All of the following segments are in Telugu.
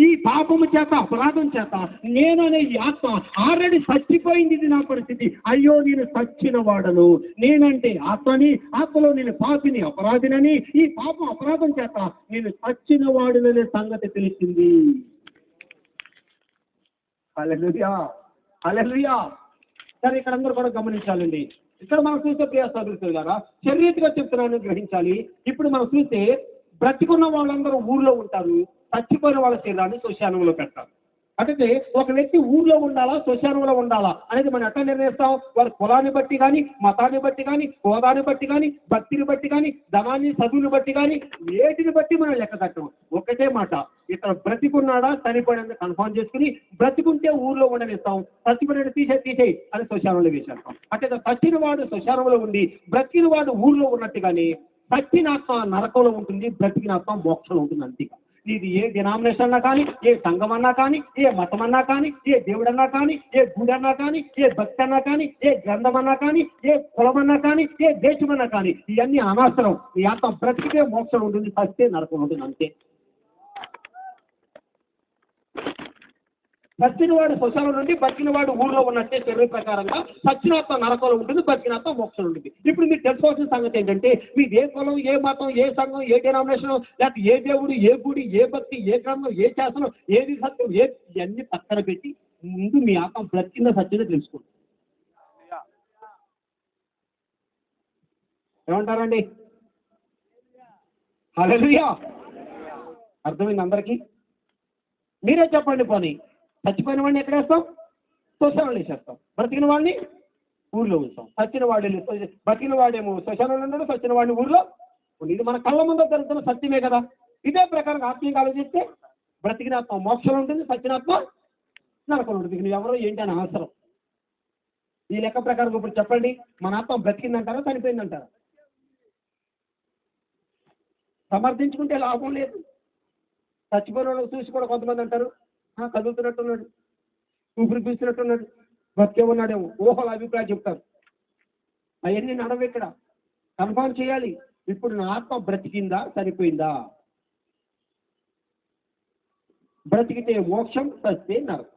ఈ పాపము చేత, అపరాధం చేత నేననే ఈ ఆత్మ ఆల్రెడీ చచ్చిపోయింది. ఇది నా పరిస్థితి. అయ్యో నేను చచ్చిన వాడను, నేనంటే ఆత్మని, ఆత్మలో నేను పాపిని, అపరాధినని, ఈ పాపం అపరాధం చేత నేను చచ్చిన వాడుననే సంగతి తెలిసింది. హల్లెలూయా, హల్లెలూయా. సరే, ఇక్కడ అందరూ కూడా గమనించాలండి. ఇక్కడ మనం చూసే ప్రియ సోదరులు గారా, శరీరగా చెప్తున్నాను, గ్రహించాలి. ఇప్పుడు మనం చూస్తే బ్రతికున్న వాళ్ళందరూ ఊర్లో ఉంటారు, చచ్చిపోయిన వాళ్ళ శరీరాన్ని శ్మశానంలో పెడతారు. అంటే ఒక వ్యక్తి ఊర్లో ఉండాలా, శ్మశానంలో ఉండాలా అనేది మనం ఎట్లా నిర్ణయిస్తాం? వారి కులాన్ని బట్టి కానీ, మతాన్ని బట్టి కానీ, హోదాని బట్టి కానీ, భక్తిని బట్టి కానీ, ధనాన్ని, చదువుని బట్టి కానీ, వేటిని బట్టి మనం లెక్క కట్టం. ఒకటే మాట, ఇతను బ్రతికున్నాడా చనిపోయినందుకు కన్ఫర్మ్ చేసుకుని, బ్రతికుంటే ఊర్లో ఉండనిస్తాం, చచ్చిపోయిన తీసేయి అని శ్మశానంలో వేసేస్తాం. అంటే చచ్చిన వాడు శ్మశానంలో ఉండి, బ్రతికిన వాడు ఊర్లో ఉన్నట్టుగానే చచ్చిన ఆత్మ నరకంలో ఉంటుంది, బ్రతికిన ఆత్మ మోక్షంలో ఉంటుంది. అంతేగా. ఇది ఏ డినామినేషన్ అన్నా కానీ, ఏ సంఘం అన్నా కానీ, ఏ మతం అన్నా కానీ, ఏ దేవుడన్నా కానీ, ఏ గుడి అన్నా కానీ, ఏ భక్తి అన్నా కానీ, ఏ గ్రంథం అన్నా కానీ, ఏ కులం అన్నా కానీ, ఏ దేశం అన్నా కానీ, ఇవన్నీ అనవసరం. ఈ ఆత్మ బ్రతికే మోక్షం ఉంటుంది, చస్తే నరకం ఉంటుంది. అంతే. చచ్చినవాడు శ్మశానం నుండి, బతికినవాడు ఊళ్ళో ఉన్నట్టే శరీర ప్రకారంగా చచ్చినాత్మ నరకంలో ఉంటుంది, బతికినాత్మ మోక్షం ఉంటుంది. ఇప్పుడు మీరు తెలుసుకోవాల్సిన సంగతి ఏంటంటే, మీది ఏ కులం, ఏ మతం, ఏ సంఘం, ఏ డినామినేషన్, లేకపోతే ఏ దేవుడు, ఏ గుడి, ఏ భక్తి, ఏ గ్రంథం, ఏ శాసనం, ఏది సత్యం, ఇవన్నీ పక్కన పెట్టి ముందు మీ ఆత్మ బ్రతికిందో సత్యంగా తెలుసుకోండి. ఏమంటారండి? హల్లెలూయా. అర్థమైంది అందరికీ? మీరే చెప్పండి. పోనీ చచ్చిపోయిన వాడిని ఎక్కడ వేస్తాం? శ్మశానంలో వేసేస్తాం. బ్రతికిన వాడిని ఊర్లో ఉంచాం. బతికిన వాడేమో శ్మశానంలో ఉన్నాడు, చచ్చిన వాడిని ఊర్లో ఉంది. ఇది మన కళ్ళ ముందు జరుగుతున్న సత్యమే కదా. ఇదే ప్రకారం ఆత్మీయంగా ఆలోచిస్తే బ్రతికిన ఆత్మ మోక్షం ఉంటుంది, చచ్చిన ఆత్మ నరకం ఉంటుంది. నువ్వు ఎవరో ఏంటి అని అవసరం. ఈ లెక్క ప్రకారం ఇప్పుడు చెప్పండి, మన ఆత్మ బ్రతికిందంటారా చనిపోయిందంటారా? సమర్థించుకుంటే లాభం లేదు. చచ్చిపోయిన వాళ్ళని చూసి కూడా కొంతమంది అంటారు, కదులుతున్నట్టున్నాడు, ఊపిరి పీస్తున్నట్టున్నాడు, బతికే ఉన్నాడేమో, ఊహల అభిప్రాయం చెప్తారు. అవన్నీ నడవ. ఇక్కడ కన్ఫర్మ్ చేయాలి. ఇప్పుడు నా ఆత్మ బ్రతికిందా చనిపోయిందా? బ్రతికితే మోక్షం, చస్తే నరకం.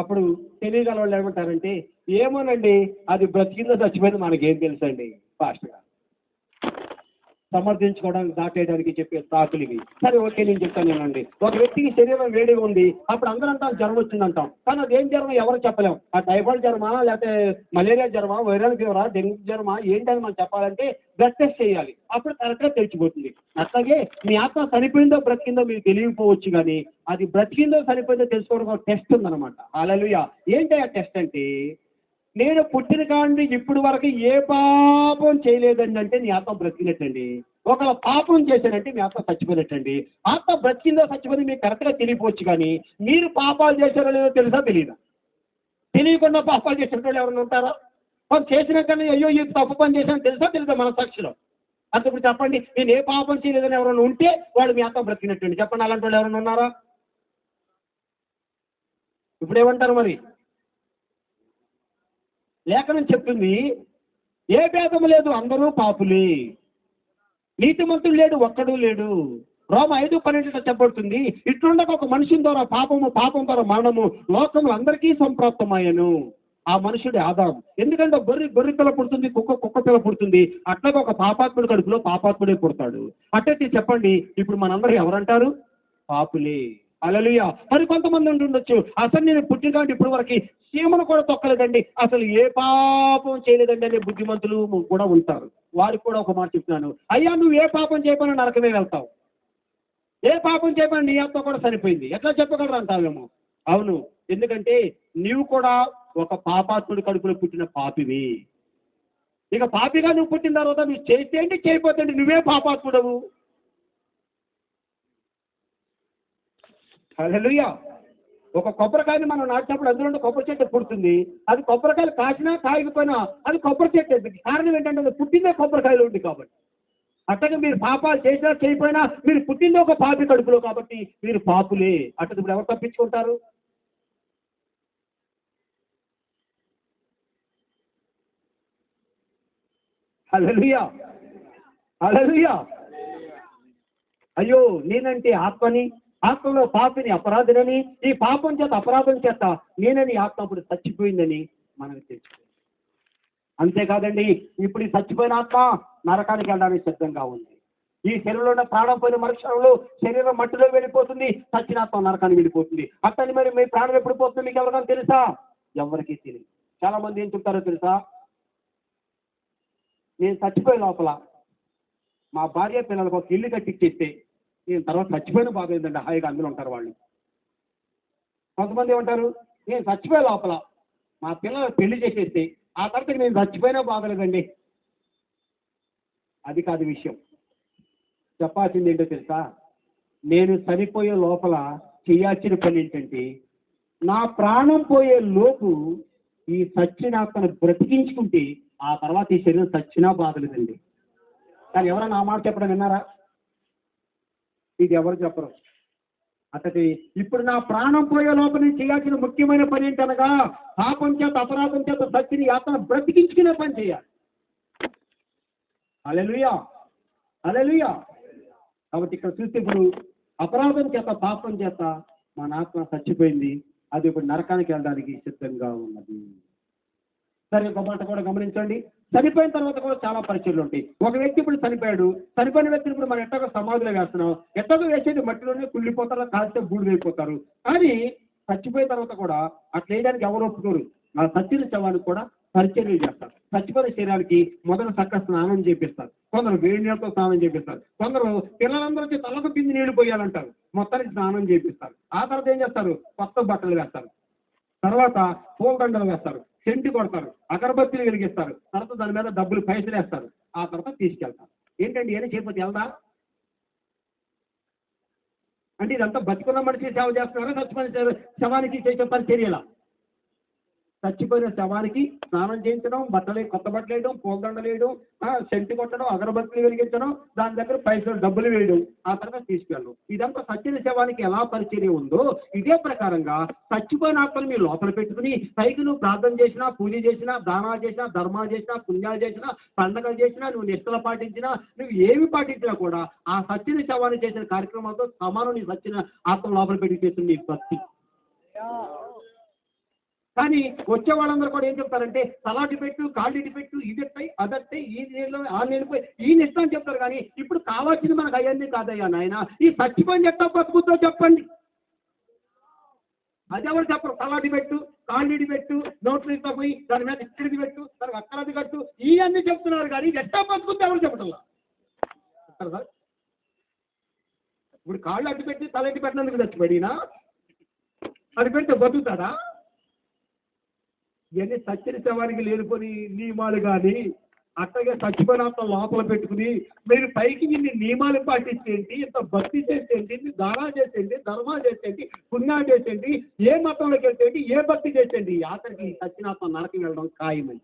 అప్పుడు తెలియగల వాళ్ళు ఏమంటారంటే, ఏమోనండి అది బ్రతికిందో చచ్చిపోయిందో మనకేం తెలుసండి ఫాస్ట్గా సమర్థించుకోవడానికి, దాటేయడానికి చెప్పే సాకులు ఇవి. సరే, ఓకే, నేను చెప్తాను నేనండి. ఒక వ్యక్తికి శరీరం వేడిగా ఉంది, అప్పుడు అందరూ అంటాం జ్వరం వచ్చిందంటాం. కానీ అది ఏం జ్వరం ఎవరు చెప్పలేం. ఆ టైఫాయిడ్ జ్వరమా, లేకపోతే మలేరియా జ్వరమా, వైరల్ ఫీవరా, డెంగ్యూ జ్వరమా, ఏంటని మనం చెప్పాలంటే బ్లడ్ టెస్ట్ చేయాలి. అప్పుడు కరెక్ట్గా తెలిసిపోతుంది. అట్లాగే మీ ఆత్మ చనిపోయిందో బ్రతికిందో మీకు తెలియకపోవచ్చు, కానీ అది బ్రతికిందో చనిపోయిందో తెలుసుకోవడం ఒక టెస్ట్ ఉందన్నమాట. హల్లెలూయా. ఏంటి ఆ టెస్ట్ అంటే, నేను పుట్టిన కాండి ఇప్పుడు వరకు ఏ పాపం చేయలేదండి అంటే నీ ఆత్మ బ్రతికినట్టండి. ఒకవేళ పాపం చేశానంటే మీ ఆత్మ చచ్చిపోయినట్టండి. ఆత్మ బ్రతికిందో చచ్చిపోయిందో మీకు కరెక్ట్గా తెలియపోవచ్చు, కానీ మీరు పాపాలు చేశారో లేదో తెలుసా తెలియదా? తెలియకుండా పాపాలు చేసిన వాళ్ళు ఎవరైనా ఉంటారా? వాళ్ళు చేసిన కానీ అయ్యో ఈ తప్పు పని చేశాను తెలుసా తెలియదా మన సాక్షిలో? అంత ఇప్పుడు చెప్పండి, నేను ఏ పాపం చేయలేదని ఎవరైనా ఉంటే వాళ్ళు మీ ఆత్మ బ్రతికినట్టండి. చెప్పండి, అలాంటి వాళ్ళు ఎవరైనా ఉన్నారా? ఇప్పుడు ఏమంటారు మరి? లేఖనం చెప్తుంది, ఏ భేదము లేదు, అందరూ పాపులే, నీతిమంతుడు లేడు, ఒక్కడూ లేడు. రోమ 5:12 చెప్పబడుతుంది, ఇట్లుండగా ఒక మనిషి ద్వారా పాపం ద్వారా మరణము లోకములు అందరికీ సంప్రాప్తమయ్యను. ఆ మనుషుడు ఆదాము. ఎందుకంటే గొర్రె పిల్ల పుడుతుంది, కుక్క పిల్ల పుడుతుంది. అట్లాగే ఒక పాపాత్ముడి కడుపులో పాపాత్ముడే పుడతాడు. అట్లయితే చెప్పండి, ఇప్పుడు మనందరూ ఎవరంటారు? పాపులే. హల్లెలూయా. మరి కొంతమంది ఉండొచ్చు, అసలు నేను పుట్టిన కాబట్టి ఇప్పుడు వరకు చీమను కూడా తొక్కలేదండి, అసలు ఏ పాపం చేయలేదండి అనే బుద్ధిమంతులు కూడా ఉంటారు. వారికి కూడా ఒక మాట చెప్తున్నాను, అయ్యా నువ్వు ఏ పాపం చేయకపోయినా నరకమే వెళ్తావు, ఏ పాపం చేయకపోయినా నీ ఆత్మ కూడా చనిపోయింది, ఎట్లా చెప్పగలరు అంటావేమో. అవును, ఎందుకంటే నీవు కూడా ఒక పాపాత్ముడి కడుపులో పుట్టిన పాపివి. ఇక పాపిగా నువ్వు పుట్టిన తర్వాత నువ్వు చేస్తే ఏంటి, చేయకపోతే నువ్వే పాపాత్ముడవు. హల్లెలూయా. ఒక కొబ్బరికాయని మనం నాటినప్పుడు అందులో కొబ్బరి చెట్టు పుడుతుంది. అది కొబ్బరికాయలు కాసినా కాయకపోయినా అది కొబ్బరి చెట్టు. కారణం ఏంటంటే అది పుట్టిందే కొబ్బరికాయలు ఉంది కాబట్టి. అట్టగా మీరు పాపాలు చేసినా చేయకపోయినా మీరు పుట్టిందే ఒక పాపి కడుపులో కాబట్టి మీరు పాపులే. అట్టగా ఇప్పుడు ఎవరు తప్పించుకుంటారు? హల్లెలూయా, హల్లెలూయా. అయ్యో నేనంటే ఆత్మని, ఆత్మలో పాపిని అపరాధినని, ఈ పాపం చేత అపరాధం చేత నేనని ఆత్మ అప్పుడు చచ్చిపోయిందని మనకు తెలుసు. అంతేకాదండి, ఇప్పుడు ఈ చచ్చిపోయిన ఆత్మ నరకానికి వెళ్ళడానికి సిద్ధంగా ఉంది. ఈ శరీరంలో ఉన్న ప్రాణం పోయిన మరుక్షణంలో శరీరం మట్టిలో వెళ్ళిపోతుంది, చచ్చిన ఆత్మ నరకానికి వెళ్ళిపోతుంది. అట్టని మరి మీ ప్రాణం ఎప్పుడు పోతుంది మీకు ఎవరికైనా తెలుసా? ఎవరికీ తెలియదు. చాలా మంది ఏం చెప్తారో తెలుసా? నేను చచ్చిపోయే లోపల మా భార్య పిల్లలకు ఒక ఇల్లు కట్టిచ్చేస్తే నేను తర్వాత చచ్చిపోయిన బాధ ఏంటంటే హాయిగా అందులో ఉంటారు వాళ్ళు. కొంతమంది ఏమంటారు, నేను చచ్చిపోయే లోపల మా పిల్లలకు పెళ్లి చేసేస్తే ఆ తర్వాత నేను చచ్చిపోయినా బాధలేదండి. అది కాదు విషయం. చెప్పాల్సింది ఏంటో తెలుసా? నేను చనిపోయే లోపల చేయాల్సిన పని ఏంటంటే, నా ప్రాణం పోయే లోపు ఈ చచ్చిన ఆత్మను బ్రతికించుకుంటే ఆ తర్వాత ఈ శరీరం చచ్చినా బాధలేదండి. కానీ ఎవరైనా ఆ మాట చెప్పడం విన్నారా? ఇది ఎవరు చెప్పరు. అతడి ఇప్పుడు నా ప్రాణం పోయే లోపల నేను చేయాల్సిన ముఖ్యమైన పని ఏంటనగా, పాపం చేత అపరాధం చేత చచ్చిన ఆత్మను బ్రతికించుకునే పని చేయాలి. హల్లెలూయా, హల్లెలూయా. కాబట్టి ఇక్కడ చూస్తే ఇప్పుడు అపరాధం చేత పాపం చేత మన ఆత్మ చచ్చిపోయింది, అది ఇప్పుడు నరకానికి వెళ్ళడానికి సిద్ధంగా ఉన్నది. సరే, ఒక మాట కూడా గమనించండి. చనిపోయిన తర్వాత కూడా చాలా పరిచయాలు ఉంటాయి. ఒక వ్యక్తి ఇప్పుడు చనిపోయాడు, చనిపోయిన వ్యక్తిని ఇప్పుడు మనం ఎట్టగో సమాధిలో వేస్తున్నాం, ఎట్టగో వేసేది మట్టిలోనే కుళ్ళిపోతారు, కాల్స్తే బూడిదైపోతారు. కానీ చచ్చిపోయిన తర్వాత కూడా అట్లా వేయడానికి ఎవరు ఒప్పుకోరు. ఆ చచ్చిన శవానికి కూడా పరిచర్యలు చేస్తారు. చచ్చిపోయిన శరీరానికి మొదట చక్క స్నానం చేపిస్తారు, కొందరు వేడి నీళ్ళతో స్నానం చేపిస్తారు, కొందరు పిల్లలందరికీ తలకు పిండి నీళ్లు పోయాలంటారు, మొత్తానికి స్నానం చేపిస్తారు. ఆ తర్వాత ఏం చేస్తారు? కొత్త బట్టలు వేస్తారు, తర్వాత పూలదండలు వేస్తారు, సెంటు కొడతారు, అగరబత్తీలు వెలిగిస్తారు, తర్వాత దాని మీద డబ్బులు పైసలు వేస్తారు, ఆ తర్వాత తీసుకెళ్తారు. ఏంటండి ఏమైనా చేయకపోతే వెళ్దా? అంటే ఇదంతా బతికున్న మనిషి సేవ చేస్తున్నారా, చచ్చిపోయిన శవానికి చేసే పరిచర్యలా? చచ్చిపోయిన శవానికి స్నానం చేయించడం, కొత్త బట్టలు వేయడం, పూలదండలు వేయడం, సెంటు కొట్టడం, అగరబత్తులు వెలిగించడం, దాని దగ్గర పైసలు డబ్బులు వేయడం, ఆ తర్వాత తీసుకెళ్ళడం. ఇదంతా చచ్చిన శవానికి ఎలా పరిచర్య ఉందో ఇదే ప్రకారంగా చచ్చిపోయిన ఆత్మని మీరు లోపల పెట్టుకుని పైకి నువ్వు ప్రార్థన చేసినా, పూజ చేసినా, దానాలు చేసినా, ధర్మాలు చేసినా, పుణ్యాలు చేసినా, పండగలు చేసినా, నువ్వు నిష్టలు పాటించినా, నువ్వు ఏమి పాటించినా కూడా ఆ చచ్చిన శవాన్ని చేసిన కార్యక్రమాలతో సమానం నీ చచ్చిన ఆత్మ లోపల పెట్టి చేసిన నీ భక్తి. కానీ వచ్చే వాళ్ళందరూ కూడా ఏం చెప్తారంటే, తలాటి పెట్టు, కాళ్ళు ఇటు పెట్టు, ఇది ఎత్తాయి, అదత్తాయి, ఈ నీళ్ళు ఆ నీళ్ళు పోయి ఈ నిష్టం అని చెప్తారు. కానీ ఇప్పుడు కావాల్సింది మనకు అయ్యింది కాదయ్యా నాయన, ఈ చచ్చిపోయిన ఎట్లా బతుకుతో చెప్పండి. అది ఎవరు చెప్పరు. తలాటి పెట్టు, కాళ్ళు ఇటు పెట్టు, నోట్లు ఇట్లా పోయి దాని మీద ఇక్కడిది పెట్టు, దానికి అక్కడది కట్టు, ఇవన్నీ చెప్తున్నారు. కానీ ఇది ఎట్లా బతుకుతో ఎవరు చెప్పటంలా సార్. ఇప్పుడు కాళ్ళు అడ్డు పెట్టి తల ఎట్టి పెట్టినందుకు చచ్చిపోయినా అది పెడితే బతుకుతాడా? ఇవన్నీ చచ్చిన శవానికి లేనిపోని నియమాలు. కానీ అట్టగా చచ్చిపోయిన లోపల పెట్టుకుని మీరు పైకి ఇన్ని నియమాలు పాటించేంటి, ఇంత భక్తి చేసేంటి, ఇన్ని దానాలు చేసేంటి, ధర్మాలు చేసేంటి, పుణ్యాలు చేసేంటి, ఏ మతంలోకి వెళ్తేంటి, ఏ భక్తి చేసేంటి, ఆఖరికి చచ్చినాత్మ నరకం వెళ్ళడం ఖాయమని.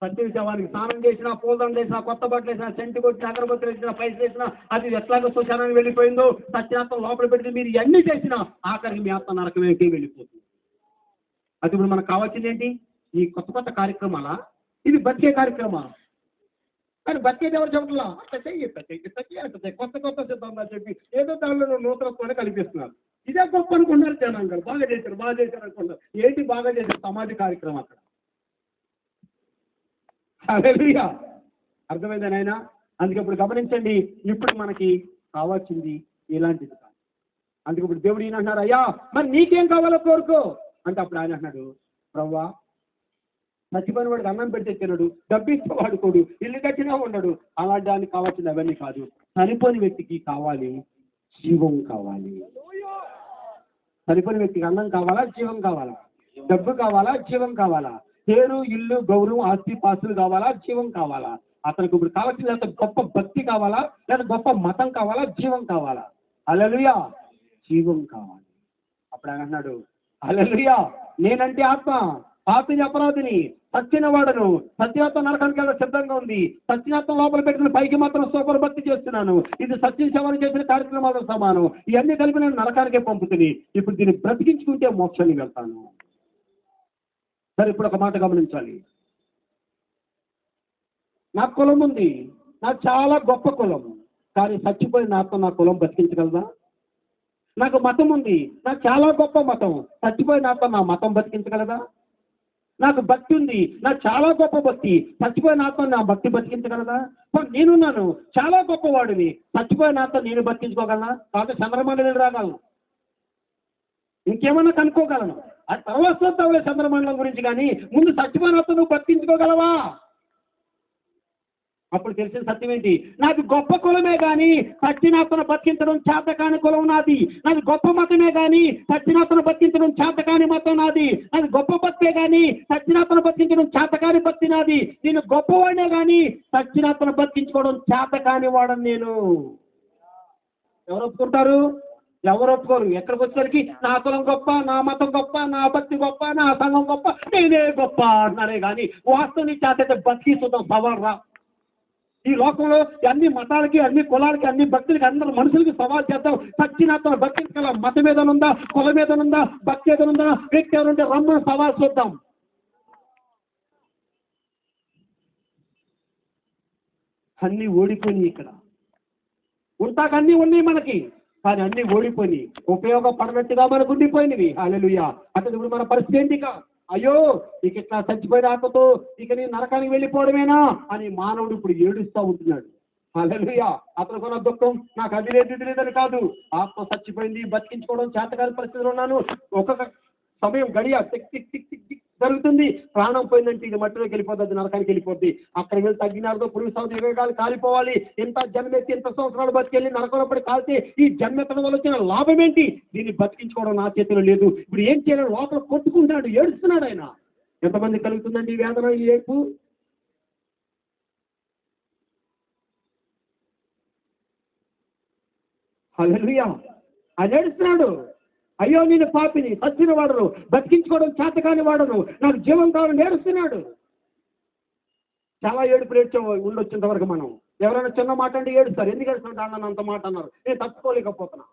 చచ్చిన శవానికి స్నానం చేసినా, పూలదండలు వేసినా, కొత్త బట్టలు వేసినా, సెంటు కొట్టిన, అగరబత్తులు వేసినా, పైసలు వేసినా, అది ఎట్లాగో శ్మశానానికి వెళ్ళిపోయిందో, చచ్చినాత్మ లోపల పెట్టి మీరు ఇవన్నీ చేసినా ఆఖరికి మీ ఆత్మ నరకమేంటి వెళ్ళిపోతుంది. అది ఇప్పుడు మనకు కావాల్సింది ఏంటి? ఈ కొత్త కొత్త కార్యక్రమాలా? ఇది బతికే కార్యక్రమా? కానీ బతికేది ఎవరు చెప్పట్లా. అట్లా చెయ్యి, ఇట్లా చెయ్యి, ఇట్లా చెయ్యి, అట్లా చెయ్యి, కొత్త కొత్త సిద్ధాంతాలు చెప్పి ఏదో దానిలో నూతనత్వాన్ని కల్పిస్తున్నారు. ఇదే గొప్ప అనుకున్నారు జనాంగారు. బాగా చేశారు, బాగా చేశారు అనుకున్నారు. ఏంటి బాగా చేశారు? సమాధి కార్యక్రమం అక్కడ. హల్లెలూయా. అర్థమైందా నాయన? అందుకే ఇప్పుడు గమనించండి, ఇప్పుడు మనకి కావాల్సింది ఇలాంటిది కాదు. అందుకే ఇప్పుడు దేవుడు ఈయన అంటున్నారు, అయ్యా మరి నీకేం కావాలో కోరుకో అంటే అప్పుడు ఆయన అంటున్నాడు, ప్రవ్వా చచ్చిపోయిన వాడికి అన్నం పెడితే తినడు, డబ్బిస్తే వాడుకోడు, ఇల్లు కట్టినా ఉండడు, అలాంటి దానికి కావాల్సింది అవన్నీ కాదు. చనిపోయిన వ్యక్తికి కావాలి జీవం కావాలి. చనిపోయిన వ్యక్తికి అన్నం కావాలా, జీవం కావాలా? డబ్బు కావాలా, జీవం కావాలా? పేరు, ఇల్లు, గౌరవం, ఆస్తి పాస్తులు కావాలా, జీవం కావాలా? అతనికి ఇప్పుడు కావాల్సింది లేదా గొప్ప భక్తి కావాలా, లేదా గొప్ప మతం కావాలా, జీవం కావాలా? హల్లెలూయా, జీవం కావాలి. అప్పుడు ఆయన అన్నాడు, హల్లెలూయా, నేనంటే ఆత్మ, పాపిని అపరాధిని, సచ్చిన వాడను, సత్యాత్మ నరకానికి వెళ్ళ సిద్ధంగా ఉంది. సత్యాత్మ లోపల పెట్టుకుని పైకి మాత్రం సూపర్ భక్తి చేస్తున్నాను. ఇది సత్య శవాన్ని చేసిన కార్యక్రమాలతో సమానం. ఇవన్నీ కలిపి నేను నరకానికే పంపుతుంది. ఇప్పుడు దీన్ని బ్రతికించుకుంటే మోక్షానికి వెళ్తాను. సరే, ఇప్పుడు ఒక మాట గమనించాలి. నాకు కులం ఉంది, నాకు చాలా గొప్ప కులం. కానీ చచ్చిపోయిన ఆత్మ నా కులం బతికించగలదా? నాకు మతం ఉంది, నాకు చాలా గొప్ప మతం, చచ్చిపోయిన ఆత్మ నా మతం బతికించగలదా? నాకు భక్తి ఉంది, నాకు చాలా గొప్ప భక్తి, చచ్చిపోయిన ఆత్మ నా భక్తి బతికించగలదా? నేనున్నాను చాలా గొప్పవాడిని, చచ్చిపోయిన ఆత్మ నేను బతికించుకోగలనా? కాబట్టి చంద్రమండలి రాగలను, ఇంకేమన్నా కనుక్కోగలను. అది తర్వాత చూద్దాంలే చంద్రమండలం గురించి, కానీ ముందు చచ్చిపోయిన ఆత్మ నువ్వు బతికించుకోగలవా? అప్పుడు తెలిసిన సత్యం ఏంటి? నాది గొప్ప కులమే కానీ సత్యనాథను బతికించడం చేత కాని కులం నాది. నాది గొప్ప మతమే కానీ సత్యనాథను బతికించడం చేత కాని మతం నాది. నాది గొప్ప భక్తే కానీ సత్యనాథను బతికించడం చేత కాని భక్తి నాది. నేను గొప్పవాడినే కానీ సత్యనాథను బతికించుకోవడం చేత కాని వాడని నేను. ఎవరు ఒప్పుకుంటారు? ఎవరు ఒప్పుకోరు. ఎక్కడికి వచ్చేసరికి నా కులం గొప్ప, నా మతం గొప్ప, నా భక్తి గొప్ప, నా సంఘం గొప్ప, నేనే గొప్ప అన్నారే కానీ వాస్తవం చేత బతికి చూద్దాం. సవాల్ రా. ఈ లోకంలో అన్ని మతాలకి, అన్ని కులాలకి, అన్ని భక్తులకి, అందరు మనుషులకి సవాల్ చేద్దాం. సత్యనాథను భక్తించగల మతం ఏదనుందా, కులం ఏదనుందా, భక్తి ఏదనుందా, వ్యక్తి ఏదనుంటే రమ్మని సవాల్ చూద్దాం. అన్నీ ఓడిపోయినాయి. ఇక్కడ ఉంటాక అన్నీ ఉన్నాయి మనకి, కానీ అన్నీ ఓడిపోయినాయి. ఉపయోగపడినట్టుగా మనకు ఉండిపోయినవి. హల్లెలూయా. అసలు ఇప్పుడు మన పరిస్థితి ఏంటి? అయ్యో ఇక ఇట్లా చచ్చిపోయిన ఆత్మతో ఇక నీ నరకానికి వెళ్ళిపోవడమేనా అని మానవుడు ఇప్పుడు ఏడుస్తూ ఉంటున్నాడు. హల్లెలూయా. అతను కొన్న దుఃఖం నాకు అది లేదు ఇది లేదని కాదు. ఆత్మ చచ్చిపోయింది, బతికించుకోవడం చేతకాని పరిస్థితిలో ఉన్నాను. ఒక్కొక్క సమయం గడియ tick tick tick tick tick జరుగుతుంది. ప్రాణం పోయిందంటే ఇది మట్టిలోకి వెళ్ళిపోద్ది, అది నరకానికి వెళ్ళిపోద్ది. అక్కడ వెళ్ళి తగ్గినారతో పురుగు సంవత్సరం 20 కాలు కాలిపోవాలి. ఎంత జన్మెత్తి ఎంత సంవత్సరాలు బతికెళ్ళి నరకంలోపడి కాలితే ఈ జన్మెత్తడం వల్ల వచ్చిన లాభం ఏంటి? దీన్ని బతికించుకోవడం నా చేతిలో లేదు. ఇప్పుడు ఏం చేయాలి? లోపల కొట్టుకుంటున్నాడు, ఏడుస్తున్నాడు ఆయన. ఎంతమంది కలుగుతుందండి ఈ వేదన, ఈ ఏడుపు? హల్లెలూయా. ఆయన ఏడుస్తున్నాడు. అయ్యో నేను పాపిని, చచ్చిన వాడను, బతికించుకోవడం చేతకాని వాడను, నాకు జీవం కావాలని ఏడుస్తున్నాడు. చాలా ఏడుపులు ఏడ్చే ఉండొచ్చేంత వరకు మనం. ఎవరైనా చిన్న మాట అంటే ఏడుస్తారు. ఎందుకు ఏడుస్తుంటా అన్న అంత మాట అన్నారు, నేను తట్టుకోలేకపోతున్నా,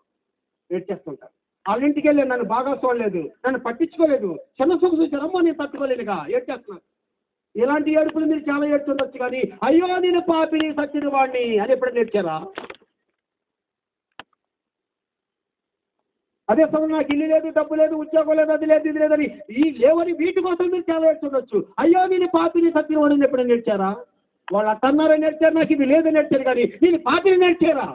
ఏడ్చేస్తుంటారు. వాళ్ళ ఇంటికి వెళ్ళి నన్ను బాగా చూడలేదు, నన్ను పట్టించుకోలేదు, చిన్న సొమ్ము చూసారమ్మో నేను తట్టుకోలేనుగా, ఏడ్చేస్తున్నారు. ఇలాంటి ఏడుపులు మీరు చాలా ఏడ్చుండొచ్చు, కానీ అయ్యో నేను పాపిని, చచ్చిన వాడిని అని ఎప్పుడైనా ఏడ్చారా? అదే సమయం నాకు ఇల్లు లేదు, డబ్బు లేదు, ఉద్యోగం లేదు, అది లేదు, ఇది లేదని ఈ లేవని వీటి కోసం మీరు చాలా ఏడ్చుండొచ్చు. అయ్యో నేను పాపిని, సత్యం వాడిని ఎప్పుడైనా నేర్చారా? వాళ్ళు అట్టన్నారని నేర్చారు, నాకు ఇది లేదని నేర్చారు, కానీ నేను పాపిని నేర్చారా?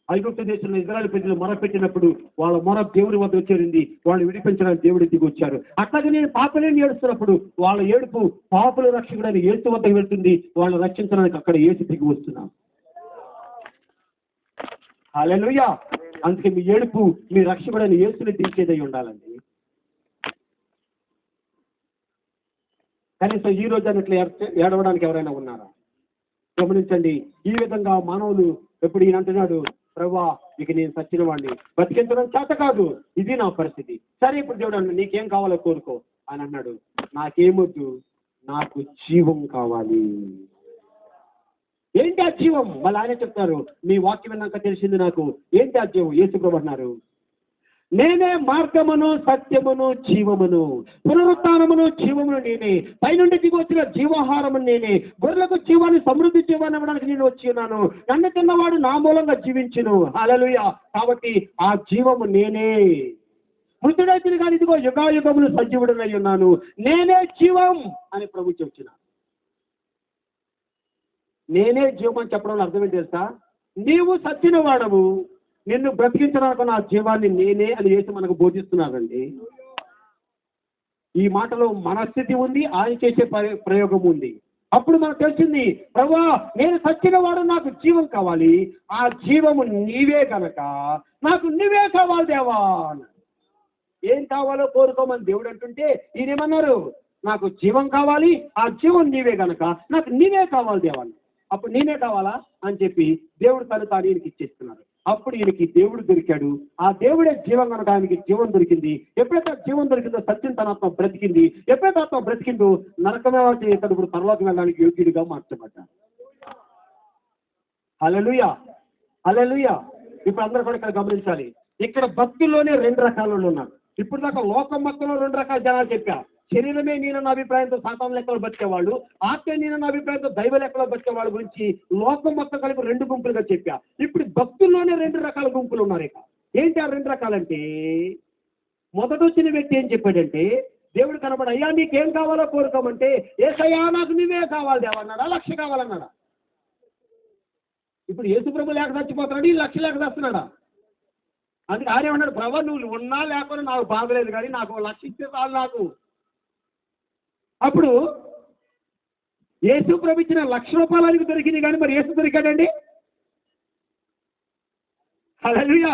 ఐగుప్తు దేశంలో ఇజ్రాయెల్ ప్రజలు మొరపెట్టినప్పుడు వాళ్ళ మొర దేవుడి వద్ద వచ్చేరింది. వాళ్ళు విడిపించడానికి దేవుడి దిగి వచ్చారు. అట్లాగే నేను పాపలేని ఏడుస్తున్నప్పుడు వాళ్ళ ఏడుపు పాపుల రక్షకుడైన యేసు వద్దకు వెళ్తుంది. వాళ్ళు రక్షించడానికి అక్కడ యేసు దిగి వస్తున్నాం. హల్లెలూయా. అందుకే మీ ఏడుపు మీ రక్షకుడైన యేసుని దించేదై ఉండాలండి. కనీసం ఈ రోజు అన్నట్లు ఏడవడానికి ఎవరైనా ఉన్నారా? గమనించండి. ఈ విధంగా మానవులు ఎప్పుడు ఈయన అంటున్నాడు, ప్రభువా ఇక నేను సచ్చిన వాడిని, బతికించడం చేత కాదు, ఇది నా పరిస్థితి. సరే ఇప్పుడు దేవుడు అన్నాడు, నీకేం కావాలో కోరుకో అని అన్నాడు. నాకేమొద్దు, నాకు జీవం కావాలి. ఏంటి ఆ జీవం? మళ్ళీ ఆయన చెప్తారు, మీ వాక్యం విన్నాక తెలిసింది నాకు. ఏంటి ఆ జీవం? యేసు ప్రభు అన్నారు, నేనే మార్గమును, సత్యమును, జీవమును, పునరుత్థానమును, జీవమును నేనే, పైనుండి దిగి వచ్చిన జీవాహారము నేనే, గొర్రెలకు జీవాన్ని, సమృద్ధి జీవాన్ని ఇవ్వడానికి నేను వచ్చి ఉన్నాను. నన్ను తిన్నవాడు నా మూలంగా జీవించును. హల్లెలూయా. కాబట్టి ఆ జీవము నేనే. మృతుడైతే కానీ ఇదిగో యుగాయుగములు సజీవుడనై ఉన్నాను, నేనే జీవం అని ప్రభు చెప్తున్నా. నేనే జీవం అని చెప్పడం అర్థం ఏంటి తెలుసా? నీవు సచ్చిన వాడవు, నిన్ను బ్రతికించడానికి నా జీవాన్ని నేనే అని యేసు మనకు బోధిస్తున్నారండి. ఈ మాటలో మన స్థితి ఉంది, ఆయన చేసే ప్రయోగం ఉంది. అప్పుడు మనకు తెలిసింది, ప్రభువా నేను సచ్చిన వాడు, నాకు జీవం కావాలి, ఆ జీవము నీవే కనుక నాకు నీవే కావాలి దేవా. ఏం కావాలో కోరుకోమని దేవుడు అంటుంటే ఈయనేమన్నారు, నాకు జీవం కావాలి, ఆ జీవం నీవే కనుక నాకు నీవే కావాలి దేవా. అప్పుడు నేనే కావాలా అని చెప్పి దేవుడు తను తాను ఈయనకి ఇచ్చేస్తున్నారు. అప్పుడు ఈయనకి దేవుడు దొరికాడు. ఆ దేవుడే జీవం కనుక ఆయనకి జీవం దొరికింది. ఎప్పుడైతే జీవం దొరికిందో సత్యం తన ఆత్మ బ్రతికింది. ఎప్పుడైతే ఆత్మ బ్రతికిందో నరకమే ఇతడు ఇప్పుడు పరలోకం వెళ్ళడానికి యోగ్యుడిగా మార్చబడ్డాడు. హల్లెలూయా, హల్లెలూయా. ఇప్పుడు అందరూ కూడా ఇక్కడ గమనించాలి, ఇక్కడ భక్తుల్లోనే 2 రకాల ఉన్నారు. ఇప్పుడు దాకా లోకం మొత్తంలో 2 రకాల జనాలు చెప్పా. శరీరమే నేనన్న అభిప్రాయంతో సాతాను లెక్కలో బతికేవాళ్ళు, ఆత్మ నేనన్న అభిప్రాయంతో దైవ లెక్కలో బతికేవాళ్ళ గురించి లోకం మొత్తం కలిపి 2 గుంపులుగా చెప్పా. ఇప్పుడు భక్తుల్లోనే 2 రకాల గుంపులు ఉన్నారు. ఇక ఏంటి ఆ 2 రకాలంటే, మొదట వచ్చిన వ్యక్తి ఏం చెప్పాడంటే, దేవుడు కనబడి అయ్యా నీకేం కావాలో కోరుకోమంటే, ఏసయ్యా నాకు నువ్వే కావాలి దేవన్నాడా, 1,00,000 కావాలన్నాడా? ఇప్పుడు యేసుప్రభు లేక చచ్చిపోతున్నాడు, ఈ 1,00,000 లేక చస్తున్నాడా? అందుకే ఆయన ఏమన్నాడు, ప్రభు నువ్వు ఉన్నా లేకుండా నాకు బాగలేదు, కానీ నాకు 1,00,000 ఇస్తే చాలు నాకు. అప్పుడు యేసుప్రభు ఇచ్చిన 1,00,000 రూపాయలు ఆయనకు దొరికింది, కానీ మరి యేసు దొరికాడండి? హల్లెలూయా.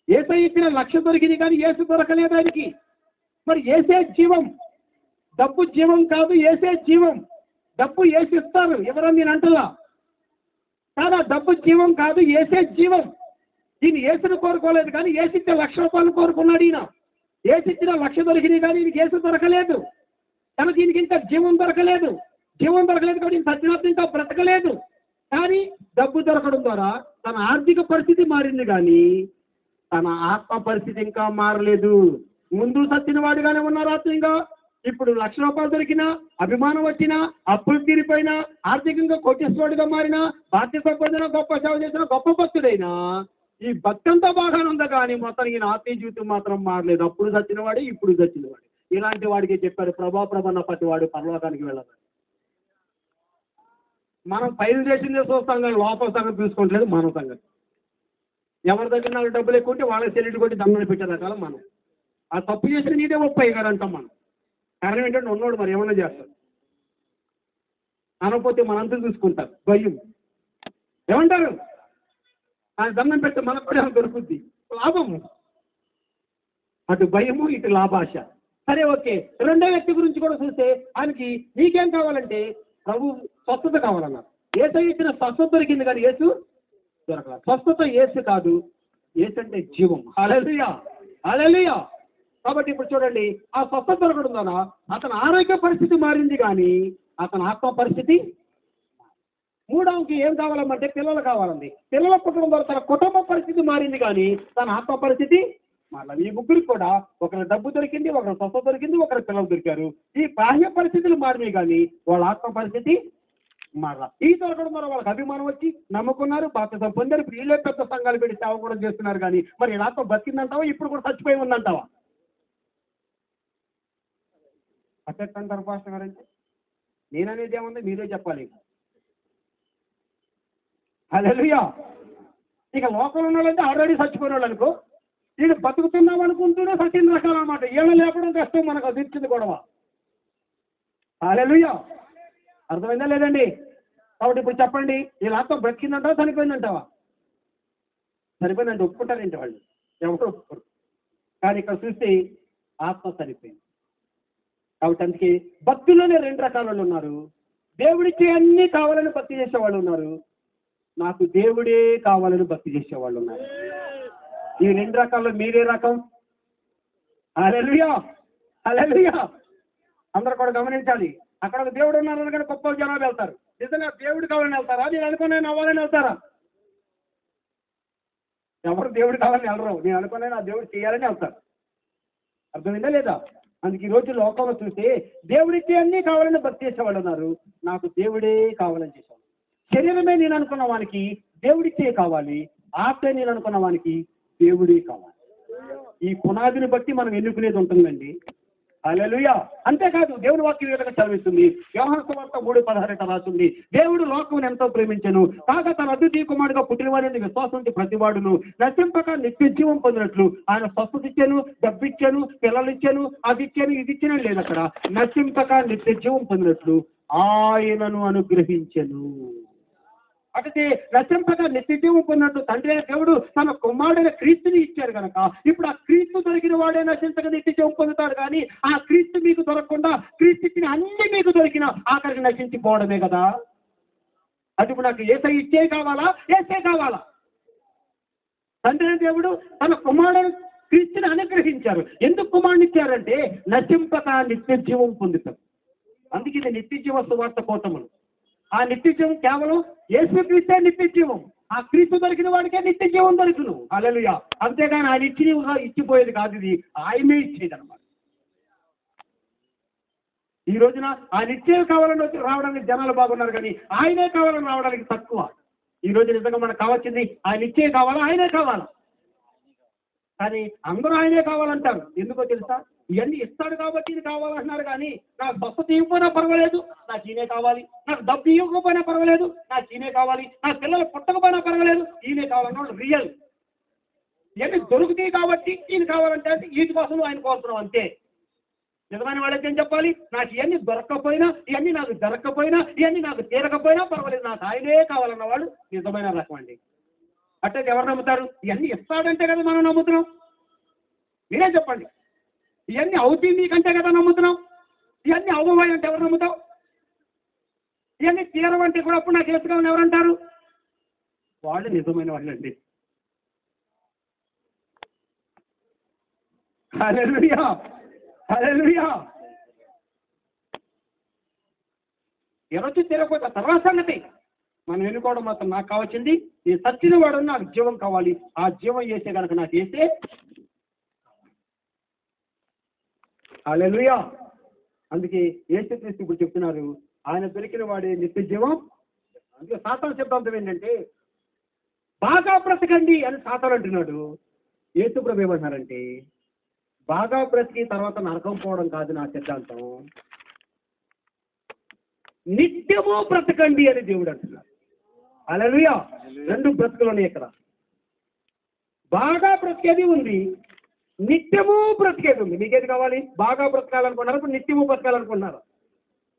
యేసయ్య ఇచ్చిన 1,00,000 దొరికింది, కానీ యేసు దొరకలేదు ఆయనకి. మరి యేసే జీవం, డబ్బు జీవం కాదు, యేసే జీవం. డబ్బు యేసు ఇస్తారు, ఎవరని నేను అంటలా, కానీ ఆ డబ్బు జీవం కాదు, యేసే జీవం. ఈయన యేసును కోరుకోలేదు, కానీ యేసు ఇచ్చే 1,00,000 రూపాయలు కోరుకున్నాడు. ఈయన యేసు ఇచ్చిన 1,00,000 దొరికింది, కానీ ఈయనకి యేసు దొరకలేదు. కానీ దీనికి ఇంకా జీవం దొరకలేదు. జీవం దొరకలేదు కాబట్టి సత్యనాథ్ ఇంకా బ్రతకలేదు. కానీ డబ్బు దొరకడం ద్వారా తన ఆర్థిక పరిస్థితి మారింది, కానీ తన ఆత్మ పరిస్థితి ఇంకా మారలేదు. ముందు సత్యన వాడిగానే ఉన్నారు ఆత్మీయంగా. ఇప్పుడు 1,00,000 రూపాయలు దొరికినా, అభిమానం వచ్చినా, అప్పులు తీరిపోయినా, ఆర్థికంగా కోటేశ్వరుడిగా మారినా, బాధ్యత పొందిన, గొప్ప సేవ చేసిన, గొప్ప భక్తుడైనా ఈ భక్తి అంతా బాగానే ఉందా, కానీ మొత్తానికి ఈయన ఆత్మీయ జీవితం మాత్రం మారలేదు. అప్పుడు చచ్చినవాడే, ఇప్పుడు చచ్చినవాడే. ఇలాంటి వాడికి చెప్పారు, ప్రభన్న ప్రతి వాడు పరలోకానికి వెళ్ళదు. మనం పైలు చేసిందే చూస్తాం, కానీ లోపల సంగతి చూసుకోవట్లేదు. మన సంగతి ఎవరి దగ్గర నాకు డబ్బులు ఎక్కువ ఉంటే వాళ్ళకి సెల్యూట్ కొట్టి దండలు పెట్టేదాకా మనం ఆ తప్పు చేసిన నీదే ఒప్పాయి కదా అంటాం మనం. కారణం ఏంటంటే ఉన్నోడు మరి ఏమన్నా చేస్తాడు, అనకపోతే మనంతా చూసుకుంటారు. భయం ఏమంటారు, ఆయన దండం పెడితే మనకు కూడా దొరుకుద్ది లాభము. అటు భయము, ఇటు లాభాశ. సరే ఓకే. రెండో వ్యక్తి గురించి కూడా చూస్తే ఆయనకి నీకేం కావాలంటే ప్రభు స్వస్థత కావాలన్నారు. యేసయ్య ఇచ్చిన స్వస్థత దొరికింది, కానీ యేసు దొరకలేదు. స్వస్థత యేసు కాదు, యేసు అంటే జీవం. హల్లెలూయా, హల్లెలూయా. కాబట్టి ఇప్పుడు చూడండి, ఆ స్వస్థత దొరకడం ద్వారా అతని ఆరోగ్య పరిస్థితి మారింది, కానీ అతని ఆత్మ పరిస్థితి. మూడవకి ఏం కావాలంటే పిల్లలు కావాలండి. పిల్లల పుట్టడం ద్వారా తన కుటుంబ పరిస్థితి మారింది, కానీ తన ఆత్మ పరిస్థితి మారలేదు. ఈ ముగ్గురికి కూడా ఒకరి డబ్బు దొరికింది, ఒకరి స్వస్థత దొరికింది, ఒకరి పిల్లలు దొరికారు. ఈ బాహ్య పరిస్థితులు మారినాయి, కానీ వాళ్ళ ఆత్మ పరిస్థితి మారలా. ఈ దొరకడం ద్వారా వాళ్ళకి అభిమానం వచ్చి నమ్ముకున్నారు, బాధ్యత పొందారు. ఇప్పుడు వీళ్ళే పెద్ద సంఘాలు పెట్టి సేవ కూడా చేస్తున్నారు, కానీ మరి వీళ్ళ ఆత్మ బతికిందంటావా, ఇప్పుడు కూడా చచ్చిపోయి ఉందంటావా? అంటారు పాస్టర్ గారు అంటే నేననేది ఏముంది, మీరే చెప్పాలి. హల్లెలూయా. ఇక లోకంలో ఉన్న వాళ్ళంటే ఆల్రెడీ చచ్చిపోయిన వాళ్ళు అనుకో, వీళ్ళు బతుకుతున్నాం అనుకుంటూనే సచిన్ రకాలు అనమాట. వీళ్ళు లేపడం కష్టం, మనకు అది ఇచ్చింది గొడవ. హల్లెలూయా. అర్థమైందా లేదండి? కాబట్టి ఇప్పుడు చెప్పండి, వీళ్ళ ఆత్మ బ్రతికిందంటావా, చనిపోయిందంటావా? చనిపోయిందంటే ఒప్పుకుంటారంటే వాళ్ళు ఎవరు ఒప్పుకోరు. కానీ ఇక్కడ చూస్తే ఆత్మ చనిపోయింది. కాబట్టి అందుకే భక్తుల్లోనే 2 రకాల వాళ్ళు ఉన్నారు. దేవుడికి అన్నీ కావాలని భక్తి చేసేవాళ్ళు ఉన్నారు, నాకు దేవుడే కావాలని భక్తి చేసేవాళ్ళు ఉన్నారు. ఈ 2 రకాల్లో మీరే రకం? హల్లెలూయా, హల్లెలూయా. అందరూ కూడా గమనించాలి. అక్కడ ఒక దేవుడు ఉన్నారని కానీ గొప్ప జనాలు వెళ్తారు. నిజంగా దేవుడు కావాలని వెళ్తారా, నేను అనుకునే అవ్వాలని వెళ్తారా? ఎవరు దేవుడు కావాలని వెళ్ళరు, నేను అనుకునే ఆ దేవుడు చేయాలని వెళ్తారు. అర్థమైందా లేదా? అందుకే ఈ రోజు లోకంలో చూస్తే దేవుడికి అన్నీ కావాలని భక్తి చేసేవాళ్ళు ఉన్నారు, నాకు దేవుడే కావాలని చేసేవాళ్ళు. శరీరమే నేను అనుకున్న వానికి దేవుడిచ్చే కావాలి, ఆత్మే నేను అనుకున్న వానికి దేవుడే కావాలి. ఈ పునాదిని బట్టి మనం ఎన్నుకునేది ఉంటుందండి. హల్లెలూయా. అంతేకాదు దేవుని వాక్యం విధంగా చదివిస్తుంది. యోహాను సువార్త 3:16 రాస్తుంది, దేవుడు లోకమును ఎంతో ప్రేమించెను, కాగా తన అద్వితీయ కుమారుడుగా పుట్టినవారిని విశ్వాసంతో ప్రతివాడును నశింపక నిత్య జీవం పొందినట్లు ఆయన స్వస్థత ఇచ్చాను, డబ్బిచ్చాను, పిల్లలు ఇచ్చాను, అది ఇచ్చాను, ఇది ఇచ్చాను లేదు. అక్కడ నశింపక నిత్య జీవం పొందినట్లు ఆయనను అనుగ్రహించెను. అంటే నశింపక నిత్య జీవం పొందినట్టు తండ్రి దేవుడు తన కుమారుడైన క్రీస్తుని ఇచ్చారు కనుక ఇప్పుడు ఆ క్రీస్తు దొరికిన వాడే నశించక నిత్య జీవం పొందుతాడు. కానీ ఆ క్రీస్తు మీకు దొరకకుండా క్రీస్తు ఇచ్చిన అన్ని మీకు దొరికిన ఆఖరికి నశించిపోవడమే కదా. అది ఇప్పుడు నాకు యేసయ్య ఇచ్చే కావాలా, యేసే కావాలా? తండ్రి దేవుడు తన కుమారుడు క్రీస్తుని అనుగ్రహించారు. ఎందుకు కుమారుని ఇచ్చారంటే నశింపక నిత్య జీవం పొందుతాం. అందుకే ఇది నిత్య జీవ సువార్త కోసములు. ఆ నిత్య జీవం కేవలం యేసు క్రీస్తే నిత్య జీవం. ఆ క్రీస్తు దొరికిన వాడికే నిత్య జీవం దొరుకును. హల్లెలూయా. అంతేగాని ఆయన ఇచ్చిపోయేది కాదు, ఇది ఆయనే ఇచ్చేది అనమాట. ఈ రోజున ఆ నిత్యం కావాలని వచ్చి రావడానికి జనాలు బాగున్నారు, కానీ ఆయనే కావాలని రావడానికి తక్కువ. ఈ రోజు నిజంగా మనకు కావాల్సింది ఆ నిత్యం కావాలా, ఆయనే కావాలా? కానీ అందరూ ఆయనే కావాలంటారు. ఎందుకో తెలుసా? ఇవన్నీ ఇస్తాడు కాబట్టి ఇది కావాలంటున్నారు, కానీ నాకు స్వస్థత ఇవ్వకపోయినా పర్వాలేదు, నాకు ఈయనే కావాలి. నాకు డబ్బు ఇవ్వకపోయినా పర్వాలేదు, నాకు ఈయనే కావాలి. నాకు పిల్లలు పుట్టకపోయినా పర్వాలేదు, ఈయనే కావాలన్నాడు రియల్. ఇవన్నీ దొరుకుతాయి కాబట్టి ఈయన కావాలంటే వీటి కోసం ఆయన కోరుతున్నాం అంతే. నిజమైన వాళ్ళకి ఏం చెప్పాలి? నాకు ఇవన్నీ దొరకకపోయినా, ఇవన్నీ నాకు జరగకపోయినా, ఇవన్నీ నాకు తీరకపోయినా పర్వాలేదు, నాకు ఆయనే కావాలన్న వాళ్ళు నిజమైన రకం అండి. అంటే ఎవరు నమ్ముతారు? ఇవన్నీ ఇస్తాడంటే కదా మనం నమ్ముతున్నాం. మీరే చెప్పండి. ఇవన్నీ అవుతాయి నీకంటే కదా నమ్ముతున్నాం. ఇవన్నీ అవ్వబోయి అంటే ఎవరు నమ్ముతావు? ఇవన్నీ తీరవంటే కూడా అప్పుడు నాకు వేసుకోవాలని ఎవరంటారు? వాళ్ళు నిజమైన వాళ్ళండి. హల్లెలూయా, హల్లెలూయా. ఎవరొచ్చి తీరకపోతే తర్వాత సంగతి మనం ఎన్నుకోవడం మాత్రం నాకు కావాల్సింది ఈ సచ్చిన వాడు నాకు జీవం కావాలి. ఆ జీవం చేసే కనుక నాకు చేస్తే హల్లెలూయా. అందుకే యేసుక్రీస్తు ఇప్పుడు చెప్తున్నారు, ఆయన దొరికిన వాడే నిత్య జీవం. అందుకే సాతాను సిద్ధాంతం ఏంటంటే బాగా బ్రతకండి అని సాతాను అంటున్నాడు. యేసు ప్రభు ఏమంటున్నారంటే బాగా బ్రతికి తర్వాత నరకం పోవడం కాదు నా సిద్ధాంతం, నిత్యము బ్రతకండి అని దేవుడు అంటున్నాడు. హల్లెలూయా. రెండు బ్రతుకులు ఉన్నాయి ఇక్కడ. బాగా బ్రతికేది ఉంది, నిత్యము బ్రతికేది ఉంది. మీకేది కావాలి? బాగా బ్రతకాలనుకున్నారు, ఇప్పుడు నిత్యము బ్రతకాలనుకున్నారు.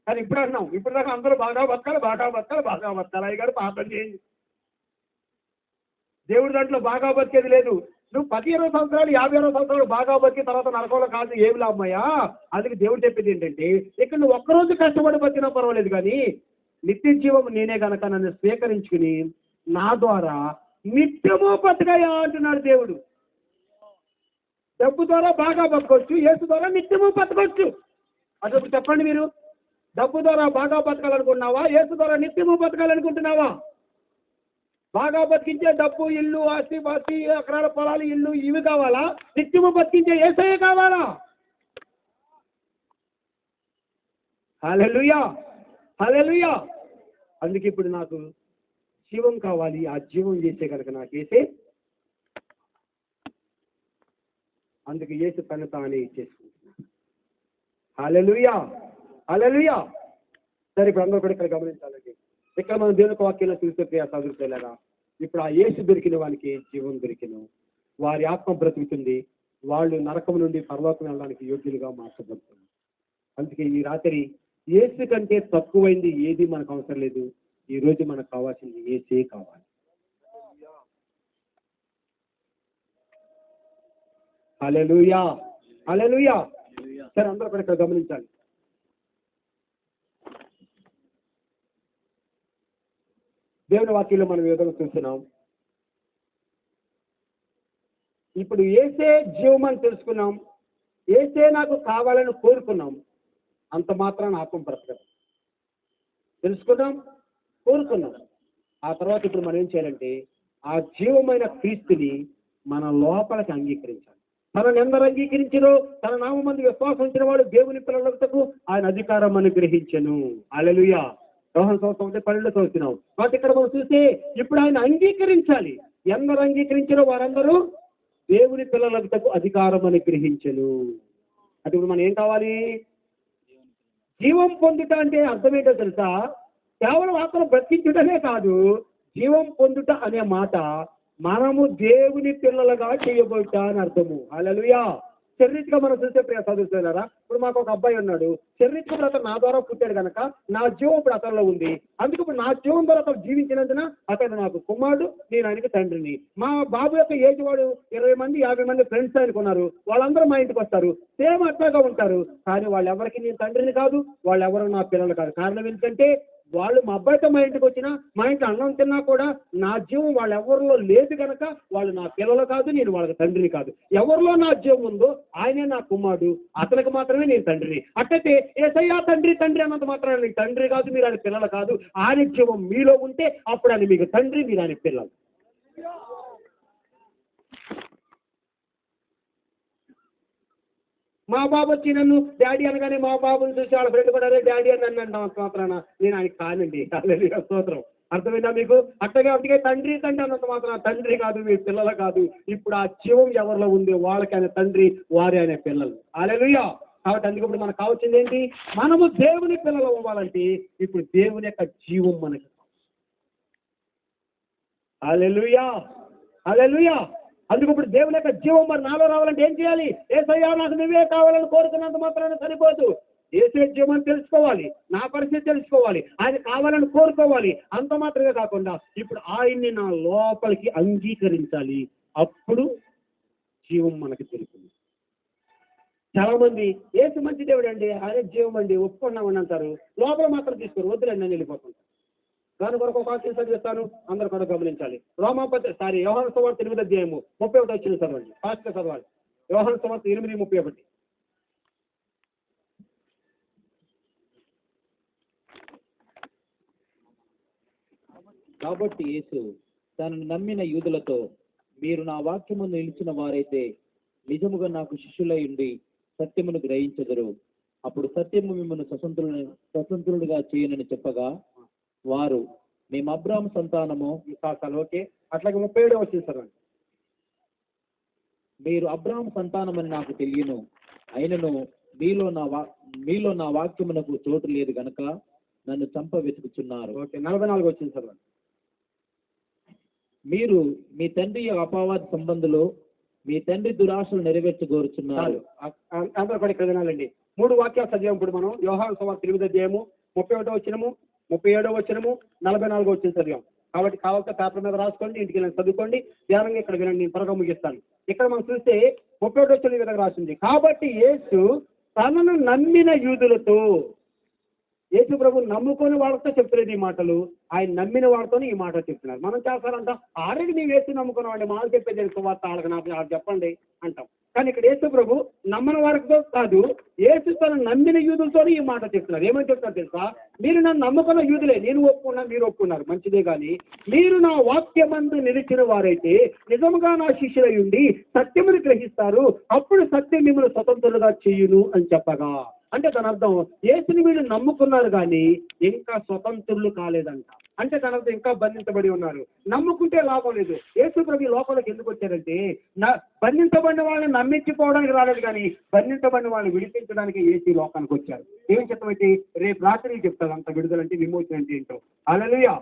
కానీ ఇప్పుడు అంటున్నాం, ఇప్పుడు దాకా అందరూ బాగా బతకాలి, బాగా బతకాలి, బాగా బతకాలి. అయ్యి గారు పాపం చేయండి. దేవుడి దాంట్లో బాగా బతికేది లేదు. నువ్వు 10-20 సంవత్సరాలు 50-60 సంవత్సరాలు బాగా బతికి తర్వాత నరకంలో కాదు ఏమి లాభమయ్యా? అందుకే దేవుడు చెప్పేది ఏంటంటే ఇక్కడ నువ్వు ఒక్కరోజు కష్టపడి బతికినా పర్వాలేదు, కానీ నిత్య జీవం నేనే గనక నన్ను స్వీకరించుకుని నా ద్వారా నిత్యము బతకయా అంటున్నాడు దేవుడు. డబ్బు ద్వారా బాగా బతకొచ్చు, యేసు ద్వారా నిత్యము బతకొచ్చు. అదొకటి చెప్పండి మీరు. డబ్బు ద్వారా బాగా బతకాలనుకుంటున్నావా? యేసు ద్వారా నిత్యము బతకాలనుకుంటున్నావా? బాగా బతికించే డబ్బు, ఇల్లు, ఆస్తి పాస్తి, ఎకరాల పొలాలు, ఇల్లు ఇవి కావాలా? నిత్యము బతికించే యేసయ్య కావాలా? హల్లెలూయా, హల్లెలూయా. అందుకే ఇప్పుడు నాకు జీవం కావాలి, ఆ జీవం చేసే కనుక నాకు యేసే. అందుకే యేసు తను తానే ఇచ్చేసుకుంటున్నాను. హల్లెలూయా, హల్లెలూయా. సరే, ఇప్పుడు అందరూ కూడా ఇక్కడ గమనించాలండి. ఇక్కడ మనం దేవుని వాక్యంలో చూస్తే ప్రియ సహోదరులారా, ఇప్పుడు ఆ యేసు దొరికిన వానికి జీవం దొరికిన వారి ఆత్మ బ్రతుకుతుంది. వాళ్ళు నరకం నుండి పరలోకం వెళ్ళడానికి యోగ్యులుగా మార్చబడుతుంది. అందుకే ఈ రాత్రి యేసు కంటే తక్కువైంది ఏది మనకు అవసరం లేదు. ఈ రోజు మనకు కావాల్సింది యేసే కావాలి. హల్లెలూయా, హల్లెలూయా. సరే, అందరూ కూడా ఇక్కడ గమనించాలి. దేవుని వాక్యంలో మనం ఏదో చూస్తున్నాం. ఇప్పుడు యేసే జీవం అని తెలుసుకున్నాం, యేసే నాకు కావాలని కోరుకున్నాం. అంత మాత్రాన ఆత్మ బ్రతకదు. తెలుసుకున్నాం, కోరుకున్నాం. ఆ తర్వాత ఇప్పుడు మనం ఏం చేయాలంటే ఆ జీవమైన క్రీస్తుని మన లోపలికి అంగీకరించాలి. తనను ఎందరు అంగీకరించినో తన నామమందు విశ్వాసం ఉంచిన వాడు దేవుని పిల్లలకు ఆయన అధికారం అనుగ్రహించెను. హల్లెలూయా. యోహాను సువార్త 12 చదువుతున్నాం. కాబట్టి ఇక్కడ మనం చూస్తే ఇప్పుడు ఆయన అంగీకరించాలి. ఎందరు అంగీకరించినో వారందరూ దేవుని పిల్లలకు అధికారం అనుగ్రహించెను. అంటే ఇప్పుడు మనం ఏం కావాలి? జీవం పొందుట అంటే అర్థం ఏంటో తెలుసా? కేవలం ఆత్మను బ్రతికించుటనే కాదు, జీవం పొందుట అనే మాట మనము దేవుని పిల్లలుగా చేయబోట అని అర్థము. హల్లెలూయా. శరీరంగా మనం చూసే ప్రియ సహోదరులారా, ఇప్పుడు మాకు ఒక అబ్బాయి ఉన్నాడు. శరీరంగా అతను నా ద్వారా పుట్టాడు కనుక నా జీవం ఇప్పుడు అతనిలో ఉంది. అందుకు ఇప్పుడు నా జీవం ద్వారా అతను జీవించినందున అతను నాకు కుమారుడు, నేను ఆయనకి తండ్రిని. మా బాబు యొక్క ఏజ్ వాడు 20 మంది 50 మంది ఫ్రెండ్స్ అనుకున్నారు. వాళ్ళందరూ మా ఇంటికి వస్తారు, సేమ్ అట్లాగా ఉంటారు. కానీ వాళ్ళు ఎవరికి నేను తండ్రిని కాదు, వాళ్ళు ఎవరు నా పిల్లలు కాదు. కారణం ఏంటంటే వాళ్ళు మా అబ్బాయితో మా ఇంటికి వచ్చినా, మా ఇంట్లో అన్నం తిన్నా కూడా నా జీవం వాళ్ళ ఎవరిలో లేదు కనుక వాళ్ళు నా పిల్లలు కాదు, నేను వాళ్ళకి తండ్రిని కాదు. ఎవరిలో నా జీవం ఉందో ఆయనే నా కుమారుడు, అతనికి మాత్రమే నేను తండ్రిని. అట్టయితే యేసయ్య తండ్రి తండ్రి అన్నంత మాత్రం ఆయన తండ్రి కాదు, మీరు ఆయన పిల్లలు కాదు. ఆయన జీవం మీలో ఉంటే అప్పుడు ఆయన మీకు తండ్రి, మీరు ఆయన పిల్లలు. మా బాబు వచ్చి నన్ను డాడీ అనగానే మా బాబుని చూసి వాళ్ళ ఫ్రెండ్ కూడా డాడీ అని నన్ను అంటాం మాత్రాన నేను ఆయనకి కానండి. హల్లెలూయా, స్తోత్రం. అర్థమైందా మీకు? అందుకే తండ్రి అన్నంత మాత్రం తండ్రి కాదు, మీ పిల్లలు కాదు. ఇప్పుడు ఆ జీవం ఎవరిలో ఉంది వాళ్ళకి ఆయన తండ్రి, వారి ఆయన పిల్లలు. హల్లెలూయా. కాబట్టి అందుకే ఇప్పుడు మనకు కావాల్సింది ఏంటి? మనము దేవుని పిల్లలు అవ్వాలంటే ఇప్పుడు దేవుని యొక్క జీవం మనకి. హల్లెలూయా, హల్లెలూయా. అందుకు ఇప్పుడు దేవుని యొక్క జీవం మరి నాలో రావాలంటే ఏం చేయాలి? యేసయ్యా నాకు నువ్వే కావాలని కోరుకున్నంత మాత్రాన సరిపోదు. యేసే జీవం తెలుసుకోవాలి, నా పరిస్థితి తెలుసుకోవాలి, ఆయన కావాలని కోరుకోవాలి. అంత మాత్రమే కాకుండా ఇప్పుడు ఆయన్ని నా లోపలికి అంగీకరించాలి. అప్పుడు జీవం మనకి తెలుస్తుంది. చాలా మంది యేసు మంచి దేవుడు అండి, ఆయన జీవం అండి, ఒప్పుకున్నామని అంటారు. లోపల మాత్రం తీసుకోరు, వద్దులండి నేను వెళ్ళిపోతుంటాను. దాని కొరకు ఒక వాక్యం చదివిస్తాను, అందరూ కూడా గమనించాలి. యోహాను సువార్త 8:31 చదవండి. ఫాస్ట్గా చదవాలి. యోహాను సువార్త 8:31. కాబట్టి యేసు తనను నమ్మిన యూదులతో, మీరు నా వాక్యము నిలిచిన వారైతే నిజముగా నాకు శిష్యులై ఉండి సత్యమును గ్రహించెదరు. అప్పుడు సత్యము మిమ్మల్ని స్వతంత్రులుగా చేయనని చెప్పగా, వారు మేము అబ్రాహాము సంతానము. ఓకే, అట్లాగే 37 వచ్చింది సార్. మీరు అబ్రాహాము సంతానమని నాకు తెలియను, అయినను మీలో నా వాక్యమునకు చోటు లేదు గనక నన్ను చంప వెతుకుచున్నారు. ఓకే, 44 వచ్చింది సార్. మీరు మీ తండ్రి అపవాది సంబంధులు, మీ తండ్రి దురాశలు నెరవేర్చగోరుచున్నారు. అందరూ కూడా ఇక్కడ వినాలండి. 3 వాక్యాలు చదివాం ఇప్పుడు మనం. యోహాను సువార్త 8:31, 31 వచనము, 37 వచనము, 44 వచ్చిన చదివాం. కాబట్టి కావాల్సిన పేపర్ మీద రాసుకోండి, ఇంటికి వెళ్ళి చదువుకోండి, ధ్యానంగా ఇక్కడ వినండి. నేను త్వరగా ముగిస్తాను. ఇక్కడ మనం చూస్తే 31 వచ్చిన విధంగా రాసింది. కాబట్టి యేసు తనను నమ్మిన యూదులతో, యేసు ప్రభు నమ్ముకొని వాళ్ళతో చెప్తున్నారు ఈ మాటలు, ఆయన నమ్మిన వాడితోనే ఈ మాటలు చెప్తున్నారు. మనం చేస్తారంట ఆల్రెడీ నీవు యేసు నమ్ముకున్నామండి, మాకు చెప్పేది సువార్త వాళ్ళకి నాకు చెప్పండి అంటాం. కానీ ఇక్కడ యేసు ప్రభు నమ్మని వారితో కాదు, యేసు తను నమ్మిన యూదులతోనే ఈ మాట చెప్తున్నారు. ఏమని చెప్తున్నారు తెలుసా? మీరు నన్ను నమ్ముకున్న యూదులే, నేను ఒప్పుకున్నా, మీరు ఒప్పుకున్నారు, మంచిదే. కానీ మీరు నా వాక్యమందు నిలిచిన వారైతే నిజముగా నా శిష్యులై ఉండి సత్యమును గ్రహిస్తారు, అప్పుడు సత్యం మిమ్మల్ని స్వతంత్రులుగా చేయును అని చెప్పగా, అంటే దాని అర్థం యేసుని వీళ్ళు నమ్ముకున్నారు కానీ ఇంకా స్వతంత్రులు కాలేదంట. అంటే దాని అర్థం ఇంకా బంధించబడి ఉన్నారు. నమ్ముకుంటే లాభం లేదు. యేసు ప్రభు లోపలికి ఎందుకు వచ్చారంటే బంధించబడిన వాళ్ళని నమ్మించుకోవడానికి రాలేదు, కానీ బంధించబడిన వాళ్ళని విడిపించడానికి యేసు లోకానికి వచ్చారు. ఏం చెప్పమైతే రేపు రాత్రి చెప్తారు అంత విడుదలంటే, విమోచన అంటే ఏంటో. హల్లెలూయా.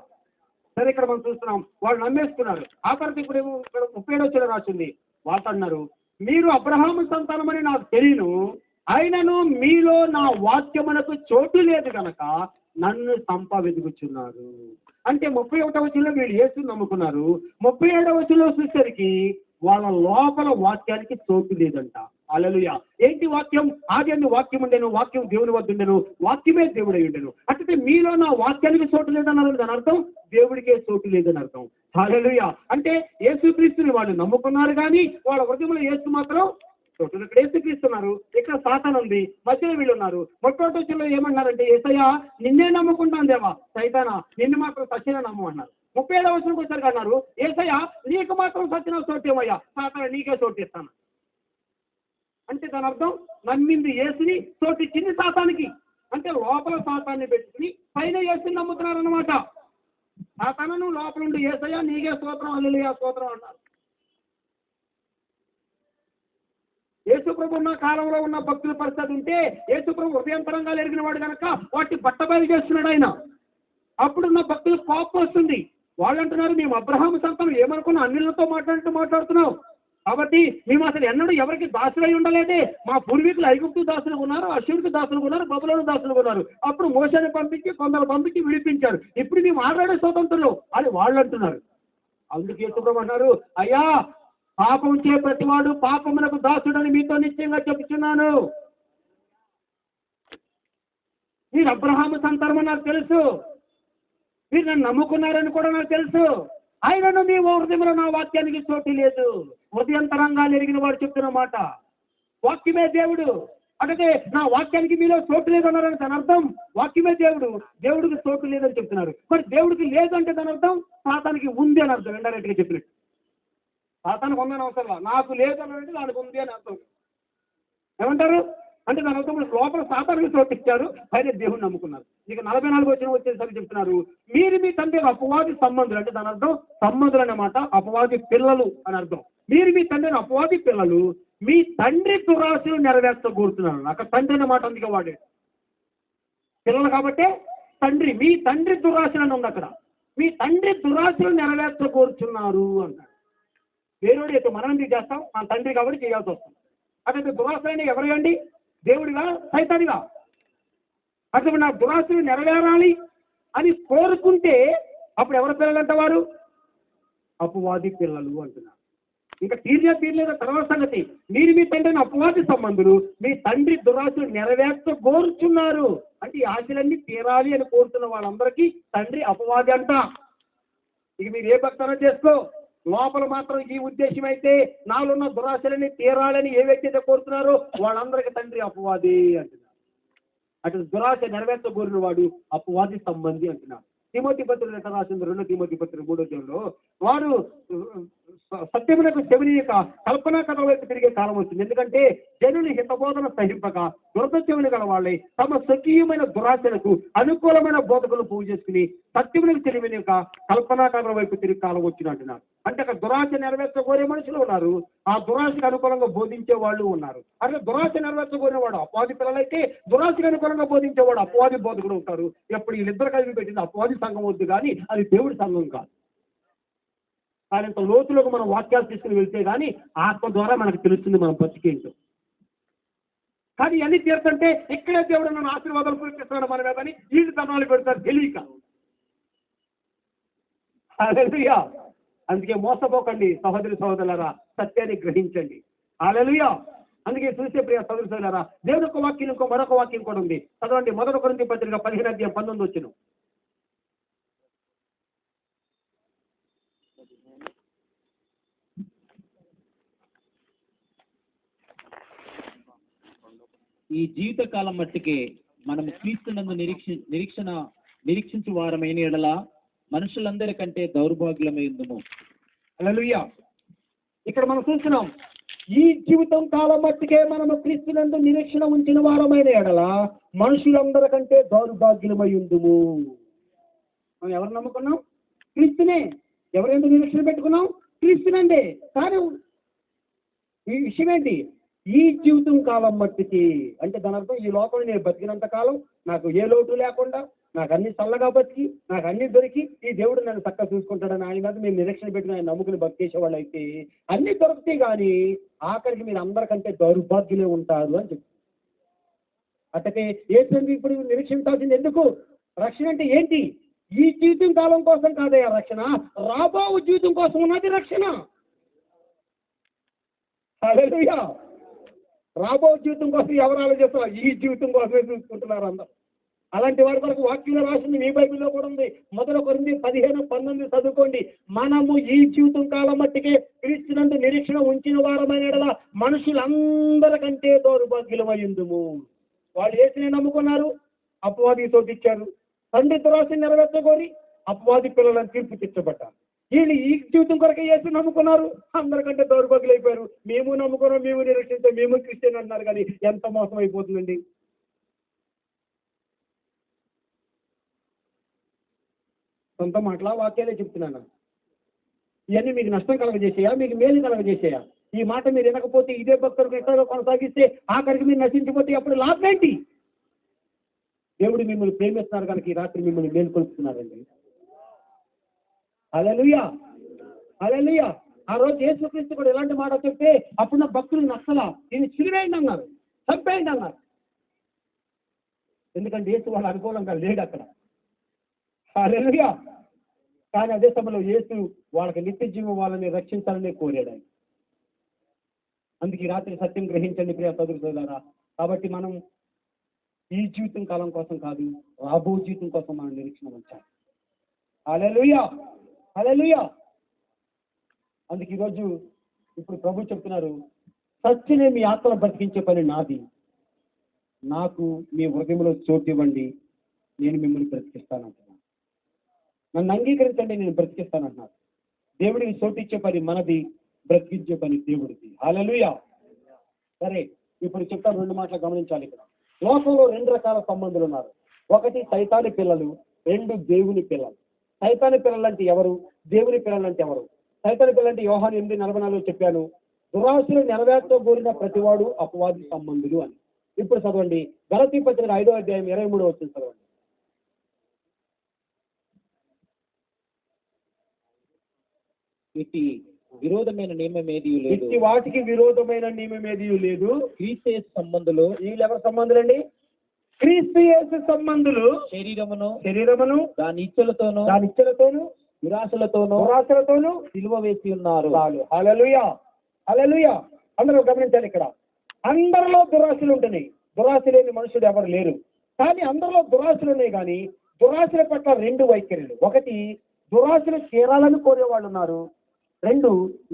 సరే, ఇక్కడ మనం చూస్తున్నాం వాళ్ళు నమ్మేసుకున్నారు. ఆ తర్వాత ఇప్పుడు 37 వచ్చిన రాసింది. వాళ్ళు అన్నారు, మీరు అబ్రహాము సంతానమని నాకు తెలియను, అయినను మీలో నా వాక్యమునకు చోటు లేదు కనుక నన్ను వెతుకుచున్నారు. అంటే 31వ వచనంలో వీళ్ళు యేసుని నమ్ముకున్నారు, 37వ వచనంలో చూసేసరికి వాళ్ళ లోపల వాక్యానికి చోటు లేదంట. హల్లెలూయా. ఏంటి వాక్యం? ఆది వాక్యం ఉండేను, వాక్యం దేవుని వద్ద ఉండేను, వాక్యమే దేవుడై ఉండేను. అంటే మీలో నా వాక్యానికి చోటు లేదన్నారు. దాని అర్థం దేవుడికే చోటు లేదని అర్థం. హల్లెలూయా. అంటే యేసుక్రీస్తుని వాళ్ళు నమ్ముకున్నారు కానీ వాళ్ళ హృదయంలో యేసు మాత్రం చోటు. ఇక్కడ యేసుక్రీస్తున్నారు, ఇక్కడ సాతాను ఉంది, మధ్యలో వీళ్ళు ఉన్నారు. 31వ వచనంలో ఏమన్నారంటే, యేసయ్యా నిన్నే నమ్ముకుంటాను దేవా, సైతానా నిన్ను మాత్రం సత్యన నమ్మన్నారు. 37వ వచనంకి వచ్చారు అన్నారు, యేసయ్యా నీకు మాత్రం సత్యన చోటేమయ్యా, సాతాను నీకే చోటు ఇస్తాను. అంటే దాని అర్థం నమ్మింది యేసుని, చోటు ఇచ్చింది సాతానికి. అంటే లోపల సాతాన్ని పెట్టుకుని పైన యేసుని నమ్ముతున్నారు అన్నమాట. సాతాను లోపల ఉండి యేసయ్యా నీకే స్తోత్రం, హల్లెలూయా స్తోత్రం అన్నారు. యేసు ప్రభు ఉన్న కాలంలో ఉన్న భక్తుల పరిస్థితి ఉంటే, యేసు ప్రభు హృదయంతరంగా ఎరిగిన వాడు కనుక వాటి బట్టబయలు చేస్తున్నాడు ఆయన. అప్పుడున్న భక్తులు కోపం వస్తుంది. వాళ్ళు అంటున్నారు, మేము అబ్రహాము సంతానం, ఏమనుకున్నా అన్యులతో మాట్లాడుతున్నావు, కాబట్టి మేము అసలు ఎన్నడూ ఎవరికి దాసులై ఉండలేదే. మా పూర్వీకులు ఐగుప్తు దాసులుగా ఉన్నారు, అశ్షూరుకు దాసులుగా ఉన్నారు, బబులోను దాసులుగా ఉన్నారు. అప్పుడు మోషేని పంపించి కొందరు పంపించి విడిపించారు. ఇప్పుడు మేము ఆల్రెడీ స్వతంత్రులు అని వాళ్ళు అంటున్నారు. అందుకే యేసు ప్రభు అన్నారు, అయ్యా పాపం చే ప్రతివాడు పాపమునకు దాసుడని మీతో నిశ్చయంగా చెప్తున్నాను. మీరు అబ్రహాము సంతానమని నాకు తెలుసు, మీరు నన్ను నమ్ముకున్నారని కూడా నాకు తెలుసు, ఆయనను మీ హృదయంలో నా వాక్యానికి చోటు లేదు. హృదయంతరంగా ఎరిగిన వాడు చెప్తున్న మాట, వాక్యమే దేవుడు. అంటే నా వాక్యానికి మీలో చోటు లేదన్నారని దాని అర్థం వాక్యమే దేవుడు, దేవుడికి చోటు లేదని చెప్తున్నారు. మరి దేవుడికి లేదంటే దాని అర్థం సాతానికి ఉంది అని అర్థం. ఇండైరెక్ట్గా చెప్పినట్టు సాతానికి ఉందని అవసరం, నాకు లేదనంటే దానికి ఉంది అని అర్థం. ఏమంటారు? అంటే దాని అర్థం లోపల సాతానికి చోటిచ్చారు, పైన దేవుని నమ్ముకున్నారు. ఇక 44 వచనం వచ్చేసరికి చెప్తున్నారు, మీరు మీ తండ్రి అపవాది సంబంధులు. అంటే దాని అర్థం సంబంధులు అన్నమాట, అపవాది పిల్లలు అని అర్థం. మీరు మీ తండ్రిని అపవాది పిల్లలు, మీ తండ్రి దురాశలు నెరవేర్చగోరుతున్నారు. అక్కడ తండ్రి అన్నమాట అందుకే వాడాడు. పిల్లలు కాబట్టే తండ్రి, మీ తండ్రి దురాశలు అని ఉంది అక్కడ. మీ తండ్రి దురాశలు నెరవేర్చగోరుచున్నారు అంటారు. వేరేవాడు అయితే మనం ఎందుకు చేస్తాం? మన తండ్రి కాబట్టి చేయాల్సి వస్తుంది. అదే దురాశలైన ఎవరివండి? దేవుడిగా, సైతానిగా? అసలు నా దురాశలు నెరవేరాలి అని కోరుకుంటే అప్పుడు ఎవరి పిల్లలు అంటే వారు? అపవాది పిల్లలు అంటున్నారు. ఇంకా తీర్లేదు తర్వాత సంగతి. మీరు మీ తండ్రిని అపవాది సంబంధులు, మీ తండ్రి దురాశలు నెరవేర్చగోరుచున్నారు. అంటే ఈ ఆశలన్నీ తీరాలి అని కోరుతున్న వాళ్ళందరికీ తండ్రి అపవాది అంట. ఇక మీరు ఏ భక్తనో చేసుకో, లోపల మాత్రం ఈ ఉద్దేశం అయితే నాలో ఉన్న దురాశలని తీరాలని ఏ వ్యక్తి అయితే కోరుతున్నారో వాళ్ళందరికీ తండ్రి అపవాది అంటున్నారు. అటు దురాశ నెరవేర్చగోరిన వాడు అపవాది సంబంధి అంటున్నారు. తిమోతి పత్రిక ఎట్లా రాసింది? 2 తిమోతి పత్రిక 3వ అధ్యాయంలో వారు సత్యమునకు చెవినియక కల్పనా కథల వైపు తిరిగే కాలం వచ్చింది. ఎందుకంటే జనులు హితబోధన సహింపక దురదృష్టములు గల వాళ్ళే తమ స్వకీయమైన దురాశలకు అనుకూలమైన బోధకులు పూజ చేసుకుని సత్యమునకు తెలివినియక కల్పనా కథల వైపు తిరిగి కాలం వచ్చినట్టున్నారు. అంటే అక్కడ దురాశ నెరవేర్చగోరే మనుషులు ఉన్నారు, ఆ దురాశకు అనుకూలంగా బోధించే వాళ్ళు ఉన్నారు. అదే దురాశ నెరవేర్చగోరిన వాడు అపవాది పిల్లలైతే, దురాశకు అనుకూలంగా బోధించేవాడు అపవాది బోధకుడు ఉంటారు. ఎప్పుడు వీళ్ళిద్దరు కలిపి పెట్టింది అపవాది సంఘం వద్దు, కానీ అది దేవుడి సంఘం కాదు. ఆయనంత లోతులోకి మనం వాక్యాలు తీసుకుని వెళ్తే కానీ ఆత్మ ద్వారా మనకు తెలుస్తుంది మనం బతికేంటో. కానీ ఇవన్నీ తీరుతుంటే ఇక్కడే దేవుడు నన్ను ఆశీర్వాదాలు కురిపిస్తున్నాడు మన మీద అని వీళ్ళు తనాలు పెడతారు తెలియక. హల్లెలూయా. అందుకే మోసపోకండి సహోదరి సహోదరులారా, సత్యాన్ని గ్రహించండి. హల్లెలూయా. అందుకే చూసే ప్రియ సహోదరి సహోదరులారా, దేవుని యొక్క వాక్యం ఇంకో మరొక వాక్యం కూడా ఉంది. చదవండి 1 కొరింథీ పత్రిక 15 అధ్యాయం 19 వచనం. ఈ జీవిత కాలం మట్టికే మనము క్రీస్తునందు నిరీక్షించు వారమైన ఎడల మనుషులందరికంటే దౌర్భాగ్యమై ఉందుము. హల్లెలూయా. ఇక్కడ మనం చూస్తున్నాం, ఈ జీవితం కాలం మట్టుకే మనము క్రీస్తునందు నిరీక్షణ ఉంచిన వారమైన ఎడల మనుషులందరికంటే దౌర్భాగ్యమై ఉందుము. మనం ఎవరు నమ్ముకున్నాం? క్రీస్తునే. ఎవరెందుకు నిరీక్షణ పెట్టుకున్నాం? క్రీస్తునండే. కానీ ఈ విషయం ఏంటి? ఈ జీవితం కాలం మట్టికి అంటే దాని అర్థం ఈ లోకంలో నేను బతికినంత కాలం నాకు ఏ లోటు లేకుండా, నాకు అన్ని చల్లగా బతికి, నాకు అన్ని దొరికి ఈ దేవుడు నన్ను చక్కగా చూసుకుంటాడని ఆయన మీద మేము నిరీక్షణ పెట్టుకుని ఆయన నమ్ముకుని బతికేసేవాళ్ళు అయితే అన్ని దొరుకుతాయి, కానీ ఆఖరికి మీరు అందరికంటే దౌర్భాగ్యులే ఉంటారు అని చెప్తారు. అట్టకే ఏంటంటే ఇప్పుడు నిరీక్షించాల్సింది ఎందుకు? రక్షణ అంటే ఏంటి? ఈ జీవితం కాలం కోసం కాదయ్యా రక్షణ, రాబో జీవితం కోసం ఉన్నది రక్షణ. హల్లెలూయా. రాబో జీవితం కోసం ఎవరు ఆలోచిస్తున్నారు? ఈ జీవితం కోసమే చూసుకుంటున్నారు అందరూ. అలాంటి వారి వరకు వాక్యంలో రాసింది మీ బైబిల్లో కూడా ఉంది. 1 కొరింథీ 15:19 చదువుకోండి. మనము ఈ జీవితం కాలం మట్టికే క్రీస్తునందు నిరీక్షణ ఉంచిన వారమైన యెడల మనుషులందరికంటే దౌర్భాగ్యులమై ఉందుము. వాళ్ళు యేసుని నమ్ముకున్నారు, అపవాది తోటిచ్చారు. తండ్రి దురాశ నెరవేర్చగోరి అపవాది పిల్లలను తీర్పు తెచ్చబడ్డారు. వీళ్ళు ఈ జీవితం కొరకే యేసు నమ్ముకున్నారు, అందరికంటే దౌర్భాగ్యులు అయిపోయారు. మేము నమ్ముకున్నాం, మేము నిరీక్షించాం, మేము క్రిస్టియన్ అంటున్నారు, కానీ ఎంత మోసం అయిపోతుందండి. సొంత మాటలా వాక్యాలే చెప్తున్నాను. ఇవన్నీ మీకు నష్టం కలగజేసేయా, మీకు మేలు కలగజేసేయా? ఈ మాట మీరు వినకపోతే, ఇదే భక్తులకు ఎక్కడో కొనసాగిస్తే ఆఖరికి మీరు నశించిపోతే అప్పుడు లాభం ఏంటి? దేవుడు మిమ్మల్ని ప్రేమిస్తున్నారు కనుక ఈ రాత్రి మిమ్మల్ని మేలుకొల్పుతున్నారండి. హల్లెలూయా. హల్లెలూయా. ఆ రోజు యేసుక్రీస్తు కూడా ఎలాంటి మాట చెప్తే అప్పుడు నా భక్తులు నచ్చలా, దీన్ని చిరివేయండి అన్నారు, చంపేయండి అన్నారు. ఎందుకంటే యేసు వాళ్ళ అనుకూలంగా లేడు అక్కడ. హల్లెలూయా. కానీ అదే సమయంలో యేసు వాళ్ళకి నిత్య జీవం వాళ్ళని రక్షించాలని కోరాడు ఆయన. అందుకే ఈ రాత్రి సత్యం గ్రహించండి ప్రియ సోదరు సోదరులారా. కాబట్టి మనం ఈ జీవితం కాలం కోసం కాదు, రాబో జీవితం కోసం మనం నిరీక్షణ ఉంచాలి. హల్లెలూయా. హల్లెలూయా. అందుకే ఈరోజు ఇప్పుడు ప్రభు చెప్తున్నారు, సత్యనే మీ ఆత్మను బ్రతికించే పని నాది, నాకు మీ హృదయంలో చోటు ఇవ్వండి, నేను మిమ్మల్ని బ్రతికిస్తానంటున్నాను. నన్ను అంగీకరించండి, నేను బ్రతికిస్తానంటున్నాను. దేవుడికి చోటు ఇచ్చే పని మనది, బ్రతికించే పని దేవుడిది. హల్లెలూయా. సరే, ఇప్పుడు చెప్తాను, రెండు మాటలు గమనించాలి. ఇక్కడ లోకంలో రెండు రకాల సంబంధులు ఉన్నారు. ఒకటి సైతాని పిల్లలు, రెండు దేవుని పిల్లలు. సైతాని పిల్లలు అంటే ఎవరు, దేవుని పిల్లలు అంటే ఎవరు? సైతాని పిల్లలు అంటే యోహాను 8:44 చెప్పాను, దురాశలు నెరవేర్తో కోరిన ప్రతివాడు అపవాది సంబంధులు అని. ఇప్పుడు చదవండి, గలతీ పత్రిక 5వ అధ్యాయం 23వ వచనం చదవండి. ఇట్టి విరోధమైన నియమం ఏది లేదు, ఇట్టి వాటికి విరోధమైన నియమం ఏది లేదు. క్రీస్తు సంబంధులు వీళ్ళు ఎవరి సంబంధులండి? క్రీస్తు యేసు సంబంధులు. శరీరమును దాని ఇచ్చలతోను దురాశలతోను సిలువ వేసి ఉన్నారు. హల్లెలూయా, హల్లెలూయా. అందరూ గమనించాలి, ఇక్కడ అందరిలో దురాశలు ఉంటున్నాయి. దురాశ లేని మనుషుడు ఎవరు లేరు. కానీ అందరిలో దురాశలు ఉన్నాయి. కానీ దురాశల పట్ల రెండు వైఖరులు. ఒకటి, దురాశలు తీరాలని కోరేవాళ్ళు ఉన్నారు. రెండు,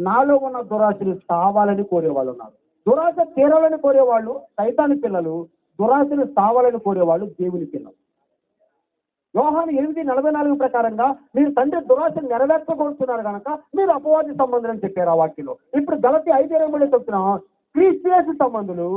నాలో ఉన్న దురాశలు సావాలని కోరేవాళ్ళు ఉన్నారు. దురాశ తీరాలని కోరేవాళ్ళు సైతాని పిల్లలు, దురాశలు సావాలని కోరేవాళ్ళు దేవుని పిల్లలు. యోహాను 8:44 ప్రకారంగా మీరు తండ్రి దురాశను నెరవేర్చబోతున్నారు కనుక మీరు అపవాది సంబంధులు అని చెప్పారు ఆ వాక్యంలో. ఇప్పుడు గలతీ 5:23 చెప్తున్నాం, క్రీస్తు యేసు సంబంధులు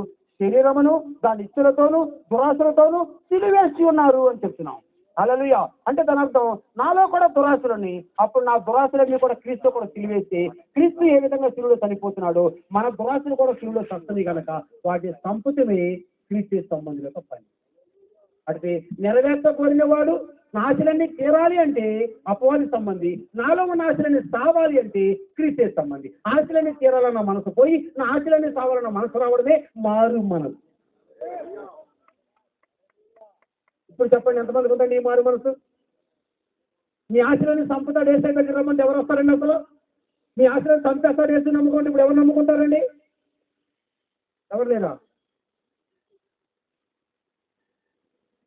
శరీరమును దాని ఇచ్చలతోను దురాశలతోనూ సిలువేసి ఉన్నారు అని చెప్తున్నాం. హల్లెలూయా. అంటే దాని అర్థం, నాలో కూడా దురాశలని, అప్పుడు నా దురాశలన్నీ కూడా క్రీస్తు కూడా సిలువేసి, క్రీస్తు ఏ విధంగా సిలువలో చనిపోతున్నాడో మన దురాశలు కూడా సిలువలో చస్తుంది కనుక వాటి సంపుతమే క్రీస్తు సంబంధులకు పని. అంటే నెరవేర్చబడిన వాడు నాశలన్నీ తీరాలి అంటే అపవాది సంబంధి, నాలో ఉన్న ఆశలన్నీ సావాలి అంటే క్రీస్తు సంబంధి. ఆశలన్నీ తీరాలన్న మనసు పోయి నా ఆశలన్నీ సావాలన్న మనసు రావడమే మారు మనసు. ఇప్పుడు చెప్పండి, ఎంతమందికి ఉందండి ఈ మారు మనసు? మీ ఆశలన్నీ చంపుతాడు వేసే దగ్గర రమ్మంటే ఎవరు వస్తారండి? అసలు మీ ఆశలను చంపేస్తాడు వేసి నమ్ముకుంటే ఇప్పుడు ఎవరు నమ్ముకుంటారండి? ఎవరు లేరా?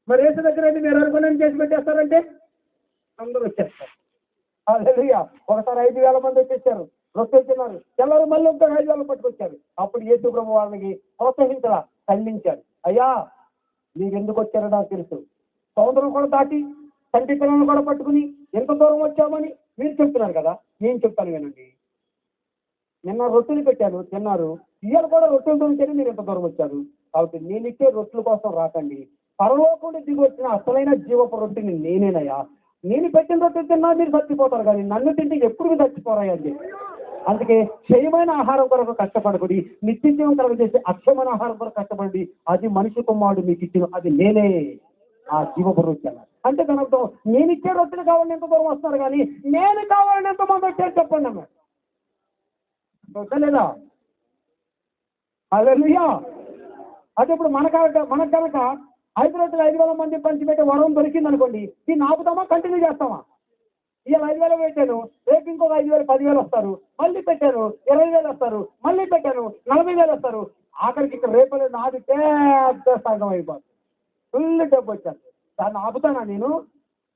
మరి వేసే దగ్గర అయితే మీరు అనుకుని చేసి పెట్టేస్తారంటే అందరూ వచ్చేస్తారు. హల్లెలూయా. ఒకసారి 5,000 మంది వచ్చేసారు, రొట్టెలు తిన్నారు. తెల్లవారు మళ్ళీ ఇంకొక 5,000 పట్టుకొచ్చారు. అప్పుడు యేసు ప్రభు వాళ్ళకి ప్రోత్సహించరా, ఖండించారు. అయ్యా, మీరు ఎందుకు వచ్చారో నాకు తెలుసు. సముద్రం కూడా దాటి తండ్రి పిల్లలను కూడా పట్టుకుని ఎంత దూరం వచ్చామని మీరు చెప్తున్నారు కదా, నేను చెప్తాను వినండి. నిన్న రొట్టెలు పెట్టాను, తిన్నారు. ఇవాళ కూడా రొట్టెలతో ఉంటేనే మీరు ఎంత దూరం వచ్చారు. కాబట్టి నేను ఇచ్చే రొట్టెల కోసం రాకండి, పరలోకంలో దిగి వచ్చిన అసలైన జీవపు రొట్టెని నేనేనయ్యా. నేను పెట్టిన రొట్టెలు తిన్నా మీరు చచ్చిపోతారు, కానీ నన్ను తింటే ఎప్పుడు మీరు చచ్చిపోరాయి అని చెప్పి. అందుకే క్షయమైన ఆహారం కొరకు కష్టపడకూడి, నిత్య జీవం కలుగ చేసే అక్షయమైన ఆహారం కొరకు కష్టపడి, అది మనిషి కుమారుడు మీకు ఇచ్చిన, అది నేనే ఆ జీవపు రొట్టె అన్నారు. అంటే దాని అర్థం, నేను ఇచ్చే రొట్టెలు కావాలని ఎంత దూరం వస్తున్నారు, కానీ నేను కావాలని ఎంతమంది వచ్చారు చెప్పండి అమ్మ. లేదా? హల్లెలూయా. అదే ఇప్పుడు మనకు కనుక 5 రొట్టెలు 5,000 మంది పంచిపెట్టే వరం దొరికింది అనుకోండి, దీన్ని ఆపుతామా, కంటిన్యూ చేస్తామా? ఇవాళ 5,000 పెట్టాను, రేపు ఇంకొక 5,000 10,000 వస్తారు, మళ్ళీ పెట్టాను 20,000 వస్తారు, మళ్ళీ పెట్టాను 40,000 వస్తారు. ఆఖరికి ఇక్కడ రేపు నాది పెద్ద సగం అయిపోతుంది, ఫుల్ డబ్బు వచ్చాను. దాన్ని ఆపుతానా నేను?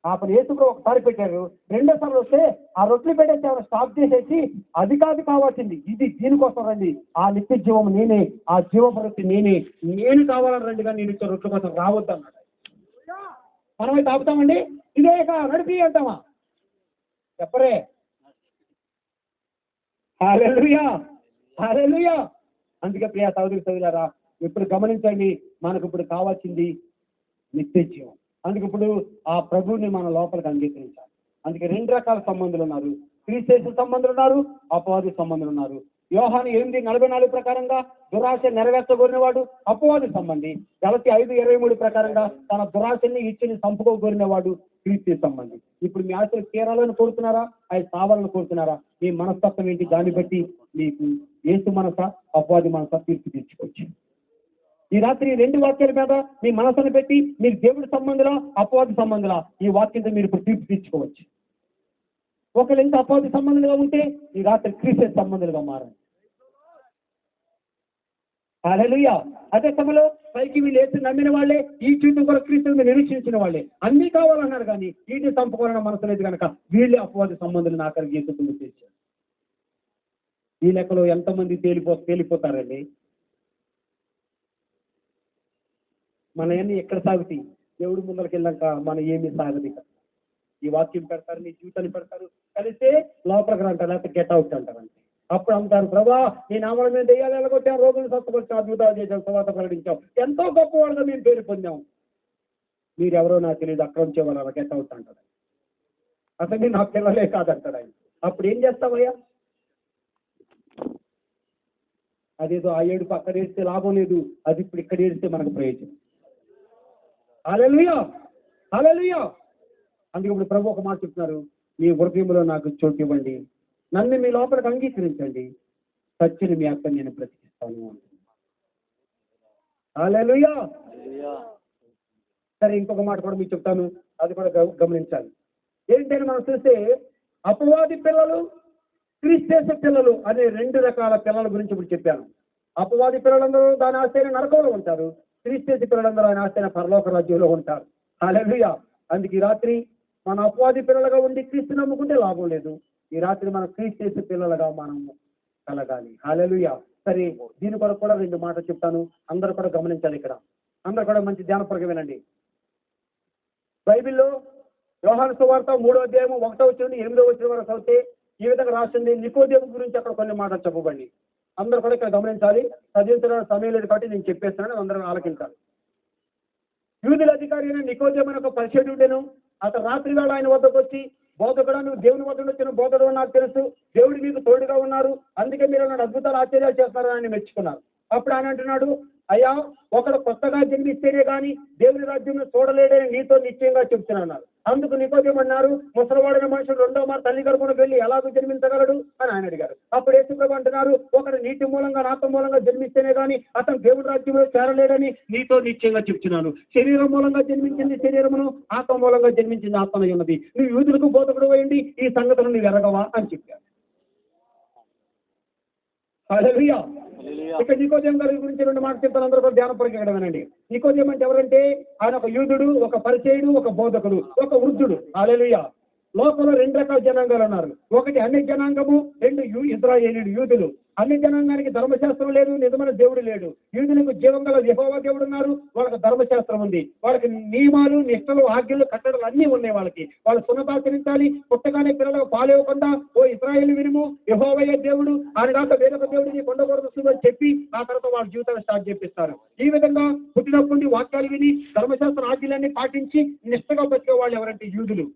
ఆపని. యేసుప్రభు ఒకసారి పెట్టారు, రెండోసారి వస్తే ఆ రొట్టెలు పెట్టేసి స్టాప్ చేసేసి, అది కాదు కావాల్సింది, ఇది దీనికోసం రండి, ఆ నిత్య జీవం నేనే, ఆ జీవపు రొట్టె నేనే, నేను కావాలని రండి, కానీ నేను ఇచ్చే రొట్టెల కోసం రావద్దు అన్నాడు. మనమైతే ఆపుతామండి? ఇదే నడిపి అంటామా? చెప్పరే. హల్లెలూయా, హల్లెలూయా. అందుకే ప్రియ సోదరి సోదరులారా, ఇప్పుడు గమనించండి, మనకు ఇప్పుడు కావాల్సింది నిత్య జీవం. అందుకు ఇప్పుడు ఆ ప్రభువుని మన లోపలికి అంగీకరించాలి. అందుకే 2 రకాల సంబంధులు ఉన్నారు, క్రీస్తు సంబంధులు ఉన్నారు, అపవాది సంబంధులు ఉన్నారు. యోహాను 8:44 ప్రకారంగా దురాశ నెరవేర్చగోరినవాడు అపవాది సంబంధి. గలతీ 5:23 ప్రకారంగా తన దురాశని ఇచ్చిని చంపుకోగోరినవాడు క్రీస్తు సంబంధి. ఇప్పుడు మీ ఆశలు తీరాలని కోరుతున్నారా, అవి సావాలని కోరుతున్నారా? మీ మనస్తత్వం ఏంటి? దాన్ని బట్టి మీకు యేసు మనసా అపవాది మనసా తీర్పు తీర్చుకోవచ్చు. ఈ రాత్రి 2 వాక్యాల మీద మీ మనసును పెట్టి, మీరు దేవుడి సంబంధులా అపవాది సంబంధులా, ఈ వాక్యంతో మీరు ఇప్పుడు తీర్పు తీర్చుకోవచ్చు. ఒకవేళ ఇంకా అపవాది సంబంధులుగా ఉంటే ఈ రాత్రి క్రీస్తు సంబంధులుగా మారండి. హల్లెలూయా. అదే సమయంలో పైకి వీళ్ళు యేసు నమ్మిన వాళ్ళే, ఈ జీవితం కూడా క్రీస్తుని నిరీక్షించిన వాళ్ళే, అన్నీ కావాలన్నారు, కానీ వీటిని చంపుకోవాలన్న మనసు లేదు కనుక వీళ్ళే అపవాది సంబంధులు ఆఖరికి యేసుని తీర్చారు. ఈ లెక్కలో ఎంతమంది తేలిపోతారండి? మన ఎక్కడ సాగుతాయి? దేవుడి ముందరికి వెళ్ళాక మనం ఏమి సాగదు. ఈ వాక్యం పెడతారు, నీ జీవితాన్ని పెడతారు, కలిస్తే లోపలికి అంటారు, లేకపోతే గెట్ అవుట్ అంటారు. అంతే. అప్పుడు అంటారు, ప్రభా నీ నామల మీద దెయ్యాలు వెళ్ళగొట్టాం, రోగులు స్వస్థపరిచాం, అద్భుతాలు చేసాం, సువార్త ప్రకటించాం, ఎంతో గొప్పవాళ్ళుగా మేము పేరు పొందాం. మీరెవరో నాకు తెలియదు, అక్కడ ఉంచేవాళ్ళు అలా గెట్ అవుట్ అంటాడు. అసలు మీరు నాకు పిల్లలే కాదంటాడు ఆయన. అప్పుడు ఏం చేస్తామయ్యా? అదేదో ఆ ఏడుపు అక్కడ ఏడిస్తే లాభం లేదు, అది ఇప్పుడు ఇక్కడ ఏడిస్తే మనకు ప్రయోజనం. హల్లెలూయా, హల్లెలూయా. అందుకే ఇప్పుడు ప్రభు ఒక మాట చెప్తున్నారు, మీ హృదయంలో నాకు చోటు ఇవ్వండి, నన్ను మీ లోపలికి అంగీకరించండి, సత్యని మీ అక్క నేను బ్రతికిస్తాను. హల్లెలూయా. సరే, ఇంకొక మాట కూడా మీకు చెప్తాను, అది కూడా గమనించాలి. ఏంటంటే మనం చూస్తే అపవాది పిల్లలు, క్రీస్తు పిల్లలు అనే 2 రకాల పిల్లల గురించి ఇప్పుడు చెప్పాను. అపవాది పిల్లలందరూ దాని ఆస్తైన నరకంలో ఉంటారు, క్రీస్తు పిల్లలందరూ ఆయన ఆస్తైన పరలోక రాజ్యంలో ఉంటారు. హల్లెలూయా. అందుకే ఈ రాత్రి మన అపవాది పిల్లలుగా ఉండి క్రీస్తు నమ్ముకుంటే లాభం లేదు. ఈ రాత్రి మన క్రీస్తు పిల్లలుగా మనము కలగాలి. హల్లెలూయా. సరే, దీని కొరకు కూడా 2 మాటలు చెప్తాను, అందరూ కూడా గమనించాలి. ఇక్కడ అందరూ కూడా మంచి ధ్యానపరంగా వినండి. బైబిల్లో యోహాను సువార్త 3వ అధ్యాయం 1వ వచనం నుండి 8వ వచనం వరకు చదివితే ఈ విధంగా రాసింది. నికోదేము గురించి అక్కడ కొన్ని మాటలు చెప్పబడి, అందరూ కూడా ఇక్కడ గమనించాలి. చదివించిన సమయం లేదు కాబట్టి నేను చెప్పేస్తున్నాను, అందరూ ఆలకించాలి. యూదుల అధికారి అయిన నికోదేము అనే ఒక పరిసయ్యుడెను. అతను రాత్రి వేళ ఆయన వద్దకు వచ్చి, బోధకుడా, నువ్వు దేవుని వద్ద వచ్చిన బోధకుడు నాకు తెలుసు, దేవుడు మీకు తోడుగా ఉన్నారు, అందుకే మీరు నన్ను అద్భుతాలు ఆశ్చర్యాలు చేస్తున్నారని ఆయన మెచ్చుకున్నారు. అప్పుడు ఆయన అంటున్నాడు, అయ్యా, ఒకడు కొత్తగా జన్మిస్తేనే కానీ దేవుని రాజ్యం చూడలేడని నీతో నిశ్చయంగా చెప్తున్నాను. అందుకు నికోదేము అన్నారు, ముసలివాడైన మనుషుడు 2వ మారు తల్లి గర్భమున వెళ్ళి ఎలాగో జన్మించగలడు అని ఆయన అడిగారు. అప్పుడు యేసుప్రభు అంటున్నారు, ఒకడు నీటి మూలంగా ఆత్మ మూలంగా జన్మిస్తేనే కానీ అతను దేవుని రాజ్యంలో చేరలేడని నీతో నిశ్చయంగా చెప్తున్నాను. శరీరం మూలంగా జన్మించింది శరీరమును, ఆత్మ మూలంగా జన్మించింది ఆత్మనై ఉన్నది. నువ్వు యూదులకు బోధకుడు అయ్యండి, ఈ సంగతులను నువ్వు ఎరగవా అని చెప్పారు. హల్లెలూయా. ఇక నికోదేము గారి గురించి 2 మాటలు చెప్తాను, అందరూ కూడా ధ్యానపరంగా ఇక్కడ వినండి. నికోదేము అంటే ఎవరంటే ఆయన ఒక యూదుడు, ఒక పరిసయ్యుడు, ఒక బోధకుడు, ఒక వృద్ధుడు. హల్లెలూయా. లోకంలో 2 రకాల జనాంగాలు ఉన్నారు. ఒకటి అన్ని జనాంగము, 2 ఇశ్రాయేలీయులు, యూదులు. అన్ని జనాంగానికి ధర్మశాస్త్రం లేదు, నిజమైన దేవుడు లేడు. యూదులకు జీవంగల యెహోవా దేవుడు ఉన్నారు, వాళ్ళకి ధర్మశాస్త్రం ఉంది, వాళ్ళకి నియమాలు, నిష్టలు, ఆజ్ఞలు, కట్టడలు అన్నీ ఉన్నాయి. వాళ్ళు సున్నతాచరించాలి, పుట్టగానే పిల్లలకు పాలు ఇవ్వకుండా, ఓ ఇశ్రాయేలు వినుము, యెహోవాయే దేవుడు, ఆయన కాక వేరొక దేవుడిని పొందకూడదు అని చెప్పి ఆ తర్వాత వాళ్ళ జీవితాన్ని స్టార్ట్ చేపిస్తారు. ఈ విధంగా పుట్టినప్పటి వాక్యాలు విని ధర్మశాస్త్ర ఆజ్ఞలన్నీ పాటించి నిష్టగా బతికే వాళ్ళు ఎవరంటే యూదులు.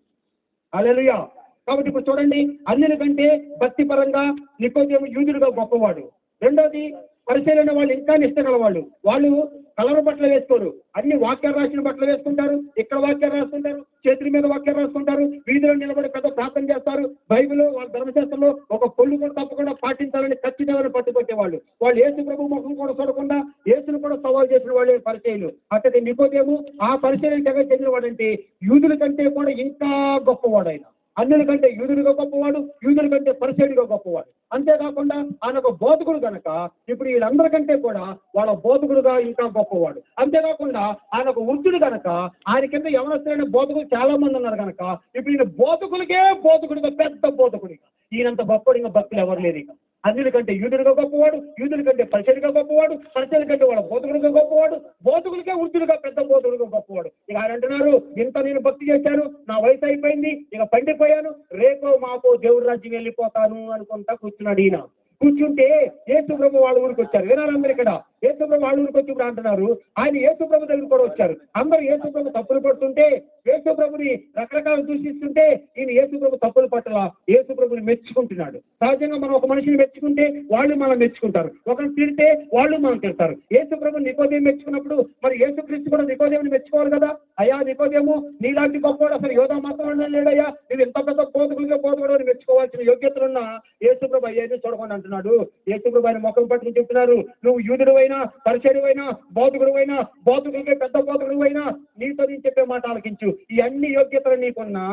హల్లెలూయా. కాబట్టి ఇప్పుడు చూడండి, అన్యుల కంటే భక్తి పరంగా నికోదేము యూదులుగా గొప్పవాడు. రెండోది, పరిశీలన వాళ్ళు ఇంకా నిష్ట వాళ్ళు. వాళ్ళు కలర్ బట్టలు వేసుకోరు, అన్ని వాక్యాలు రాసిన బట్టలు వేసుకుంటారు, ఇక్కడ వాక్యాలు రాసుకుంటారు, చేతుల మీద వాక్యాలు రాసుకుంటారు, వీధిలో నిలబడి పెద్ద ప్రార్థన చేస్తారు. బైబిల్ వాళ్ళ ధర్మశాస్త్రంలో ఒక పొల్లు కూడా తప్పకుండా పాటించాలని ఖచ్చితంగా పట్టుకొచ్చేవాళ్ళు. వాళ్ళు యేసు ప్రభు ముఖం కూడా చూడకుండా యేసును కూడా సవాల్ చేసిన వాళ్ళే పరిచయులు. అతడి నికోదేము ఆ పరిచయం తెగ చెందిన వాడంటే యూదుల కంటే కూడా ఇంకా గొప్పవాడు. ఆయన అన్యుల కంటే యూదుడిగా గొప్పవాడు, యూదుల కంటే పరిచయుడిగా గొప్పవాడు. అంతేకాకుండా ఆయన ఒక బోధకుడు కనుక ఇప్పుడు వీళ్ళందరికంటే కూడా వాళ్ళ బోధకుడుగా ఇంకా గొప్పవాడు. అంతేకాకుండా ఆయన ఒక వృద్ధుడు కనుక ఆయన కింద యవనస్తులైన బోధకులు చాలా మంది ఉన్నారు కనుక ఇప్పుడు ఈయన బోధకులకే బోధకుడిగా, పెద్ద బోధకుడిగా. ఈయనంత గొప్పడు ఇంకా భక్తులు ఎవరు లేరు. ఇక అన్యుల కంటే యూదుడిగా గొప్పవాడు, యూదుల కంటే పరిచయుడిగా గొప్పవాడు, పరిచయుల కంటే వాళ్ళ బోధకుడిగా గొప్పవాడు, బోధకులకే వృద్ధుడిగా పెద్ద బోధకుడిగా గొప్పవాడు. ఇక ఆయన అంటున్నారు, ఇంత నేను భక్తి చేశాను, నా వయసు అయిపోయింది, ఇక పండిపోయాను, రేపో మాపో దేవుడి రాజ్యం వెళ్ళిపోతాను అనుకుంటా కూర్చున్నాడు. ఈయన కూర్చుంటే యేసుప్రభు వాళ్ళ ఊరికి వచ్చారు. వినాలందరూ ఇక్కడ, యేసుప్రభు వాళ్ళ ఊరికి వచ్చి ఇప్పుడు అంటున్నారు, ఆయన యేసుప్రభు దగ్గర కూడా వచ్చారు. అందరూ యేసుప్రభు తప్పులు పడుతుంటే, యేసుప్రభుని రకరకాలు దూషిస్తుంటే ఈయన యేసుప్రభు తప్పుల పట్ల యేసుప్రభుని మెచ్చుకుంటున్నాడు. సహజంగా మనం ఒక మనిషిని మెచ్చుకుంటే వాళ్ళు మనం మెచ్చుకుంటారు, ఒకరిని తిడితే వాళ్ళు మనం తిడతారు. యేసుప్రభు నికోదేము మెచ్చుకున్నప్పుడు మరి యేసుక్రీస్తు కూడా నికోదేముని మెచ్చుకోవాలి కదా. అయ్యా నికోదేము, నీలాంటి గొప్పవాడు అసలు యోధా మాత్రం లేడయ్యా, నువ్వు ఎంత పెద్ద బోధకులుగా బోధకుడు అని మెచ్చుకోవాల్సిన యోగ్యతలున్న యేసుప్రభు అయ్యేది చూడకుండా అంటున్నాడు. యేసుప్రభు ఆయన ముఖం పట్టుకుని చెప్తున్నారు, నువ్వు యూదుడు అయినా, పరిచయుడు అయినా, బోధకుడు అయినా, బోధకులకే పెద్ద బోధకుడు అయినా నీతో నేను చెప్పే మాట ఆలకించు. ఈ అన్ని యోగ్యతలు నీకున్నా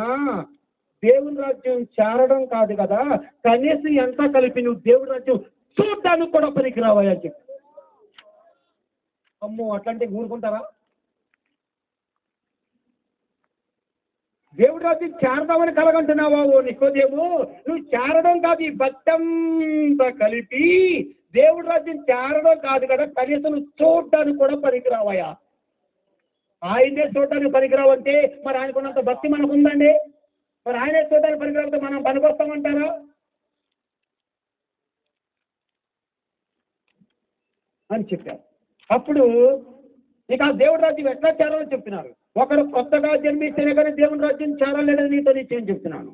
దేవుని రాజ్యం చేరడం కాదు కదా, కనీసం ఎంత కలిపి నువ్వు దేవుడి రాజ్యం చూడడానికి కూడా పనికిరావా అని చెప్పి. అమ్మో, అట్లాంటి ఊరుకుంటారా? దేవుడి రాజ్యం చేరదామని కలగంటున్నావా? ఓ నికోదేము, నువ్వు చేరడం కాదు, ఈ భక్తంతా కలిపి దేవుడి రాజ్యం చేరడం కాదు కదా, కనీసం నువ్వు చూడడానికి కూడా పనికిరావయా. ఆయనే చూడడానికి పనికిరావంటే మరి ఆయనకున్నంత భక్తి మనకు ఉందండి. మరి ఆయనే చూడడానికి పనికిరాకపోతే మనం పనికొస్తామంటారా? అని చెప్పారు. అప్పుడు ఇక ఆ దేవుడి రాజ్యం ఎట్లా చేరాలని చెప్తున్నారు. ఒకడు కొత్తగా జన్మిస్తేనే కానీ దేవుని రాజ్యం చేరలేదని నీతో నిశ్చయం చెప్తున్నాను.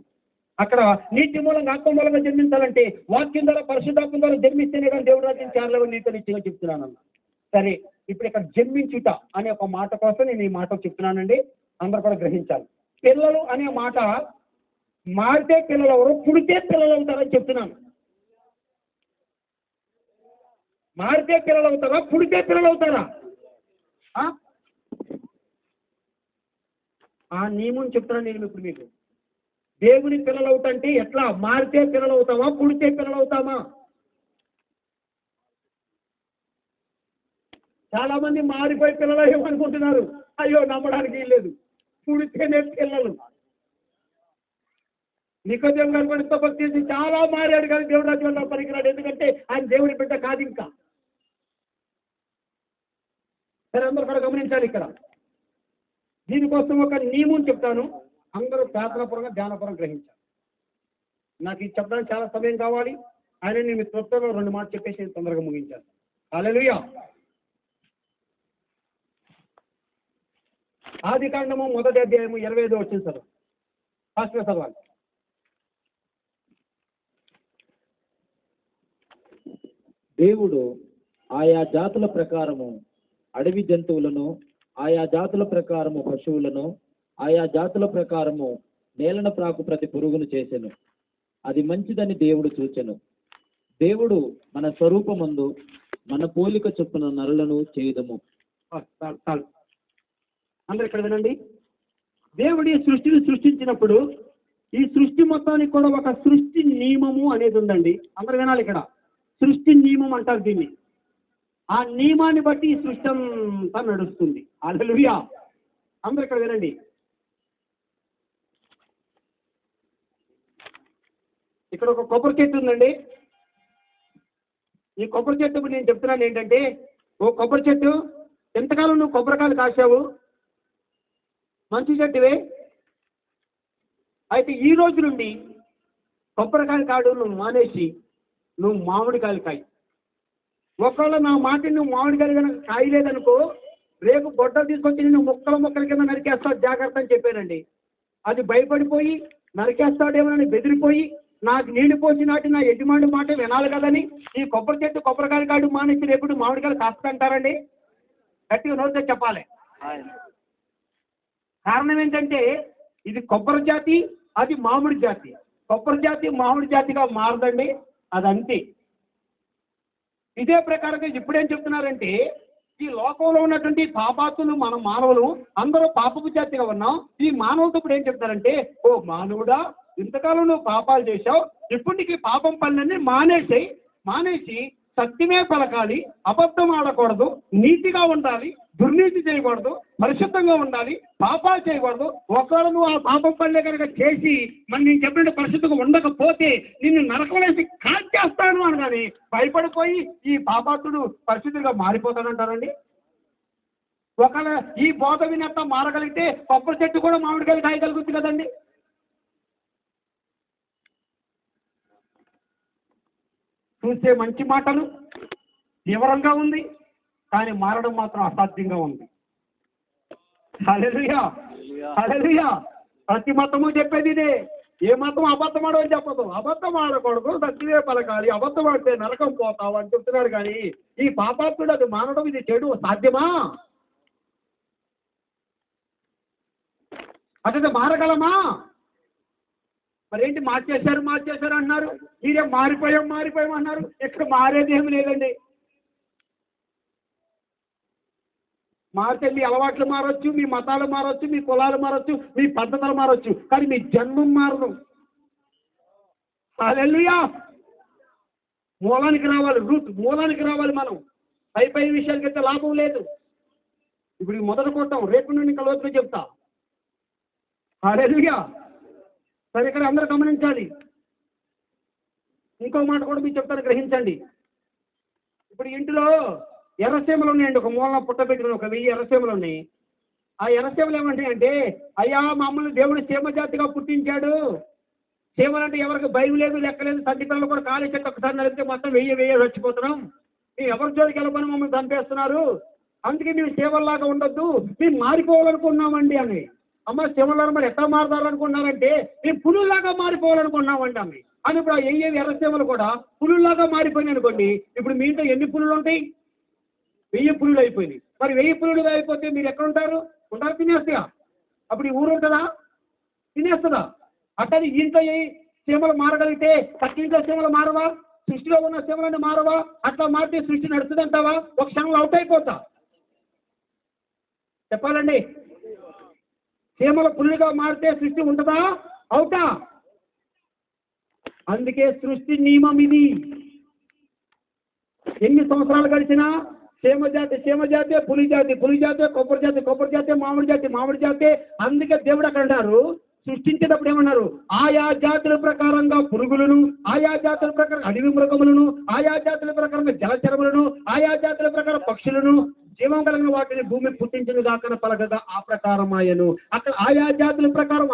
అక్కడ నీటి మూలంగా ఆత్మ మూలంగా జన్మించాలంటే వాక్యం ద్వారా పరిశుద్ధాత్మ ద్వారా జన్మిస్తేనే కానీ దేవుడి రాజ్యం చేరలేదని నీతో నిశ్చయం చెప్తున్నాను అన్న. సరే, ఇప్పుడు ఇక్కడ జన్మించుట అనే ఒక మాట కోసం నేను ఈ మాట చెప్తున్నానండి. అందరూ కూడా గ్రహించాలి. పిల్లలు అనే మాట మారితే పిల్లలు ఎవరు, పుడితే పిల్లలు అవుతారని చెప్తున్నాను. మారితే పిల్లలు అవుతారా, పుడితే పిల్లలు అవుతారా? ఆ నియమం చెప్తున్నాను నేను ఇప్పుడు మీకు. దేవుని పిల్లలు అవుతాంటే ఎట్లా? మారితే పిల్లలు అవుతామా, పుడితే పిల్లలు అవుతామా? చాలా మంది మారిపోయి పిల్లలు ఏమనుకుంటున్నారు, అయ్యో నమ్మడానికి లేదు, పుడితేనే పిల్లలు. నికోదేము గారు కూడా భక్తి చేసి చాలా మారాడు కానీ దేవుడు రాజ్యంలో పనికిరాడు. ఎందుకంటే ఆయన దేవుడి బిడ్డ కాదు ఇంకా. సరే, అందరూ కూడా గమనించాలి. ఇక్కడ దీనికోసం ఒక నియమం చెప్తాను. అందరూ ప్రార్థనాపరంగా ధ్యానపరంగా గ్రహించాలి. నాకు ఇది చెప్పడానికి చాలా సమయం కావాలి. ఆయన నేను త్వరలో 2 మాటలు చెప్పేసి తొందరగా ముగించాను. హల్లెలూయా. ఆదికాండము 1వ అధ్యాయము 25వ వచనం చదువు. ఫాస్ట్ గా చదవాలి. దేవుడు ఆయా జాతుల ప్రకారము అడవి జంతువులను, ఆయా జాతుల ప్రకారము పశువులను, ఆయా జాతుల ప్రకారము నేలన ప్రాకు ప్రతి పురుగును చేసెను. అది మంచిదని దేవుడు చూచెను. దేవుడు మన స్వరూపమందు మన పోలిక చొప్పున నరులను చేయుదము. చాలు. అందరు ఇక్కడ వినండి. దేవుడు ఈ సృష్టిని సృష్టించినప్పుడు ఈ సృష్టి మొత్తానికి కూడా ఒక సృష్టి నియమము అనేది ఉందండి. అందరు వినాలి. ఇక్కడ సృష్టి నియమం అంటారు దీన్ని. ఆ నియమాన్ని బట్టి ఈ సృష్టి అంతా నడుస్తుంది. హల్లెలూయా. అందరు ఇక్కడ వినండి. ఇక్కడ ఒక కొబ్బరి చెట్టు ఉందండి. ఈ కొబ్బరి చెట్టు ఇప్పుడు నేను చెప్తున్నాను ఏంటంటే, ఓ కొబ్బరి చెట్టు, ఎంతకాలం నువ్వు కొబ్బరికాయలు కాసావు, మంచి చెట్టువే. అయితే ఈ రోజు నుండి కొబ్బరికాయలు కాడు నువ్వు మానేసి నువ్వు మామిడికాయలు కాయి. ఒకవేళ నా మాట నువ్వు మామిడికాయలు కనుక కాయలేదనుకో, రేపు గొడ్డలు తీసుకొచ్చి నేను ముక్కల కింద నరికేస్తాడు, జాగ్రత్త అని చెప్పానండి. అది భయపడిపోయి నరికేస్తాడేమోనని బెదిరిపోయి నాకు నీళ్లు పోసి నాటి నా యజమాని మాట వినాలి కదని ఈ కొబ్బరి చెట్టు కొబ్బరికాయలు కాడు మానేసి రేపు మామిడికాయలు కాస్తాంటారండి. గట్టిగా నోటితో చెప్పాలి. కారణం ఏంటంటే ఇది కొబ్బరి జాతి, అది మామిడి జాతి. కొబ్బరి జాతి మామిడి జాతిగా మారదండి, అదంతే. ఇదే ప్రకారంగా ఇప్పుడేం చెప్తున్నారంటే, ఈ లోకంలో ఉన్నటువంటి పాపాతులు మన మానవులు అందరూ పాపపు జాతిగా ఉన్నాం. ఈ మానవులతో ఇప్పుడు ఏం చెప్తారంటే, ఓ మానవుడా, ఇంతకాలం నువ్వు పాపాలు చేశావు, ఇప్పుడు నీకు పాపం పనులన్నీ మానేసి సత్యమే పలకాలి, అబద్ధం ఆడకూడదు, నీతిగా ఉండాలి, దుర్నీతి చేయకూడదు, పరిశుద్ధంగా ఉండాలి, పాపాలు చేయకూడదు. ఒకవేళ నువ్వు ఆ పాపం పనులే కనుక చేసి మరి నేను చెప్పినట్టు పరిశుద్ధంగా ఉండకపోతే నిన్ను నరకలేసి కాల్చేస్తాను అనగాని భయపడిపోయి ఈ పాపాత్తుడు పరిశుద్ధంగా మారిపోతానంటారండి. ఒకవేళ ఈ బోధ వినట్ట మారగలిగితే కొబ్బరి చెట్టు కూడా మామిడికాయలు కాయగలుగుతుంది కదండి. చూసే మంచి మాటలు తీవ్రంగా ఉంది, కానీ మారడం మాత్రం అసాధ్యంగా ఉంది. హల్లెలూయా. హల్లెలూయా. ప్రతి మతము చెప్పేది ఇదే. ఏ మతం అబద్ధం ఆడని చెప్పదు. అబద్ధం ఆడకూడదు, సత్యమే పలకాలి, అబద్ధం ఆడితే నరకం పోతావు అని చెప్తున్నాడు. కానీ ఈ పాపాత్ముడు అది మానడం, ఇది చెడు సాధ్యమా? అదే మారగలమా? మరేంటి మార్చేశారు అంటున్నారు. మీరే మారిపోయాం అన్నారు. ఇక్కడ మారేది ఏమి లేదండి. మారితే మీ అలవాట్లు మారొచ్చు, మీ మతాలు మారొచ్చు, మీ కులాలు మారొచ్చు, మీ పద్ధతులు మారొచ్చు, కానీ మీ జన్మం మారదు. హల్లెలూయా. మూలానికి రావాలి, మూలానికి రావాలి. మనం పై విషయాలకైతే లాభం లేదు. ఇప్పుడు మొదటి కొట్టాం, రేపు నుండి ఇంకా లోతుగా చెప్తా. హల్లెలూయా. సరే, ఇక్కడ అందరూ గమనించాలి. ఇంకో మాట కూడా మీకు చెప్తాను, గ్రహించండి. ఇప్పుడు ఇంటిలో ఎర్రసీమలు ఉన్నాయండి. ఒక మూలన పుట్టబెట్టిన ఒక 1000 ఎర్రసీమలు ఉన్నాయి. ఆ ఎర్రసీమలు ఏమంటాయంటే, అయ్యా మమ్మల్ని దేవుడు సీమ జాతిగా పుట్టించాడు. సీమలు అంటే ఎవరికి భయం లేదు, లెక్కలేదు. సంటి పిల్లలు కూడా కాలేజీ ఒకసారి నడిపితే మొత్తం 1000 చచ్చిపోతున్నాం. మీ ఎవరి జోలికి వెళ్ళమని మమ్మల్ని చంపేస్తున్నారు, అందుకే మేము సేవల్లాగా ఉండొద్దు, మేము మారిపోవాలనుకున్నామండి అని. అమ్మ సేవలను మరి ఎట్లా మారుతారనుకున్నారంటే మేము పులుల్లాగా మారిపోవాలనుకున్నామండి అమ్మ అని. ఇప్పుడు ఆ ఎర్ర సేవలు కూడా పులుల్లాగా మారిపోయినాయి అనుకోండి. ఇప్పుడు మీ ఇంట్లో ఎన్ని పులులు ఉంటాయి? 1000 పులులు అయిపోయినాయి. మరి 1000 పులులు అయిపోతే మీరు ఎక్కడ ఉంటారు? ఉంటారు తినేస్తాయా? అప్పుడు ఈ ఊరు ఉంటుందా? తినేస్తుందా? అట్లని ఇంట్లో సీమలు మారగలిగితే పక్కింట్లో సీమలు మారవా? సృష్టిలో ఉన్న సీమలన్నీ మారవా? అట్లా మారితే సృష్టి నడుస్తుందంటావా? ఒక క్షణంలో అవుట్ అయిపోతా. చెప్పాలండి, సీమల పుల్లుగా మారితే సృష్టి ఉంటుందా? అవుతా. అందుకే సృష్టి నియమం ఇది. ఎన్ని సంవత్సరాలు గడిచినా సేమ జాతి, పులి జాతి, కొబ్బరి జాతి, మామిడి జాతి. అందుకే దేవుడు అక్కడ అంటారు, సృష్టించేటప్పుడు ఏమన్నారు? ఆయా జాతుల ప్రకారంగా పురుగులను, ఆయా జాతుల ప్రకారం అడవి మృగములను, ఆయా జాతుల ప్రకారంగా జలచరములను, ఆయా జాతుల ప్రకారం పక్షులను, జీవం కలిగిన వాటిని భూమి పుట్టించిన దాకా పలకగా ఆ ప్రకారం ఆయను. అక్కడ ఆయా జాతుల ప్రకారం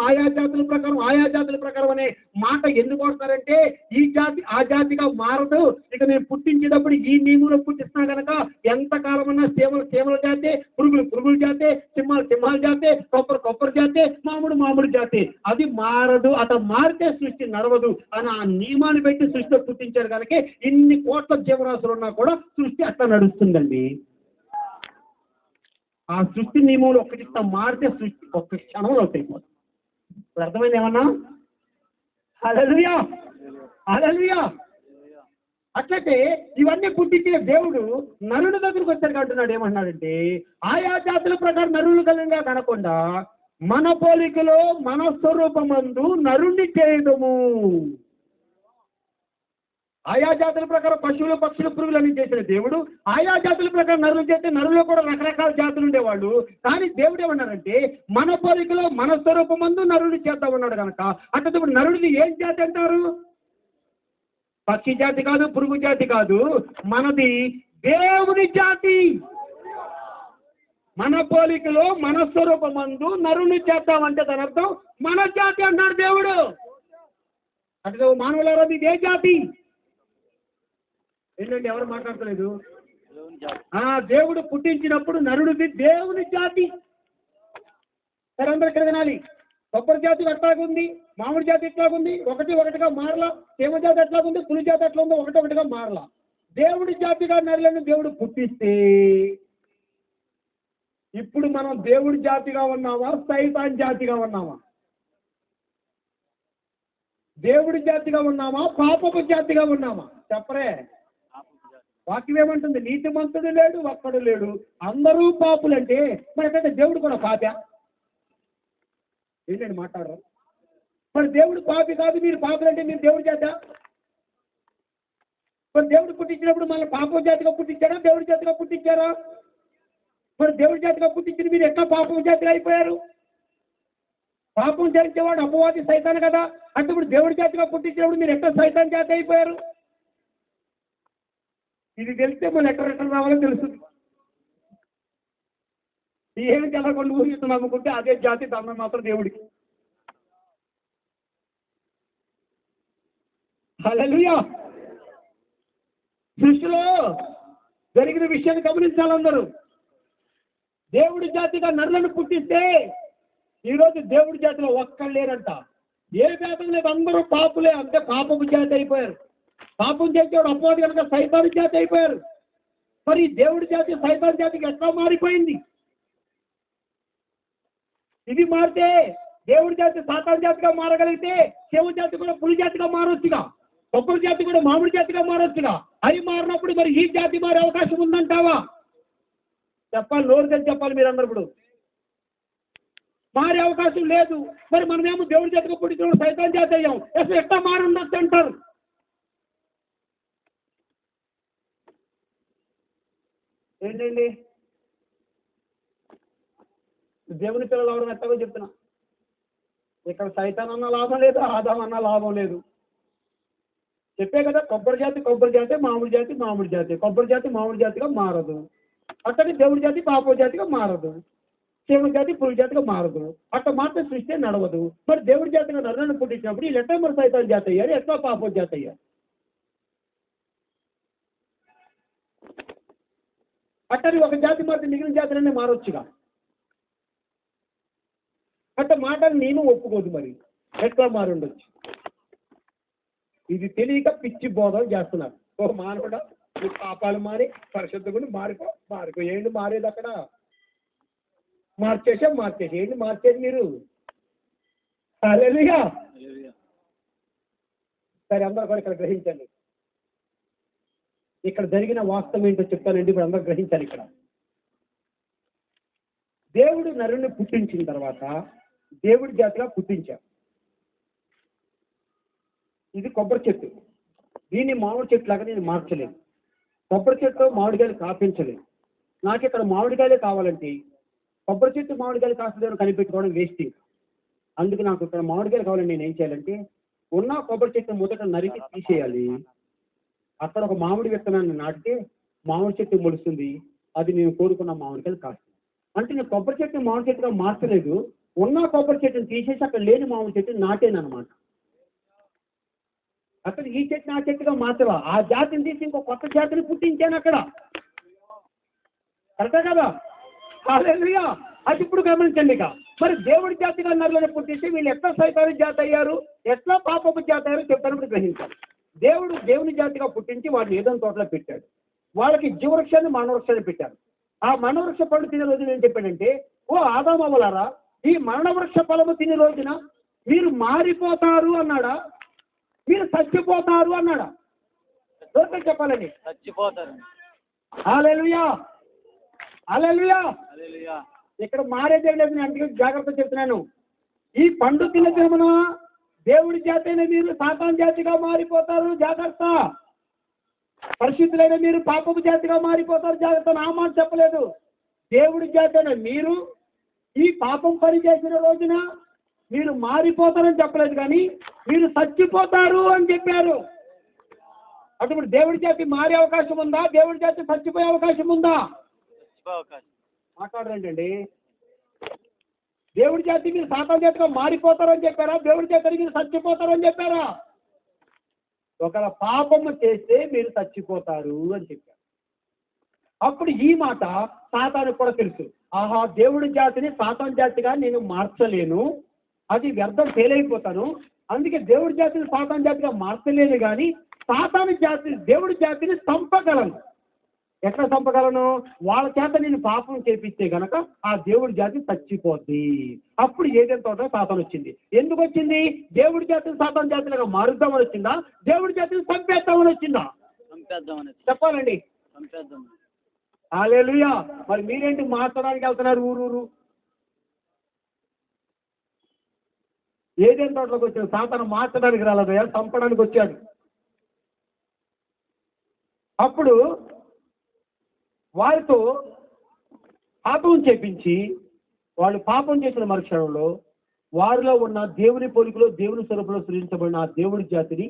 అనే మాట ఎందుకు వస్తారంటే ఈ జాతి ఆ జాతిగా మారదు. ఇక నేను పుట్టించేటప్పుడు ఈ నియమంలో పుట్టిస్తున్నా కనుక ఎంతకాలమన్నా సేమల జాతే, పురుగుల జాతే, సింహాల జాతే, కొబ్బరి జాతే, మామిడి జాతే. అది మారదు. అట్లా మారితే సృష్టి నడవదు అని ఆ నియమాన్ని పెట్టి సృష్టిలో పుట్టించారు కనుక ఇన్ని కోట్ల జీవరాశులు ఉన్నా కూడా సృష్టి అట్లా నడుస్తుందండి. ఆ సృష్టి నియమంలో ఒక్కటి మారితే సృష్టి ఒక్క క్షణంలో అయిపోతుంది. ఇప్పుడు అర్థమైంది ఏమన్నా? హల్లెలూయా, హల్లెలూయా. అట్లయితే ఇవన్నీ పుట్టించిన దేవుడు నరుని దగ్గరికి వచ్చారు అంటున్నాడు. ఏమన్నాడంటే ఆయా జాతుల ప్రకారం నరులు కలిగిన కనకుండా మన పోలికలో మన స్వరూపమందు నరుణ్ణి చేయడము. ఆయా జాతుల ప్రకారం పశువులు, పక్షులు, పురుగులన్నీ చేసిన దేవుడు ఆయా జాతుల ప్రకారం నరులు చేస్తే నరులో కూడా రకరకాల జాతులు ఉండేవాళ్ళు. కానీ దేవుడు ఏమన్నారంటే మన పోలికలో మన స్వరూపమందు నరుని చేద్దాం ఉన్నాడు కనుక అట్లా నరుడిని ఏం జాతి అంటారు? పక్షి జాతి కాదు, పురుగు జాతి కాదు, మనది దేవుని జాతి. మన పోలికలో మన స్వరూపమందు నరుని చేద్దామంటే దాని అర్థం మన జాతి అన్నాడు దేవుడు. అట్లా మానవులారా మీది ఏ జాతి? ఏంటంటే ఎవరు మాట్లాడతలేదు? దేవుడు పుట్టించినప్పుడు నరుడిది దేవుని జాతి. సరే అందరూ ఇక్కడ వినాలి. కొబ్బరి జాతి ఎట్లాగుంది, మామిడి జాతి ఎట్లాగుంది, ఒకటిగా మారలా. సేమ జాతి ఎట్లాగుంది, పులి జాతి ఎట్లా ఉందో ఒకటిగా మారలా. దేవుడి జాతిగా నరులను దేవుడు పుట్టిస్తే ఇప్పుడు మనం దేవుడి జాతిగా ఉన్నామా, సైతాన్ జాతిగా ఉన్నామా? దేవుడి జాతిగా ఉన్నామా, పాపపు జాతిగా ఉన్నామా? చెప్పరే. వాక్యం ఏమంటుంది? నీతిమంతుడు లేడు, ఒక్కడు లేడు, అందరూ పాపులంటే మనకైతే దేవుడు కూడా పాపా? ఏంటండి మాట్లాడరు? మరి దేవుడు పాపి కాదు, మీరు పాపులంటే మీరు దేవుడి జాత? మరి దేవుడు పుట్టించినప్పుడు మళ్ళీ పాపం జాతిగా పుట్టించారా, దేవుడి జాతిగా పుట్టించారా? మరి దేవుడి జాతిగా పుట్టించిన మీరు ఎట్లా పాపం జాతిగా అయిపోయారు? పాపం చేయించేవాడు అపవాది సైతాన్ కదా. అంటే ఇప్పుడు దేవుడి జాతిగా పుట్టించినప్పుడు మీరు ఎట్లా సైతాన్ జాతి అయిపోయారు? ఇది తెలిస్తే మన ఎక్కడ రావాలో తెలుస్తుంది. ఏమి తెలకుండా ఊహిస్తూ నమ్ముకుంటే అదే జాతి, ధర్మం మాత్రం దేవుడికి. హల్లెలూయా. సృష్టిలో జరిగిన విషయాన్ని గమనించాలి అందరూ. దేవుడి జాతిగా నరులను పుట్టిస్తే ఈరోజు దేవుడి జాతిలో ఒక్కళ్ళు లేరంట. ఏ భేదం లేదు, అందరూ పాపులే. అంటే పాపపు జాతి అయిపోయారు. పాపం చేసేవాడు అపవాది కనుక సైతాన్ జాతి అయిపోయారు. మరి దేవుడి జాతి సైతాన్ జాతికి ఎట్లా మారిపోయింది? ఇది మారితే దేవుడి జాతి సాతాన్ జాతిగా మారగలిగితే శివ జాతి కూడా పులి జాతిగా మారొచ్చుగా, కొబ్బరి జాతి కూడా మామిడి జాతిగా మారొచ్చుగా. అవి మారినప్పుడు మరి ఈ జాతి మారే అవకాశం ఉందంటావా? చెప్పాలి, నోరు తెచ్చి చెప్పాలి మీరందరూ. ఇప్పుడు మారే అవకాశం లేదు. మరి మనమేమో దేవుడి జాతిగా పుట్టించిన సైతాన్ జాతి అయ్యాం, అసలు ఎట్లా మారి ఉండొచ్చు అంటారు. ఏంటండి దేవుని పిల్లలు ఎవరు ఎట్టగో చెప్తున్నా. ఇక్కడ సైతాన్ అన్న లాభం లేదు, ఆదాం అన్న లాభం లేదు. చెప్పే కదా, కొబ్బరి జాతి, మామిడి జాతి. కొబ్బరి జాతి మామిడి జాతిగా మారదు. అక్కడి దేవుడి జాతి పాప జాతిగా మారదు. సేవ జాతి పురుగు జాతిగా మారదు. అట్లా మాత్రం సృష్టి నడవదు. మరి దేవుడి జాతిగా నరులను పుట్టించినప్పుడు వీళ్ళు ఎట్లా మరి సైతాన్ జాతి అయ్యారు, ఎట్లా పాప జాతి అయ్యారు? అట్టని ఒక జాతి మాత్రం మిగిలిన జాతులన్నీ మారొచ్చుగా. అంటే మాటలు నేను ఒప్పుకోదు, మరి ఎట్లా మారుండొచ్చు? ఇది తెలియక పిచ్చి బోధలు చేస్తున్నారు. ఓ మానవుడా, నీ పాపాలు మారి పరిశుద్ధుని మారిపో ఏంటి మారేది? అక్కడ మార్చేసి ఏంటి మార్చేది మీరు? హల్లెలూయా. సరే, అందరూ కూడా ఇక్కడ గ్రహించండి. ఇక్కడ జరిగిన వాస్తవం ఏంటో చెప్తానండి, ఇప్పుడు అందరూ గ్రహించాలి. ఇక్కడ దేవుడు నరుని పుట్టించిన తర్వాత దేవుడి జాతిగా పుట్టించారు. ఇది కొబ్బరి చెట్టు. దీన్ని మామిడి చెట్టు లాగా నేను మార్చలేదు. కొబ్బరి చెట్టు మామిడికాయలు కాపించలేదు. నాకు ఇక్కడ మామిడికాయలే కావాలంటే కొబ్బరి చెట్టు మామిడికాయలు కాస్తుందని కనిపెట్టుకోవడం వేస్టింగ్. అందుకు నాకు ఇక్కడ మామిడికాయలు కావాలని నేను ఏం చేయాలంటే ఉన్న కొబ్బరి చెట్టు మొదట నరికి తీసేయాలి. అక్కడ ఒక మామిడి విత్తనాన్ని నాటితే మామిడి చెట్టు మొలుస్తుంది. అది నేను కోరుకున్న మామిడికాయలు కాస్తుంది. అంటే నేను కొబ్బరి చెట్టు మామిడి చెట్టుగా మార్చలేదు. ఉన్న కొబ్బరి చెట్టుని తీసేసి అక్కడ లేని మామిడి చెట్టుని నాటేనమాట. అక్కడ ఈ చెట్టు ఆ చెట్టుగా మార్చవా? ఆ జాతిని తీసి ఇంకో కొత్త జాతిని పుట్టించాను అక్కడ. కరెక్టే కదా? హల్లెలూయా. అది ఇప్పుడు గమనించండి. ఇక మరి దేవుడి జాతిగా నరులను పుట్టించి వీళ్ళు ఎట్లా సైతాను జాతి అయ్యారు, ఎట్లా పాపపు జాతి అయ్యారు చెప్తాను గ్రహించాలి. దేవుని జాతిగా పుట్టించి వాడిని ఏదైనా తోటలో పెట్టాడు. వాళ్ళకి జీవవృక్షాన్ని మానవృక్షాన్ని పెట్టారు. ఆ మనవృక్ష పండు తినే రోజున ఏం చెప్పాడంటే, ఓ ఆదామవ్వలారా, ఈ మరణవృక్ష ఫలము తినే రోజున మీరు మారిపోతారు అన్నాడా, మీరు చచ్చిపోతారు అన్నాడా? దొరకని చెప్పాలండి. చచ్చిపోతారు. హల్లెలూయా, హల్లెలూయా. హల్లెలూయా. ఇక్కడ మారేదే లేదు. నేను అందుకే జాగ్రత్త చెప్తున్నాను. ఈ పండు తిన్న దినమున దేవుడి జాతి అయిన మీరు సాతాను జాతిగా మారిపోతారు, జాగ్రత్త. పరిశుద్ధులైన మీరు పాపపు జాతిగా మారిపోతారు, జాగ్రత్త. నా మాట చెప్పలేదు. దేవుడి జాతి అయిన మీరు ఈ పాపం పని చేసిన రోజున మీరు మారిపోతారని చెప్పలేదు, కానీ మీరు చచ్చిపోతారు అని చెప్పారు. అప్పుడు దేవుడి జాతి మారే అవకాశం ఉందా? దేవుడి జాతి చచ్చిపోయే అవకాశం ఉందా? మాట్లాడరండి. దేవుడి జాతి మీరు సాతాను జాతిగా మారిపోతారని చెప్పారా? దేవుడి జాతి మీరు చచ్చిపోతారని చెప్పారా? ఒకవేళ పాపము చేస్తే మీరు చచ్చిపోతారు అని చెప్పారు. అప్పుడు ఈ మాట సాతాను కూడా తెలుసు. ఆహా, దేవుడి జాతిని సాతాను జాతిగా నేను మార్చలేను, అది వ్యర్థం, ఫెయిల్ అయిపోతాను. అందుకే దేవుడి జాతిని సాతాను జాతిగా మార్చలేను, కానీ దేవుడి జాతిని చంపగలను. ఎట్లా చంపగలను? వాళ్ళ చేత నేను పాపం చేపిస్తే గనక ఆ దేవుడి జాతి చచ్చిపోద్ది. అప్పుడు ఏదైనా తోట సాతాను వచ్చింది. ఎందుకు వచ్చింది? దేవుడి జాతిని సాతాను జాతిలాగా మారుద్దామని వచ్చిందా, దేవుడి జాతిని చంపేద్దామని వచ్చిందా? చెప్పాలండి. హల్లెలూయా. మరి మీరేంటి మార్చడానికి వెళ్తున్నారు ఊరూరు? ఏదైనా తోటలోకి వచ్చాడు. సాతాను మార్చడానికి రాలేదయ్యా, చంపడానికి వచ్చాడు. అప్పుడు వారితో పాపం చేపించి వాళ్ళు పాపం చేసిన మరుక్షణంలో వారిలో ఉన్న దేవుని పోలికలో దేవుని స్వరూపంలో సృజించబడిన ఆ దేవుడి జాతిని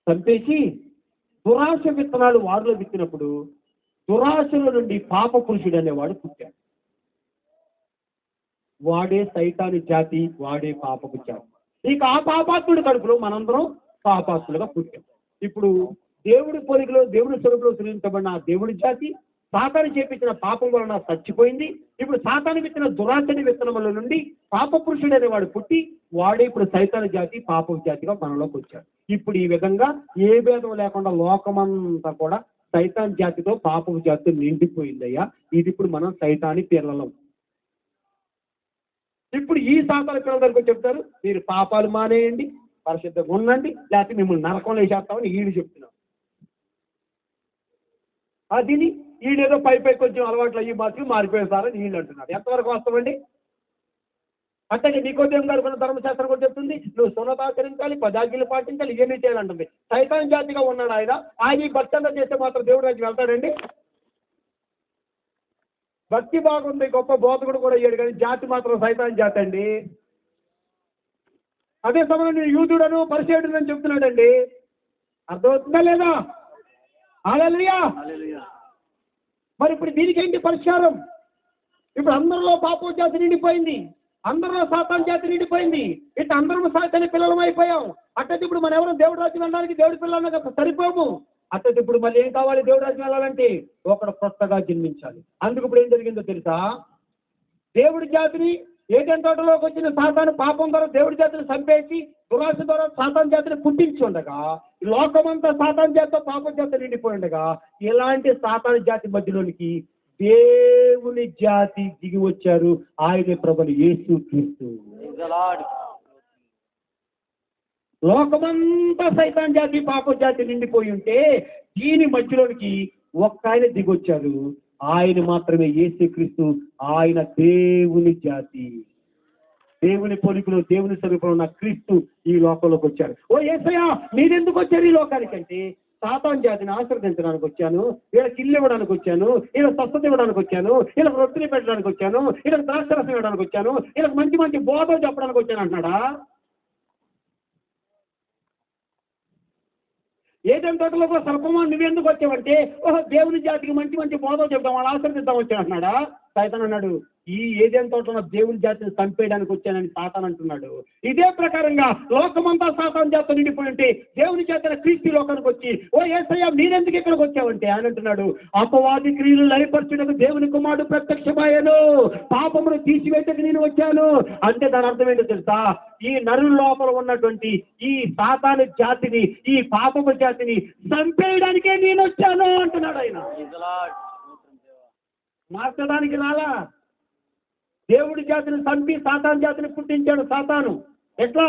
చంపేసి దురాశ విత్తనాలు వారిలో విత్తినప్పుడు దురాశల నుండి పాప పురుషుడు అనేవాడు పుట్టాడు. వాడే సైతాని జాతి, వాడే పాపపు జాతి. ఇక ఆ పాపాత్ముడి కడుపులో మనందరం పాపాత్ములుగా పుట్టాం. ఇప్పుడు దేవుడి పోలికలో దేవుడి స్వరూపంలో సృజించబడిన ఆ దేవుడి జాతి సాతాను చేపించిన పాపం వలన చచ్చిపోయింది. ఇప్పుడు సాతాను విత్తన దురాశని విత్తనముల నుండి పాప పురుషుడు అనేవాడు పుట్టి వాడే ఇప్పుడు సైతాను జాతి, పాపపు జాతిగా మనలోకి వచ్చాడు. ఇప్పుడు ఈ విధంగా ఏ భేదం లేకుండా లోకమంతా కూడా సైతాన్ జాతితో పాపపు జాతితో నిండిపోయిందయ్యా. ఇది ఇప్పుడు మనం సైతాని పిల్లలం. ఇప్పుడు ఈ సాతాను పిల్లల దగ్గర చెప్తారు, మీరు పాపాలు మానేయండి, పరిశుద్ధంగా ఉండండి, లేకపోతే మిమ్మల్ని నరకంలో వేసేస్తామని వీళ్ళు చెప్తున్నారు. అది వీళ్ళేదో పై కొంచెం అలవాట్లు అయ్యి మారిపోయేసారని వీళ్ళు అంటున్నారు. ఎంతవరకు వాస్తవండి? అంటే నికోదేము గారు కొన్ని ధర్మశాస్త్రం కూడా చెప్తుంది, నువ్వు సున్నతాచరించాలి, 10 ఆజ్ఞలు పాటించాలి, ఇవన్నీ చేయాలంటుంది. సైతాన్ జాతిగా ఉన్నాడు ఆయన ఈ భక్తి అంతా చేస్తే మాత్రం దేవుడి రాజ్యం వెళ్తాడండి? భక్తి బాగుంది, గొప్ప బోధకుడు కూడా అయ్యాడు, కానీ జాతి మాత్రం సైతాన్ జాతి అండి. అదే సమయంలో నేను యూదుడను పరిచయుడను అని చెప్తున్నాడండి. అర్థమవుతుందా లేదా? హల్లెలూయా. మరి ఇప్పుడు దీనికి ఏంటి పరిష్కారం? ఇప్పుడు అందరిలో పాపం జాతి నిండిపోయింది, అందరిలో సాతాను జాతి నిండిపోయింది. ఇట్లా అందరం సాతాను పిల్లలం అయిపోయాం. అట్టయితే ఇప్పుడు మనం ఎవరు దేవుడి రాజ్యం వెళ్ళడానికి దేవుడి పిల్లలు సరిపోము. అట్లా ఇప్పుడు మళ్ళీ ఏం కావాలి? దేవుడి రాజ్యం వెళ్ళాలంటే ఒకడు కొత్తగా జన్మించాలి. అందుకు ఇప్పుడు ఏం జరిగిందో తెలుసా? దేవుడి జాతిని ఏదైనా తోటలోకి వచ్చిన సాతాను పాపం ద్వారా దేవుడి జాతిని చంపేసి దురాశ ద్వారా సాతాను జాతిని పుట్టించి ఉండగా, లోకమంతా సాతాను జాతితో పాపం జాతి నిండిపోయి ఉండగా, ఇలాంటి సాతాను జాతి మధ్యలోనికి దేవుని జాతి దిగి వచ్చారు. ఆయన ప్రభుని యేసు క్రీస్తు. లోకమంతా సైతాన్ జాతి పాప జాతి నిండిపోయి ఉంటే దీని మధ్యలోనికి ఒక్క ఆయన దిగొచ్చారు. ఆయన మాత్రమే యేసుక్రీస్తు. ఆయన దేవుని జాతి, దేవుని పోలికలో దేవుని స్వరూపంలో ఉన్న క్రీస్తు ఈ లోకంలోకి వచ్చారు. ఓ యేసయ్యా, మీరెందుకు వచ్చారు ఈ లోకానికి అంటే, సాతాన్ జాతిని ఆశీర్వదించడానికి వచ్చాను, వీళ్ళకి ఇల్లు ఇవ్వడానికి వచ్చాను, వీళ్ళకి స్వస్థత ఇవ్వడానికి వచ్చాను, వీళ్ళకి రొట్టెలు పెట్టడానికి వచ్చాను, వీళ్ళకి ద్రాక్షరసం ఇవ్వడానికి వచ్చాను, వీళ్ళకి మంచి మంచి బోధలు చెప్పడానికి వచ్చాను అంటున్నాడా? ఏదైనా తోటలో కూడా సర్పమా నువ్వెందుకు వచ్చావంటే, ఓహో దేవుని జాతికి మంచి మంచి బోధలు చెప్తాం, వాళ్ళు ఆశీర్వదిద్దాం వచ్చాను అంటున్నాడా? సైతాన్ అన్నాడు, ఈ ఏదైనా తోటలో దేవుని జాతిని చంపేయడానికి వచ్చానని సాతాన్ అంటున్నాడు. ఇదే ప్రకారంగా లోకమంతా సాతాన్ జాతి నిండిపోయి ఉంటే దేవుని జాతిని క్రీస్తు లోకానికి వచ్చి, ఓ యేసయ్యా మీరెందుకు ఇక్కడికి వచ్చావంటే ఆయన అంటున్నాడు, అపవాది క్రియలు లయపరచుటకు దేవుని కుమారుడు ప్రత్యక్షమయ్యాను, పాపమును తీసివేయటకు నేను వచ్చాను. అంటే దాని అర్థం ఏంటో తెలుసా? ఈ నరుల లోపల ఉన్నటువంటి ఈ సాతాను జాతిని, ఈ పాపము జాతిని చంపేయడానికే నేను వచ్చాను అంటున్నాడు ఆయన. మార్చడానికి రాలా. దేవుడి జాతిని చంపి సాతాను జాతిని పుట్టించాడు సాతాను. ఎట్లా?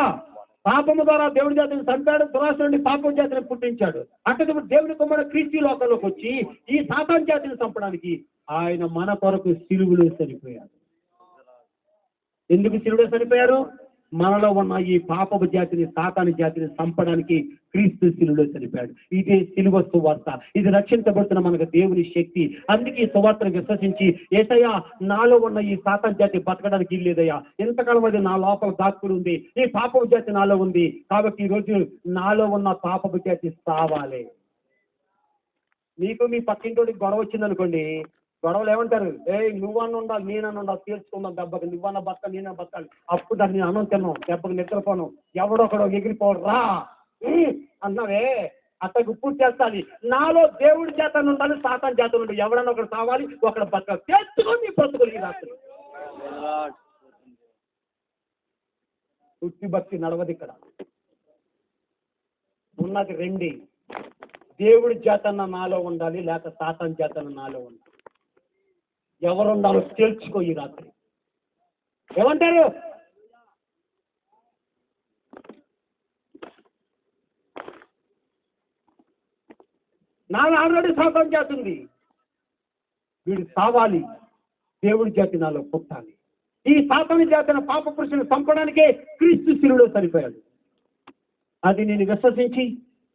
పాపము ద్వారా దేవుడి జాతిని చంపాడు, దురాశ నుండి పాపం జాతిని పుట్టించాడు. అక్కడ దేవుని కుమారుడు క్రీస్తు లోకంలోకి వచ్చి ఈ సాతాను జాతిని చంపడానికి ఆయన మన కొరకు సిలువలో చనిపోయాడు. ఎందుకు సిలువలో చనిపోయారు? మనలో ఉన్న ఈ పాపపు జాతిని, సాతాను జాతిని చంపడానికి క్రీస్తు సిలువలో చనిపోయాడు. ఇదే సిలువ సువార్త. ఇది రక్షించబడుతున్న మనకు దేవుని శక్తి. అందుకే ఈ సువార్తను విశ్వసించి, యేసయ్యా నాలో ఉన్న ఈ సాతాను జాతి బతకడానికి ఇల్లేదయ్యా, ఎంతకాలం అది నా లోపల దాక్కుని ఉంది, ఈ పాపపు జాతి నాలో ఉంది, కాబట్టి ఈరోజు నాలో ఉన్న పాపపు జాతి సావాలి. మీకు మీ పక్కింటోడికి గొడవ వచ్చిందనుకోండి, గొడవలు ఏమంటారు? నువ్వన్న ఉండాలి, నేనన్న ఉండాలి, తీర్చుకుందాం దెబ్బకి, నువ్వన్న బతకాలి, నేనే బతకాలి, అప్పుడు దాన్ని నేను అన్నం తిన్నాం, దెబ్బకి నిద్రపోను, ఎవడొకడో ఎగిరిపోడు రా అన్నావే, అతను పూర్తి చేస్తాది. నాలో దేవుడి చేత ఉండాలి, సాతాను చేత ఉండాలి. ఎవడన్నా ఒకడు కావాలి, ఒకడు బతకాలి. తెచ్చుకొని బ్రతుకులు ఈ రాత్రి. పుట్టి భక్తి నడవది ఇక్కడ. ఉన్నది రెండే, దేవుడి చేతన్న నాలో ఉండాలి, లేక సాతాను చేతన్న నాలో ఉండాలి. ఎవరుండాలో తేల్చుకో ఈ రాత్రి. ఏమంటారు? నాలో ఆల్రెడీ సాతాను జాతి ఉంది, వీడు సావాలి, దేవుడి జాతి నాలో పుట్టాలి. ఈ సాతాను జాతిన పాప పురుషుని చంపడానికే క్రీస్తు శిలువలో చనిపోయాడు. అది నేను విశ్వసించి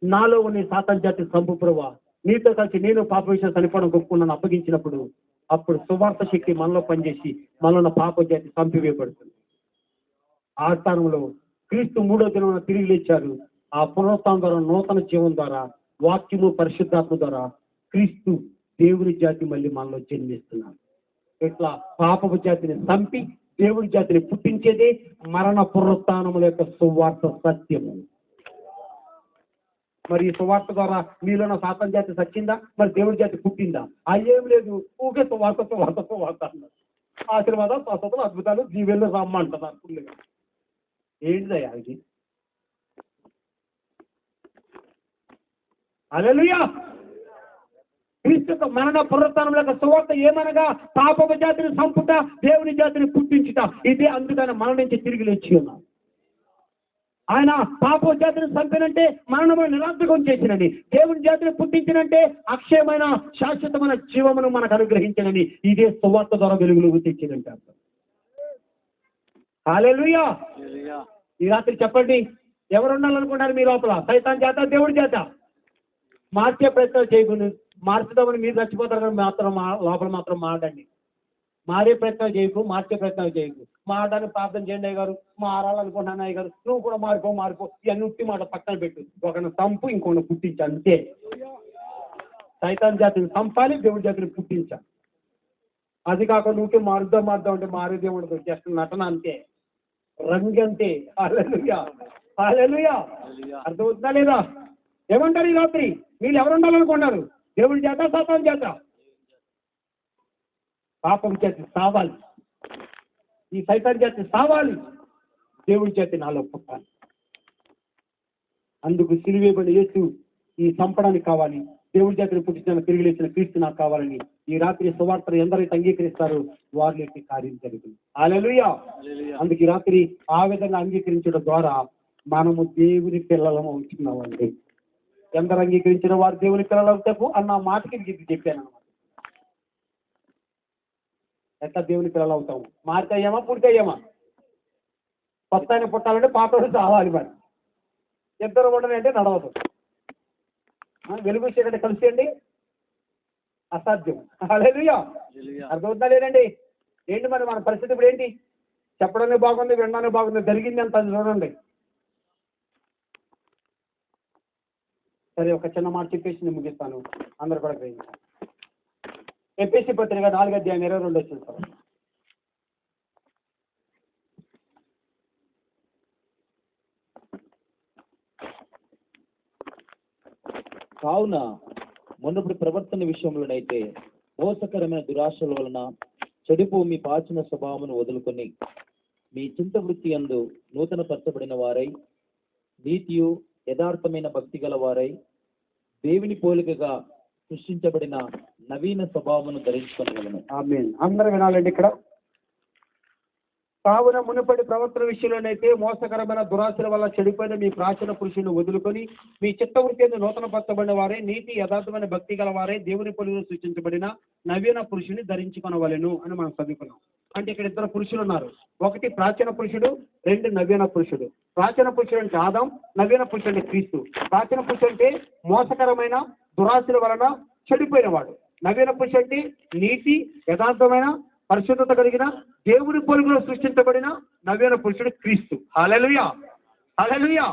నాలో ఉన్న సాతాను జాతి చంపు ప్రభువా, నీతో కలిసి నేను పాప విషయం చనిపోవడం ఒప్పుకున్నాను అప్పగించినప్పుడు, అప్పుడు సువార్త శక్తి మనలో పనిచేసి మనలో పాప జాతి చంపివేయబడుతుంది. ఆ స్థానంలో క్రీస్తు 3వ దినం తిరిగి లేచారు. ఆ పునరుత్థానం ద్వారా, నూతన జీవం ద్వారా, వాక్యము పరిశుద్ధాత్మ ద్వారా క్రీస్తు దేవుని జాతి మళ్ళీ మనలో జన్మిస్తున్నారు. ఇట్లా పాపపు జాతిని చంపి దేవుడి జాతిని పుట్టించేదే మరణ పునరుత్థానముల యొక్క సువార్త సత్యము. మరి ఈ సువార్త ద్వారా మీలో సాతాను జాతి సచ్చిందా? మరి దేవుడి జాతి పుట్టిందా? అయ్యేం లేదు, ఊకే సువార్త సువార్త సువార్త అన్నారు. ఆశీర్వాదాలు, స్వస్థతలు, అద్భుతాలు, జీవెల్లో రమ్మంటున్నారు ఫుల్గా. ఏంటిదయ్యా ఇది? హల్లెలూయా. క్రీస్తు మరణ పునరుత్థానం యొక్క సువార్త ఏమనగా పాపపు జాతిని చంపుట, దేవుని జాతిని పుట్టించుట. ఇదే అందుకని మన నుంచి తిరిగి లేచి ఉన్నాం. ఆయన పాప జాతిని చంపినంటే మరణమైన నిరార్థకం చేసినని, దేవుని జాతిని పుట్టించినంటే అక్షయమైన శాశ్వతమైన జీవమును మనకు అనుగ్రహించినని, ఇదే సువార్త ద్వారా వెలుగులోకి తెచ్చినంటే అర్థం. హల్లెలూయా. ఈ రాత్రి చెప్పండి, ఎవరు ఉండాలనుకుంటారు మీ లోపల? సైతాన్ చేత, దేవుడి చేత? మార్చే ప్రయత్నం చేయకుండా, మార్చుదామని మీరు చచ్చిపోతారు కానీ మాత్రం లోపల మాత్రం మారడండి. మారే ప్రయత్నం చేయకు, మార్చే ప్రయత్నం చేయకు. మారడానికి ప్రార్థన చేయండి అయ్య గారు, మారాలనుకుంటున్నాను అయ్య గారు, నువ్వు కూడా మారిపో, ఇవన్నీ ఉట్టి మాట పక్కన పెట్టు. ఒకరిని చంపు, ఇంకొకరిని పుట్టించు, అంతే. సైతాన్ జాతిని చంపాలి, దేవుడి జాతిని పుట్టించాలి. అది కాకుండా నువ్వుకే మారుద్దాం అంటే మారేదే ఉండదు, జస్ట్ నటన అంతే, రంగు అంతే. హల్లెలూయా, హల్లెలూయా. అర్థమవుతుందా లేదా? ఏమంటారు ఈ రాత్రి? వీళ్ళు ఎవరు ఉండాలనుకున్నారు? దేవుడి చేత, సాతాను చేత? పాపం చేత సావాలి, ఈ సైతాన్ చేత సావాలి, దేవుడి చేత నాలో పుట్టాలి. అందుకు సిలువేబడి యేసు ఈ చంపడానికి కావాలి, దేవుడి చేతను పుట్టించిన తిరిగి లేచిన క్రీస్తు నాకు కావాలని ఈ రాత్రి సువార్తను ఎందరైతే అంగీకరిస్తారో వారిలోకి కార్యం జరుగుతుంది. హల్లెలూయా. అందుకు ఈ రాత్రి ఆ విధంగా అంగీకరించడం ద్వారా మనము దేవుని పిల్లలము అవుతున్నామండి. ఎందరు అంగీకరించిన వారు దేవుని పిల్లలు అవుతారు అన్న మాటకి మీకు చెప్పాను అనమాట. ఎట్లా దేవుని పిల్లలు అవుతాము? మారితయ్యామా, పుడితయ్యామా? కొత్త ఆయన పుట్టాలంటే పాతోడు చావాలి, మరి ఇద్దరు ఉండని అంటే నడవదు. వెలుగు చీకటి కలిసేయండి అసాధ్యం. హల్లెలూయా. అర్థమవుతుందా లేదండి? ఏంటి మరి మన పరిస్థితి ఇప్పుడు ఏంటి? చెప్పడానికి బాగుంది, వినడానికి బాగుంది, జరిగింది అంత చూడండి. సరే, ఒక చిన్న మాట చెప్పేసి నేను ముగిస్తాను, అందరు కూడా గ్రహించాలి. ఎఫెసీ పత్రిక 4:22 సార్. కావున మునుపటి ప్రవర్తన విషయంలోనైతే మోసకరమైన దురాశల వలన చెడిపో మీ పాచిన స్వభావమును వదులుకొని మీ చింత వృత్తి యందు నూతన పరచబడిన వారై నీతియు యథార్థమైన భక్తి గల వారై దేవుని పోలికగా సృష్టించబడిన నవీన స్వభావమును ధరించుకొనవలెను. ఆమేన్. అందరూ వినాలండి ఇక్కడ. కావున మునుపటి ప్రవర్తన విషయంలోనైతే మోసకరమైన దురాశల వల్ల చెడిపోయిన మీ ప్రాచీన పురుషుని వదులుకొని మీ చిత్తవృత్తి యందు నూతన పరచబడిన వారే నీతి యథార్థమైన భక్తి గల వారే దేవుని పోలికగా సృష్టించబడిన నవీన పురుషుని ధరించుకొనవలెను అని మనం చదువుకున్నాం. అంటే ఇక్కడ ఇద్దరు పురుషులు ఉన్నారు. ఒకటి ప్రాచీన పురుషుడు, రెండు నవీన పురుషుడు. ప్రాచీన పురుషుడు అంటే ఆదాం, నవీన పురుషుడు అంటే క్రీస్తు. ప్రాచీన పురుషుడు అంటే మోసకరమైన దురాశల వలన చెడిపోయిన వాడు. నవీన పురుషుడు అంటే నీతి యథార్థమైన పరిశుద్ధత కలిగిన దేవుని పోలికలో సృష్టించబడిన నవీన పురుషుడు క్రీస్తు. హల్లెలూయా, హల్లెలూయా.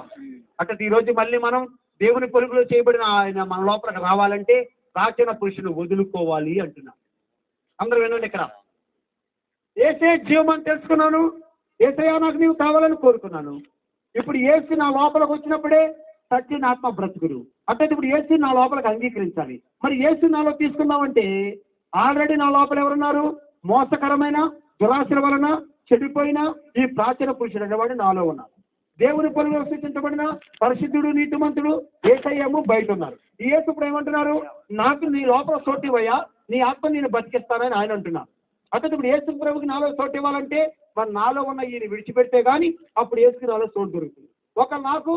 అంటే ఈ రోజు మళ్ళీ మనం దేవుని పోలికలో చేయబడిన ఆయన మన లోపలికి రావాలంటే ప్రాచీన పురుషుని వదులుకోవాలి అంటున్నాం. అందరూ వినండి ఇక్కడ. ఏసే జీవం అని తెలుసుకున్నాను, ఏసయ్యా నాకు నీవు కావాలని కోరుకున్నాను. ఇప్పుడు ఏసు నా లోపలికి వచ్చినప్పుడే సత్యని ఆత్మ బ్రతుకుడు. అంటే ఇప్పుడు ఏసు నా లోపలికి అంగీకరించాలి. మరి ఏసు నాలో తీసుకుందామంటే ఆల్రెడీ నా లోపల ఎవరున్నారు? మోసకరమైన దురాశల వలన చెడిపోయిన ఈ ప్రాచీన పురుషుడు అనేవాడు నాలో ఉన్నారు. దేవుని పోలికలో సృష్టించబడిన పరిశుద్ధుడు నీతిమంతుడు యేసయ్యేమో బయట ఉన్నారు. ఈ యేసు ఇప్పుడు ఏమంటున్నారు? నాకు నీ లోపల చోటివయ్యా, నీ ఆత్మ నేను బతికిస్తానని ఆయన అంటున్నారు. అంటే ఇప్పుడు యేసు ప్రభుకి నాలో చోటు ఇవ్వాలంటే మరి నాలో ఉన్న ఈయన విడిచిపెడితే కానీ అప్పుడు యేసుకి నాలో చోటు దొరుకుతుంది. ఒక నాకు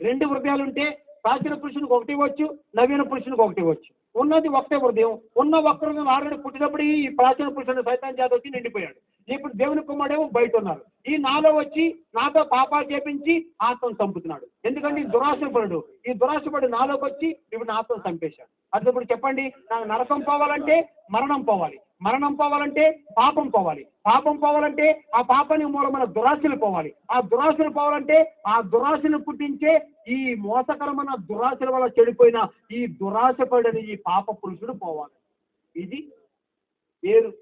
2 హృదయాలు ఉంటే ప్రాచీన పురుషునికి ఒకటి ఇవ్వచ్చు, నవీన పురుషునికి ఒకటి ఇవ్వచ్చు. ఉన్నది ఒకటే హృదయం. ఉన్న ఒక్క హృదయం ఆల్రెడీ పుట్టినప్పుడు ఈ ప్రాచీన పురుషుడు సైతాన్ చేత వచ్చి నిండిపోయాడు. ఇప్పుడు దేవుని కుమారుడేమో బయట ఉన్నారు. ఈ నాలో వచ్చి నాతో పాపాలు చేపించి ఆత్మను చంపుతున్నాడు. ఎందుకంటే ఈ దురాశపడు, ఈ దురాశపడి నాలోకి వచ్చి ఇప్పుడు నా ఆత్మను చంపేశాడు. అది ఇప్పుడు చెప్పండి, నాకు నరకం పోవాలంటే మరణం పోవాలి, మరణం పోవాలంటే పాపం పోవాలి, పాపం పోవాలంటే ఆ పాపానికి మూలమైన దురాశలు పోవాలి, ఆ దురాశలు పోవాలంటే ఆ దురాశను పుట్టించే ఈ మోసకరమైన దురాశల వల్ల చెడిపోయిన ఈ దురాశపడిన ఈ పాప పురుషుడు పోవాలి. ఇది వేరు.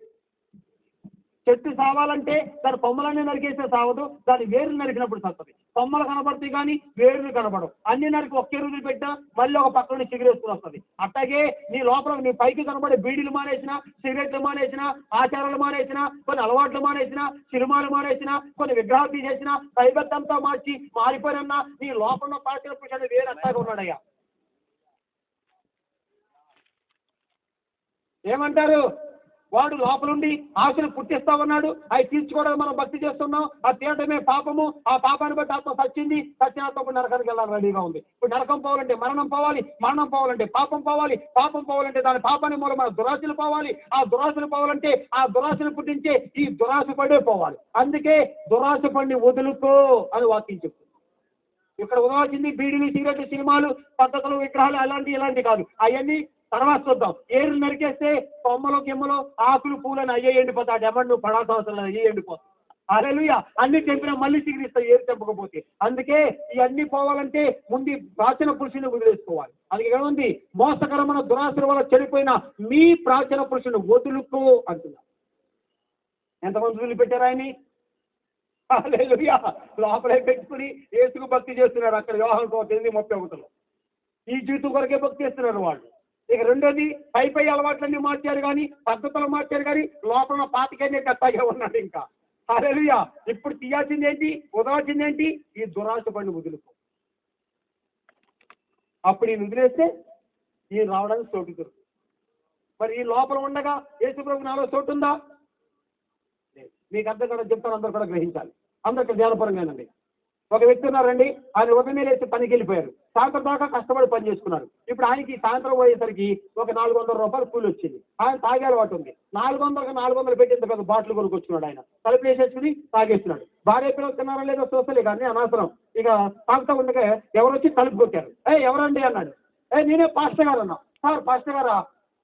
చెట్టు సావాలంటే దాని కొమ్మలన్నీ నరికేస్తే సావదు, దాని వేరు నరికినప్పుడు సత్తది. కొమ్మలు కనబడతాయి కానీ వేర్లు కనబడవు. అన్ని నరికి ఒకే రోజులు పెట్టినా మళ్ళీ ఒక పక్కన సిగరేసుకుని వస్తుంది. అట్లాగే నీ లోపల నీ పైకి కనబడే బీడీలు మానేసిన, సిగరెట్లు మానేసిన, ఆచారాలు మానేసిన, కొన్ని అలవాట్లు మానేసిన, సినిమాలు మానేసిన, కొన్ని విగ్రహాలు తీసేసిన, దైవత్వంతో మార్చి మారిపోయినా నీ లోపల పాసిన పురుషుడు వేరు అట్టాగా ఉన్నాడయ్యా. ఏమంటారు? వాడు లోపలుండి ఆశలు పుట్టిస్తా ఉన్నాడు. అవి తీర్చుకోవడానికి మనం భక్తి చేస్తున్నాం. ఆ తీయటమే పాపము. ఆ పాపాన్ని బట్టి ఆత్మ సచ్చింది, సత్యాత్మకు నరకానికి వెళ్ళాలి రెడీగా ఉంది. ఇప్పుడు నరకం పోవాలంటే మరణం పోవాలి, మరణం పోవాలంటే పాపం పోవాలి, పాపం పోవాలంటే దాని పాపాన్ని మూలమైన దురాశలు పోవాలి, ఆ దురాశలు పోవాలంటే ఆ దురాశలు పుట్టించే ఈ దురాశ పడే పోవాలి. అందుకే దురాశ పడిని వదులుకో అని వాక్యం చెప్తుంది. ఇక్కడ ఉదాహరించింది బీడీలు, సిగరెట్లు, సినిమాలు, పద్ధతులు, విగ్రహాలు అలాంటివి ఇలాంటివి కాదు. అవన్నీ తర్వాత చూద్దాం. ఏరు నరికేస్తే కొమ్మలో గిమ్మలో ఆకులు పూలని అయ్యే ఎండిపోతాయి. డెమండ్ నువ్వు పడాల్సిన అవసరం లేదు, అయ్యే ఎండిపోతాయి. హల్లెలూయా. అన్ని తెంపినా మళ్ళీ చిగురిస్తాయి ఏరు తెంపకపోతే. అందుకే ఇవన్నీ పోవాలంటే ముందు ప్రాచీన పురుషుని వదిలేసుకోవాలి. అందుకే ఏముంది? మోసకరమైన దురాశల వల్ల చెడిపోయిన మీ ప్రాచీన పురుషుని వదులుకో అంటున్నారు. ఎంతమంది వదిలిపెట్టారు ఆయన్ని? హల్లెలూయా. లోపలే పెట్టుకుని యేసుకు భక్తి చేస్తున్నారు. అక్కడ వ్యవహారం 8:31. ఈ జీవితం కొరకే భక్తి చేస్తున్నారు వాళ్ళు. ఇక రెండోది పై అలవాట్లన్నీ మార్చారు కానీ, పద్ధతులు మార్చారు కానీ, లోపల పాతికనే కట్టాగే ఉన్నాడు ఇంకా. హల్లెలూయా. ఇప్పుడు తీయాల్సింది ఏంటి, వదలాల్సింది ఏంటి? ఈ దురాశ పడిని వదులుకో. అప్పుడు ఈయన వదిలేస్తే ఈయన రావడానికి చోటు దొరుకుతుంది. మరి ఈ లోపల ఉండగా యేసుప్రభు నాలో చోటు ఉందా? మీకు అర్థం కూడా చెప్తాను, అందరూ కూడా గ్రహించాలి. అందరికీ ధ్యానపరంగానండి. ఒక వ్యక్తి ఉన్నారండి, ఆయన ఉదయం లేచి పనికి వెళ్ళిపోయారు, సాయంత్రం దాకా కష్టపడి పని చేసుకున్నారు. ఇప్పుడు ఆయనకి సాయంత్రం పోయేసరికి ఒక 400 రూపాయలు కూలి వచ్చింది. ఆయన తాగే అలవాటు ఉంది. 400 పెట్టి ఇంత పెద్ద బాటిల్ కొనుక్కొచ్చుకున్నాడు. ఆయన తలుపు వేసేసుకుని తాగేస్తున్నాడు. భార్య పిల్లలు తిన్నారా లేదో చూస్తలే కానీ అనవసరం. ఇక తాగుతూ ఉండగా ఎవరు వచ్చి తలుపు కొట్టారు. ఎవరండి అన్నాడు. నేనే పాస్టర్ గారు అన్నా. సార్ పాస్టర్ గారా?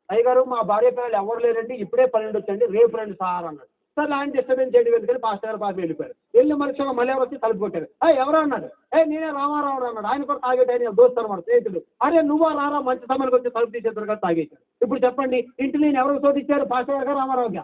అయ్యగారు మా భార్య పిల్లలు ఎవరు లేరండి, ఇప్పుడే 12 వచ్చండి, రేపు రండి సార్ అన్నాడు. సార్ ఆయన డిస్టర్బెన్స్ చేయడం ఎందుకని పాస్టర్ గారు పాపం వెళ్ళిపోయారు. వెళ్ళి మరుక్షణం మళ్ళీ ఎవరు వచ్చి తలుపు కొట్టారు. ఎవరు అన్నాడు. నేనే రామారావు అన్నాడు. ఆయన కూడా తాగేట ఆయన దోస్తు అనమాట, స్నేహితుడు. అరే నువ్వా రారా, మంచి సమయానికి వచ్చి తలుపు తీసేద్దరు కదా తాగేశారు. ఇప్పుడు చెప్పండి, ఇంటి నేను ఎవరికి చోటు ఇచ్చారు? పాస్టర్ గారు రామారావుగా?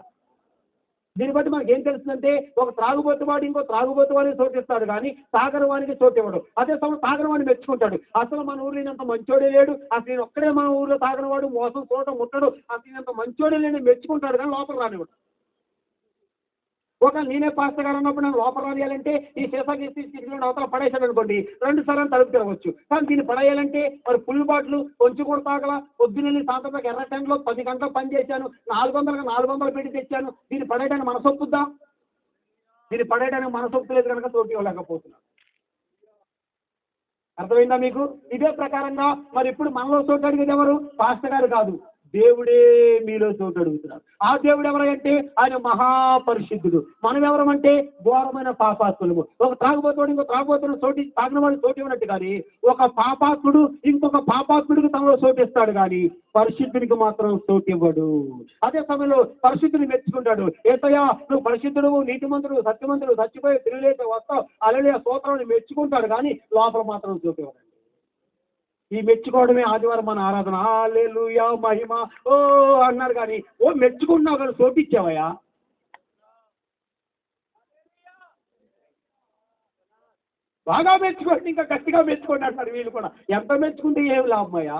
దీన్ని బట్టి మనకి ఏం తెలుస్తుందంటే, ఒక త్రాగుబోతు వాడు ఇంకో త్రాగుబోతు వాడిని చోటిస్తాడు కానీ తాగని వానికి చోటు ఇవ్వడు. అదే సమయం తాగని వాడిని మెచ్చుకుంటాడు. అసలు మన ఊర్లో ఇంత మంచోడే లేడు, అసలు నేను ఒక్కడే మన ఊర్లో తాగని వాడు, మోసం చూడటం ముట్టడు, అసలు ఇంత మంచోడే లేని మెచ్చుకుంటాడు కానీ లోపల రానివాడు. ఒక నేనే పాస్టర్ గారు అన్నప్పుడు నన్ను లోపల రానియాలంటే ఈ సీసా తీసుకుని అవతల పడేశాడు అనుకోండి, 2 సార్లు తలుపు తిరగవచ్చు. కానీ దీన్ని పడేయాలంటే మరి ఫుల్ బాటిల్ కొంచెం కూడా తాగల, పొద్దున్నెళ్ళి సాయంత్రం ఎర్ర టైంలో 10 గంటలు పని చేశాను, 400 పెట్టి తెచ్చాను. దీన్ని పడేయడానికి మనసొప్పుద్దా? దీన్ని పడేయడానికి మనసొప్పు లేదు కనుక తోటి ఇవ్వలేకపోతున్నాను. అర్థమైందా మీకు? ఇదే ప్రకారంగా మరి ఇప్పుడు మనలో చోటు అడిగేది ఎవరు? పాస్టర్ గారు కాదు, దేవుడే మీలో చోటు అడుగుతున్నారు. ఆ దేవుడు ఎవరంటే ఆయన మహాపరిశుద్ధుడు. మనం ఎవరమంటే ఘోరమైన పాపాత్ములము. ఒక త్రాగుబోతుడు ఇంకో త్రాగుబోతుడు చోటి తాగిన వాడు చోటు ఇవ్వనట్టు కానీ, ఒక పాపాత్ముడు ఇంకొక పాపాత్ముడికి తనలో చోటిస్తాడు కానీ పరిశుద్ధునికి మాత్రం చోటు ఇవ్వడు. అదే సమయంలో పరిశుద్ధుని మెచ్చుకుంటాడు. ఏసయ్యా నువ్వు పరిశుద్ధుడు, నీతిమంతుడు, సత్యమంతుడు, చచ్చిపోయి తిరిగిలేసి వస్తావు, అలాగే స్తోత్రాన్ని మెచ్చుకుంటాడు కానీ లోపల మాత్రం చోటు ఇవ్వడు. ఈ మెచ్చుకోవడమే ఆదివారం మన ఆరాధన. హల్లెలూయా మహిమ ఓ అన్నారు కానీ మెచ్చుకుంటున్నావు కానీ చోటు ఇచ్చావయ్యా? బాగా మెచ్చుకోండి, ఇంకా గట్టిగా మెచ్చుకోండి అంటారు వీళ్ళు కూడా. ఎంత మెచ్చుకుంటే ఏం లాభమయ్యా?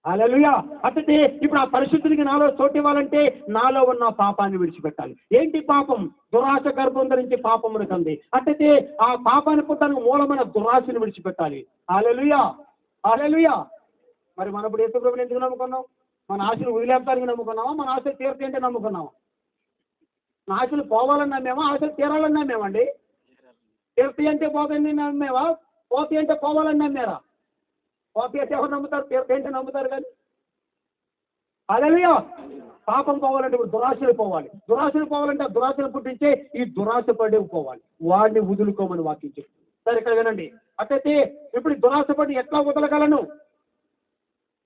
హల్లెలూయా. అంటే ఇప్పుడు ఆ పరిశుద్ధునికి నాలో చోటు ఇవ్వాలంటే నాలో ఉన్న పాపాన్ని విడిచిపెట్టాలి. ఏంటి పాపం? దురాశ గర్భం ధరించి పాపమును కంది. అంటే ఆ పాపాన్ని పుట్టడానికి మూలమైన దురాశను విడిచిపెట్టాలి. హల్లెలూయా, హల్లెలూయా. మరి మనం ఇప్పుడు యేసుప్రభుని ఎందుకు నమ్ముకున్నాం? మన ఆశలు వదిలేస్తానికి నమ్ముకున్నామా? మన ఆశలు తీరుతుంటే నమ్ముకున్నామా? మన ఆశలు పోవాలని నమ్మేమా? ఆశలు తీరాలని నమ్మేమండి? తీర్తి అంటే పోతాయని నమ్మేవా? పోతాయి అంటే పోవాలని నమ్మారా? పోతే అంటే ఎవరు నమ్ముతారు? తీర్తి అంటే నమ్ముతారు కానీ. హల్లెలూయా. పాపం పోవాలంటే ఇప్పుడు దురాశలు పోవాలి. దురాశలు పోవాలంటే ఆ దురాశలు పుట్టించే ఈ దురాశ పడి పోవాలి. వాడిని వదులుకోమని వాక్యం చెప్తుంది. సరే ఇక్కడ వినండి. అట్లయితే ఇప్పుడు దురాశ పడి ఎట్లా వదలగలను?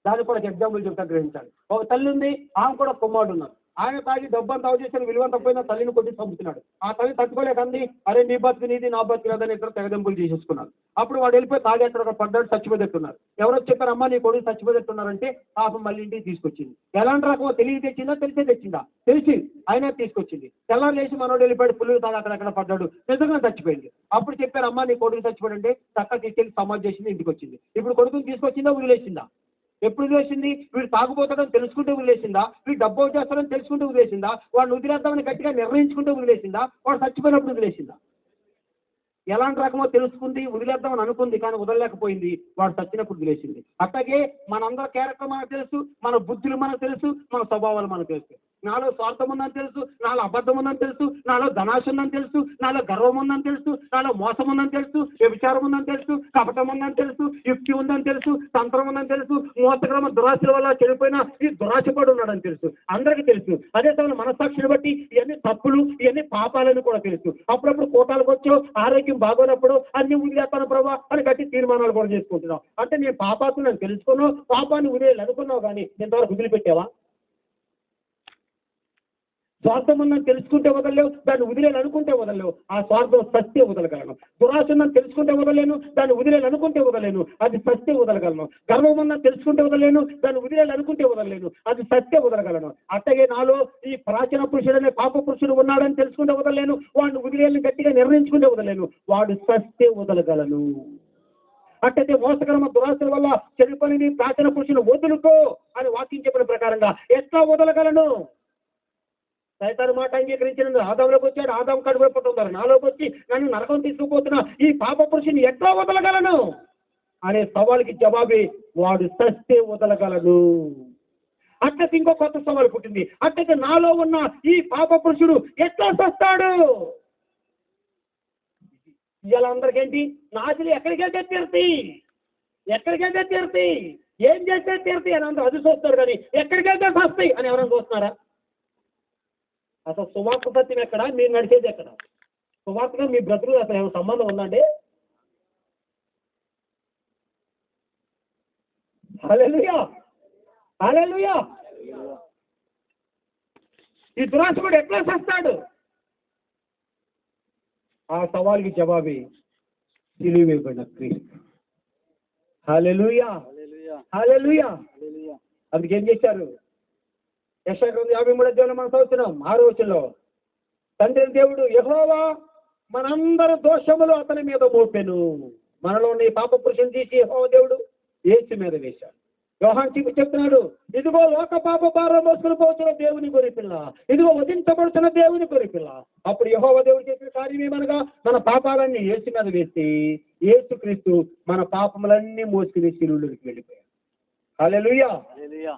దానికి కూడా ఎగ్జాంపుల్ చెప్తా, గ్రహించాలి. ఒక తల్లి ఉంది, ఆమె కూడా కుమారుడు ఉన్నారు. ఆయన తాగి డబ్బంతా చేసిన విలువ తప్పైనా తల్లిని కొట్టి చంపుతున్నాడు. ఆ తల్లి తట్టుకోలేక అంది, అరే నీ బతుకు నీది నా బతుకు లేదని ఇద్దరు తెగదెంపులు చేసేసుకున్నారు. అప్పుడు వాడు వెళ్ళిపోయి తాగేస్తాడు, పడ్డాడు, చచ్చిపోయేట్టున్నారు. ఎవరో చెప్పారు, అమ్మ నీ కొడుకు చచ్చిపోయేట్టున్నారంటే పాపం మళ్ళీ ఇంటికి తీసుకొచ్చింది. ఎలాంటి రకమో తెలియ తెచ్చిందా, తెలిసే తెచ్చిందా? తెలిసి అయినా తీసుకొచ్చింది. తెల్లారు లేచి మనోడు వెళ్ళిపోయాడు, పుల్లు తాగి అక్కడెక్కడ పడ్డాడు, నిజంగా చచ్చిపోయింది. అప్పుడు చెప్పారు, అమ్మ నీ కొడుకు చచ్చిపోయాడంటే చక్కగా తీసుకెళ్ళి సమాజ్ చేసింది, ఇంటికి వచ్చింది. ఇప్పుడు కొడుకుని తీసుకొచ్చిందా, వదిలేసిందా? ఎప్పుడు వదిలేసింది? వీడు తాగుపోతాడని తెలుసుకుంటే వదిలేసిందా? వీడు డబ్బు చేస్తాడని తెలుసుకుంటే వదిలేసిందా? వాడిని వదిలేద్దామని గట్టిగా నిర్ణయించుకుంటే వదిలేసిందా? వాడు చచ్చిపోయినప్పుడు వదిలేసిందా? ఎలాంటి రకమో తెలుసుకుంది, వదిలేద్దామని అనుకుంది, కానీ వదలలేకపోయింది, వాడు చచ్చినప్పుడు వదిలేసింది. అట్లాగే మనందరి క్యారెక్టర్ మనకు తెలుసు, మన బుద్ధులు మనకు తెలుసు, మన స్వభావాలు మనకు తెలుసు. నాలో స్వార్థం ఉందని తెలుసు, నాలో అబద్ధం ఉందని తెలుసు, నాలో ధనాశ ఉందని తెలుసు, నాలో గర్వం ఉందని తెలుసు, నాలో మోసం ఉందని తెలుసు, వ్యభిచారం ఉందని తెలుసు, కపటం ఉందని తెలుసు, యుక్తి ఉందని తెలుసు, తంత్రం ఉందని తెలుసు, మోసక్రమ దురాశల వల్ల చెడిపోయిన ఈ దురాశపడి ఉన్నాడని తెలుసు. అందరికీ తెలుసు. అదే సమయంలో మనస్సాక్షిని బట్టి ఇవన్నీ తప్పులు, ఇవన్నీ పాపాలని కూడా తెలుసు. అప్పుడప్పుడు కోటాలకు వచ్చో ఆరోగ్యం బాగోనప్పుడు అన్ని వదిలేస్తాను ప్రభా అని గట్టి తీర్మానాలు కూడా చేసుకుంటున్నావు. అంటే నేను పాపాత్తులు నేను తెలుసుకున్నావు, పాపాన్ని వదిలేయాలి అనుకున్నావు, కానీ ఎంతవరకు వదిలిపెట్టావా? స్వార్థం ఉందని తెలుసుకుంటే వదలలేవు, దాన్ని వదిలేను అనుకుంటే వదలలేవు. ఆ స్వార్థం సత్య వదలగలను. దురాశ ఉందని తెలుసుకుంటే వదలేను, దాన్ని వదిలేను అనుకుంటే వదలేను, అది సత్య వదలగలను. గర్వం ఉందని తెలుసుకుంటే వదలేను, దాన్ని వదిలేను అనుకుంటే వదలలేను, అది సత్య వదలగలను. అట్టగే నాలో ఈ ప్రాచీన పురుషుడు అనే పాప పురుషుడు ఉన్నాడని తెలుసుకుంటే వదలలేను, వాడిని వదిలేని గట్టిగా నిర్ణయించుకుంటే వదలేను, వాడు సత్య వదలగలను. అట్టయితే మోసకరమ దురాశల వల్ల చెడిపోయిన ప్రాచీన పురుషుని వదులుకో అని వాక్యం చెప్పిన ప్రకారంగా ఎట్లా వదలగలను? సైతాను మాట అంగీకరించిన ఆదాంలోకి వచ్చాడు, ఆదాం కడుపుతున్నారు, నాలోకి వచ్చి నన్ను నరకం తీసుకుపోతున్నా ఈ పాప పురుషుని ఎట్లా వదలగలను అనే సవాలుకి జవాబే వాడు సస్తే వదలగలను. అట్లయితే ఇంకో కొత్త సవాలు పుట్టింది. అట్లయితే నాలో ఉన్న ఈ పాప పురుషుడు ఎట్లా సస్తాడు? ఇలా అందరికేంటి నాశలు ఎక్కడికెళ్తే తీరుతాయి, ఎక్కడికెళ్తే తీరుతాయి, ఏం చేస్తే తీరుతాయి అని అందరూ అది చూస్తారు, కానీ ఎక్కడికెళ్తే సస్తాయి అని ఎవరైనా చూస్తున్నారా? అసలు సువార్త సత్యం ఎక్కడ, మీరు నడిచేది ఎక్కడ? సువార్తగా మీ బ్రతుకు అసలు ఏమైనా సంబంధం ఉందండి? హల్లెలూయా, హల్లెలూయా. ఈ దురాశకుడు ఎట్లా చేస్తాడు? ఆ సవాల్కి జవాబే సిలువ వేయబడిన క్రీస్తు. హల్లెలూయా, హల్లెలూయా. అందుకేం చేశారు? యెషయా 53 మనం చదువుతున్నాం 6వ వచనంలో, తండ్రి దేవుడు యెహోవా మనందరి దోషములు అతని మీద మోపెను. మనలో ఉన్న ఈ పాప పురుషుని తీసి యెహోవా దేవుడు యేసు మీద వేశాడు. యోహాను చెప్తున్నాడు, ఇదిగో లోక పాప భారం మోసుకుని పోతున్న దేవుని గొర్రెపిల్ల, ఇదిగో వధించబడుతున్న దేవుని గొర్రెపిల్ల. అప్పుడు యెహోవా దేవుడు చేసిన కార్యం ఏమనగా మన పాపాలన్నీ యేసు మీద వేసి యేసు క్రీస్తు మన పాపములన్నీ మోసుకుని శిలువలోకి వెళ్ళిపోయాడు. హల్లెలూయా.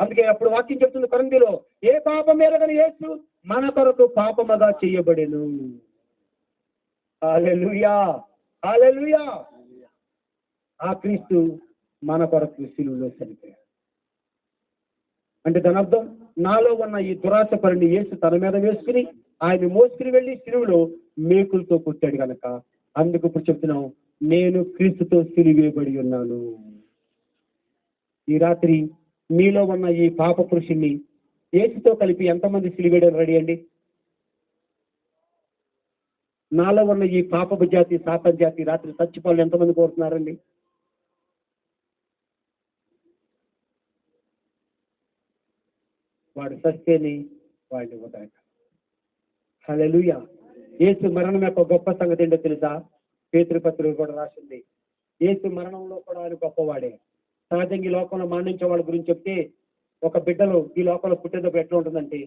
అందుకే అప్పుడు వాక్యం చెప్తుంది కొరింథీలో, ఏ పాపం ఎరగని యేసు మన కొరకు పాపముగా చేయబడెను. హల్లెలూయా, హల్లెలూయా. ఆ క్రీస్తు మన కొరకు శిలువలో చనిపోయాడు. అంటే దాని అర్థం నాలో ఉన్న ఈ దురాశ పనిని యేసు తన మీద వేసుకుని ఆయన మోసుకుని వెళ్ళి శిలువలో మేకులతో కొట్టాడు కనుక అందుకు ఇప్పుడు చెప్తున్నాం, నేను క్రీస్తుతో సిలువేయబడి ఉన్నాను. ఈ రాత్రి మీలో ఉన్న ఈ పాప పురుషుణ్ణి యేసుతో కలిపి ఎంతమంది సిలువేయడం రెడీ అండి? నాలో ఉన్న ఈ పాపపు జాతి సాతాన్ జాతి రాత్రి చచ్చిపోవాలని ఎంతమంది కోరుతున్నారండి? వాడు సస్తేని వాడిని వదలక. హల్లెలూయా. యేసు మరణం యొక్క గొప్ప సంగతి ఏంటో తెలుసా? పేతురు పత్రిక కూడా రాసింది, యేసు మరణంలో కూడా ఆయన గొప్పవాడే. సహజంగా ఈ లోకంలో మరణించే వాళ్ళ గురించి చెప్తే, ఒక బిడ్డలు ఈ లోకంలో పుట్టేటప్పుడు ఎట్లా ఉంటుందంటే,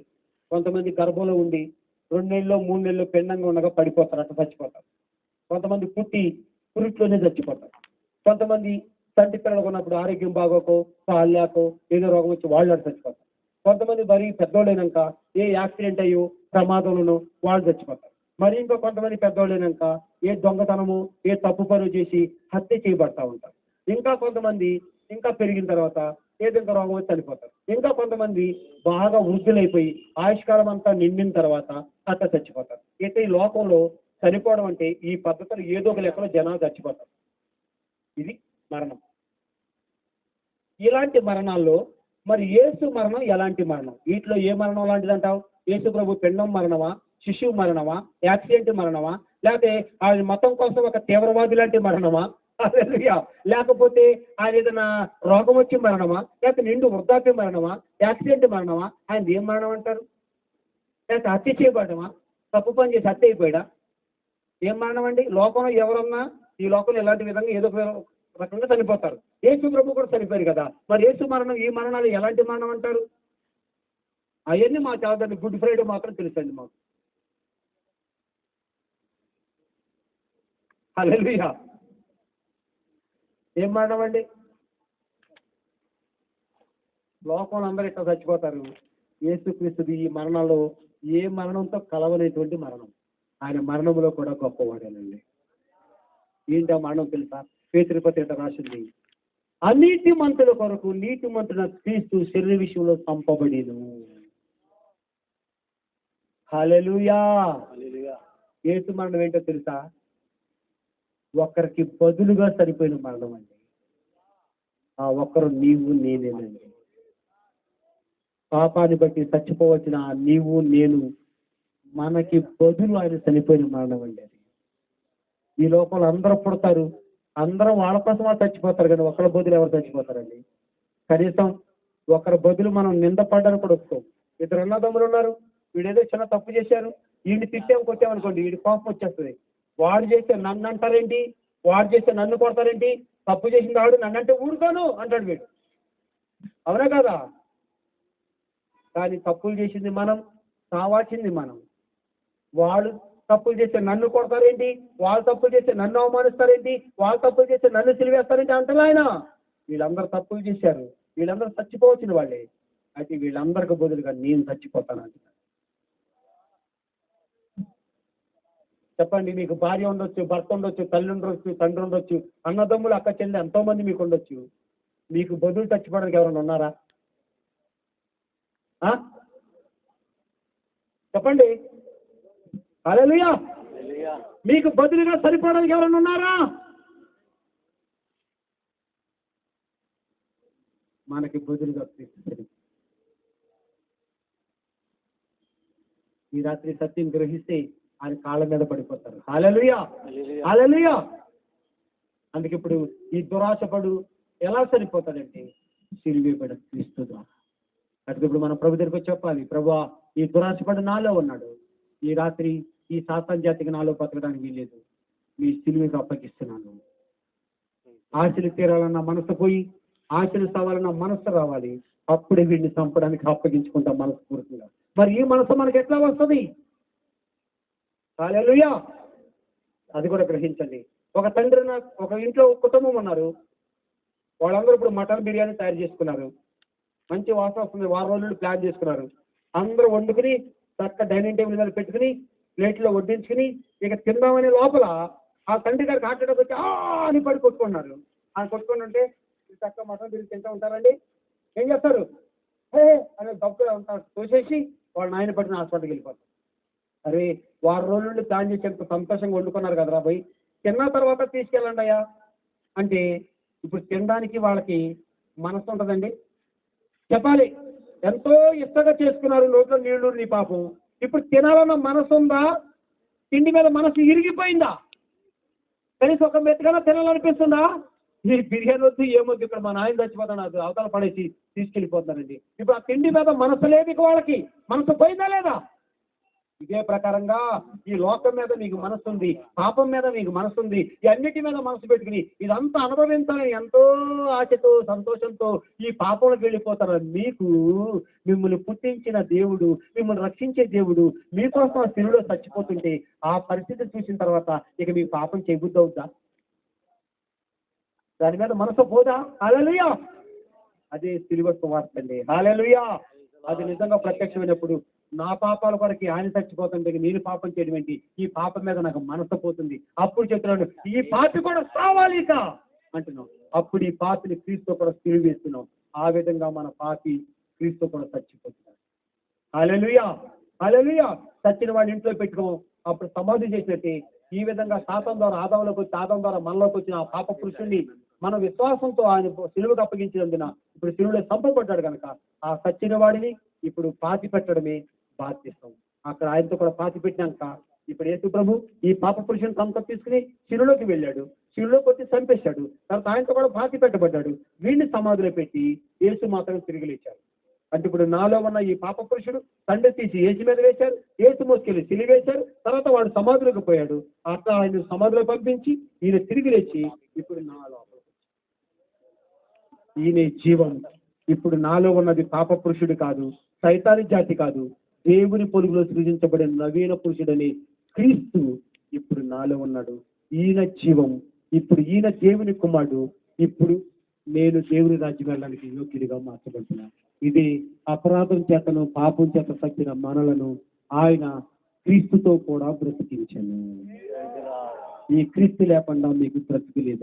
కొంతమంది గర్భంలో ఉండి 2 నెలలు 3 నెలలు పెండంగా ఉండగా పడిపోతారు, అట్లా చచ్చిపోతారు. కొంతమంది పుట్టి పురిట్లోనే చచ్చిపోతారు. కొంతమంది తండ్రి పిల్లలు ఉన్నప్పుడు ఆరోగ్యం బాగోకో పాలేకో ఏదో రోగం వచ్చి వాళ్ళు అటు చచ్చిపోతారు. కొంతమంది మరీ పెద్దోళ్ళైనాక ఏ యాక్సిడెంట్ అయ్యో ప్రమాదంలోనూ వాళ్ళు చచ్చిపోతారు. మరి ఇంకా కొంతమంది పెద్దోళ్ళైనాక ఏ దొంగతనము ఏ తప్పు పనులు చేసి హత్య చేయబడతా ఉంటారు. ఇంకా కొంతమంది ఇంకా పెరిగిన తర్వాత ఏదో ఇంకా రోగం వచ్చి చనిపోతారు. ఇంకా కొంతమంది బాగా వృద్ధులైపోయి ఆయుష్కాలం అంతా నిండిన తర్వాత అట్లా చచ్చిపోతారు. అయితే ఈ లోకంలో చనిపోవడం అంటే ఈ పద్ధతులు ఏదో ఒక లెక్కలో జనాలు చచ్చిపోతారు. ఇది మరణం. ఇలాంటి మరణాల్లో మరి యేసు మరణం ఎలాంటి మరణం? వీటిలో ఏ మరణం లాంటిది అంటావు? యేసు ప్రభు పిండం మరణమా, శిశువు మరణమా, యాక్సిడెంట్ మరణమా, లేకపోతే ఆయన మతం కోసం ఒక తీవ్రవాది లాంటి మరణమా, లేకపోతే ఆయన ఏదైనా రోగం వచ్చి మరణమా, లేకపోతే నిండు వృద్ధాప్య మరణమా, యాక్సిడెంట్ మరణమా? ఆయన ఏం మరణం అంటారు? లేకపోతే హత్య చేయబడమా, తప్పు పని చేసి హత్య అయిపోయాడా? ఏం మరణం అండి? లోకంలో ఎవరన్నా ఈ లోకంలో ఇలాంటి విధంగా ఏదో ఒక రకంగా చనిపోతారు. యేసు ప్రభు కూడా చనిపోయారు కదా. మరి యేసు మరణం ఈ మరణాలు ఎలాంటి మరణం అంటారు? అవన్నీ మాకు చదవండి. గుడ్ ఫ్రైడే మాత్రం తెలుసండి మాకు. హల్లెలూయా. ఏం మరణం అండి? లోకంలో అందరూ ఇట్లా చచ్చిపోతారు. యేసుక్రీస్తుది ఈ మరణంలో ఏ మరణంతో కలవలేటువంటి మరణం. ఆయన మరణంలో కూడా గొప్పవాడేనండి. ఏంటి ఆ మరణం తెలుసా? పేతురు పత్రిక రాసింది, అన్నిటి మంతుల కొరకు నీతి మంతుల క్రీస్తు శరీర విషయంలో చంపబడేను. హల్లెలూయా. యేసు మరణం ఏంటో తెలుసా? ఒక్కరికి బదులుగా సరిపోయిన మరణం అండి. ఆ ఒక్కరు నీవు నేనేనండి. పాపాన్ని బట్టి చచ్చిపోవచ్చిన నీవు నేను మనకి బదులు ఆయన చనిపోయిన మరణం అండి అది. ఈ లోకంలో అందరూ పుడతారు, అందరూ వాళ్ళ కోసం వాళ్ళు చచ్చిపోతారు, కానీ ఒకరి బదులు ఎవరు చచ్చిపోతారండి? కనీసం ఒకరి బదులు మనం నిందపడ్డానికి కూడా వస్తాం. 2 అన్నదమ్ములు ఉన్నారు, వీడేదో చిన్న తప్పు చేశారు, వీడిని తిట్టాము కొట్టామనుకోండి, వీడి కోపం వచ్చేస్తుంది. వాడు చేస్తే నన్ను అంటారేంటి, వాడు చేస్తే నన్ను కొడతారేంటి, తప్పు చేసింది వాడు, నన్ను అంటే ఊరుకోను అంటాడు వీడు. అవునా కదా? కానీ తప్పులు చేసింది మనం, కావాల్సింది మనం. వాళ్ళు తప్పులు చేస్తే నన్ను కొడతారేంటి, వాళ్ళు తప్పులు చేస్తే నన్ను అవమానిస్తారేంటి, వాళ్ళు తప్పులు చేస్తే నన్ను సిలివేస్తారేంటి అంటారు ఆయన. వీళ్ళందరూ తప్పులు చేశారు, వీళ్ళందరూ చచ్చిపోవచ్చిన వాళ్ళే. అయితే వీళ్ళందరికి బదులుగా నేను చచ్చిపోతాను అంటున్నాను. చెప్పండి, మీకు భార్య ఉండొచ్చు, భర్త ఉండొచ్చు, తల్లి ఉండొచ్చు, తండ్రి ఉండొచ్చు, అన్నదమ్ములు, అక్క చెల్లి ఎంతో మంది మీకు ఉండొచ్చు. మీకు బదులు చచ్చిపోవడానికి ఎవరైనా ఉన్నారా? చెప్పండి. హల్లెలూయా. మీకు బదులుగా సరిపోవడానికి ఎవరైనా ఉన్నారా? మనకి బదులుగా క్రీస్తు. ఈ రాత్రి సత్యం గ్రహిస్తే ఆయన కాళ్ళ మీద పడిపోతారు. హల్లెలూయా, హల్లెలూయా. అందుకే ఇప్పుడు ఈ దురాశపడు ఎలా సరిపోతాడంటే సిలువేబడ క్రీస్తు ద్వారా. అందుకే ఇప్పుడు మనం ప్రభు దగ్గరికి చెప్పాలి, ప్రభువా ఈ దురాశపడు నాలో ఉన్నాడు, ఈ రాత్రి ఈ సాతాన్ జాతికి నాలో బతకడానికి వీల్లేదు, మీ సిలువకి అప్పగిస్తున్నాను. ఆశలు తీరాలన్న మనసు పోయి ఆశలు సావాలన్న మనసు రావాలి. అప్పుడే వీడిని చంపడానికి అప్పగించుకుంటాం మనస్ఫూర్తిగా. మరి ఈ మనసు మనకి ఎట్లా వస్తుంది? హల్లెలూయా. అది కూడా గ్రహించండి. ఒక తండ్రి, ఒక ఇంట్లో కుటుంబం ఉన్నారు, వాళ్ళందరూ ఇప్పుడు మటన్ బిర్యానీ తయారు చేసుకున్నారు, మంచి వాసన వస్తుంది, వారం రోజులు ప్లాన్ చేసుకున్నారు. అందరూ వండుకుని చక్క డైనింగ్ టేబుల్ మీద పెట్టుకుని ప్లేట్లో వడ్డించుకుని ఇక తిందామనే లోపల ఆ తండ్రి గారికి హార్ట్ అటాక్ వచ్చి అని పడి కొట్టుకున్నారు. ఆ కొట్టుకొని ఉంటే చక్క మటన్ బిర్యానీ తింటూ ఉంటారండి. ఏం చేస్తారు? అనే దప్పుగా ఉంటారు, తోసేసి వాళ్ళ నాయన పట్టిన హాస్పిటల్కి వెళ్ళిపోతారు. అరే, వారం రోజుల నుండి ప్లాన్ చేసి ఎంత సంతోషంగా వండుకున్నారు కదరా పోయి, తిన్న తర్వాత తీసుకెళ్ళండి అయ్యా అంటే ఇప్పుడు తినడానికి వాళ్ళకి మనసు ఉంటుందండి? చెప్పాలి. ఎంతో ఇష్టంగా చేసుకున్నారు, నోట్లో నీళ్లు నీ పాపం. ఇప్పుడు తినాలన్న మనసు ఉందా? తిండి మీద మనసు ఇరిగిపోయిందా? కనీసం ఒక మెత్తగా తినాలనిపిస్తుందా? నీ బిర్యానీ వద్దు, ఏమొద్దు, ఇక్కడ మా నాయన చచ్చిపోతాను, అది అవతల పడేసి తీసుకెళ్ళిపోతానండి. ఇప్పుడు ఆ తిండి మీద మనసు లేదు, ఇక వాళ్ళకి మనసు పోయిందా లేదా? ఇదే ప్రకారంగా ఈ లోకం మీద మీకు మనసు ఉంది, పాపం మీద మీకు మనసు ఉంది, ఈ అన్నిటి మీద మనసు పెట్టుకుని ఇదంతా అనుభవించాలని ఎంతో ఆశతో సంతోషంతో ఈ పాపంలోకి వెళ్ళిపోతారు. మీకు మిమ్మల్ని పుట్టించిన దేవుడు, మిమ్మల్ని రక్షించే దేవుడు మీకోసం ఆ శిలువలో చచ్చిపోతుంటే ఆ పరిస్థితి చూసిన తర్వాత ఇక మీకు పాపం చేయబుద్ధి అవుద్దా? దాని మీద మనసు పోదా? హల్లెలూయా. అదే సిలువ సువార్త అండి. హల్లెలూయా. అది నిజంగా ప్రత్యక్షమైనప్పుడు నా పాపాల కొరకు ఆయన చచ్చిపోతుంటే నేను పాపం చేయడం ఏంటి, ఈ పాపం మీద నాకు మనసు పోతుంది. అప్పుడు చెప్తున్నాడు, ఈ పాపి కూడా సావాలి ఇక అంటున్నాం. అప్పుడు ఈ పాపిని క్రీస్తు కూడా సిలువ వేస్తున్నాం. ఆ విధంగా మన పాపి క్రీస్తు కూడా చచ్చిపోతున్నాడు. హల్లెలూయా, హల్లెలూయా. చచ్చిన వాడిని ఇంట్లో పెట్టుకోం, అప్పుడు సమాధి చేసినట్టే ఈ విధంగా సాతాను ద్వారా ఆదాంలోకి వచ్చి, ఆదాం ద్వారా మనలోకి వచ్చిన ఆ పాప పురుషుణ్ణి మన విశ్వాసంతో ఆయన సిలువకు అప్పగించినందున ఇప్పుడు సిలువలో చంపబడ్డాడు కనుక ఆ చచ్చిన వాడిని ఇప్పుడు పాతి పెట్టడమే బాధ్యతం. అక్కడ ఆయనతో కూడా పాతి పెట్టినాక ఇప్పుడు యేసు ప్రభు ఈ పాప పురుషుని తమతో తీసుకుని సిలువలోకి వెళ్ళాడు, సిలువలోకి వచ్చి చంపేశాడు. తర్వాత ఆయనతో కూడా పాతి పెట్టబడ్డాడు. వీడిని సమాధిలో పెట్టి యేసు మాత్రం తిరిగి లేచాడు. అంటే ఇప్పుడు నాలో ఉన్న ఈ పాప పురుషుడు తండ్రి తీసి యేసు మీద వేశారు, యేసు మోసుకెళ్ళి సిలువేశారు. తర్వాత వాడు సమాధిలోకి పోయాడు. అట్లా ఆయన సమాధిలో పంపించి ఈయన తిరిగి లేచి ఇప్పుడు నా లోపల ఈయన జీవం. ఇప్పుడు నాలో ఉన్నది పాప పురుషుడు కాదు, సైతాని జాతి కాదు, దేవుని పొరుగులో సృజించబడిన నవీన పురుషుడని క్రీస్తు ఇప్పుడు నాలో ఉన్నాడు. ఈయన జీవం. ఇప్పుడు ఈయన దేవుని కుమారుడు. ఇప్పుడు నేను దేవుని రాజ్యం వెళ్ళడానికి యోగ్యుడిగా మార్చబడుతున్నాను. ఇది అపరాధం చేతను పాపం చేత సచ్చిన మనలను ఆయన క్రీస్తుతో కూడా బ్రతికించాను. ఈ క్రీస్తు లేకుండా మీకు బ్రతికి లేదు.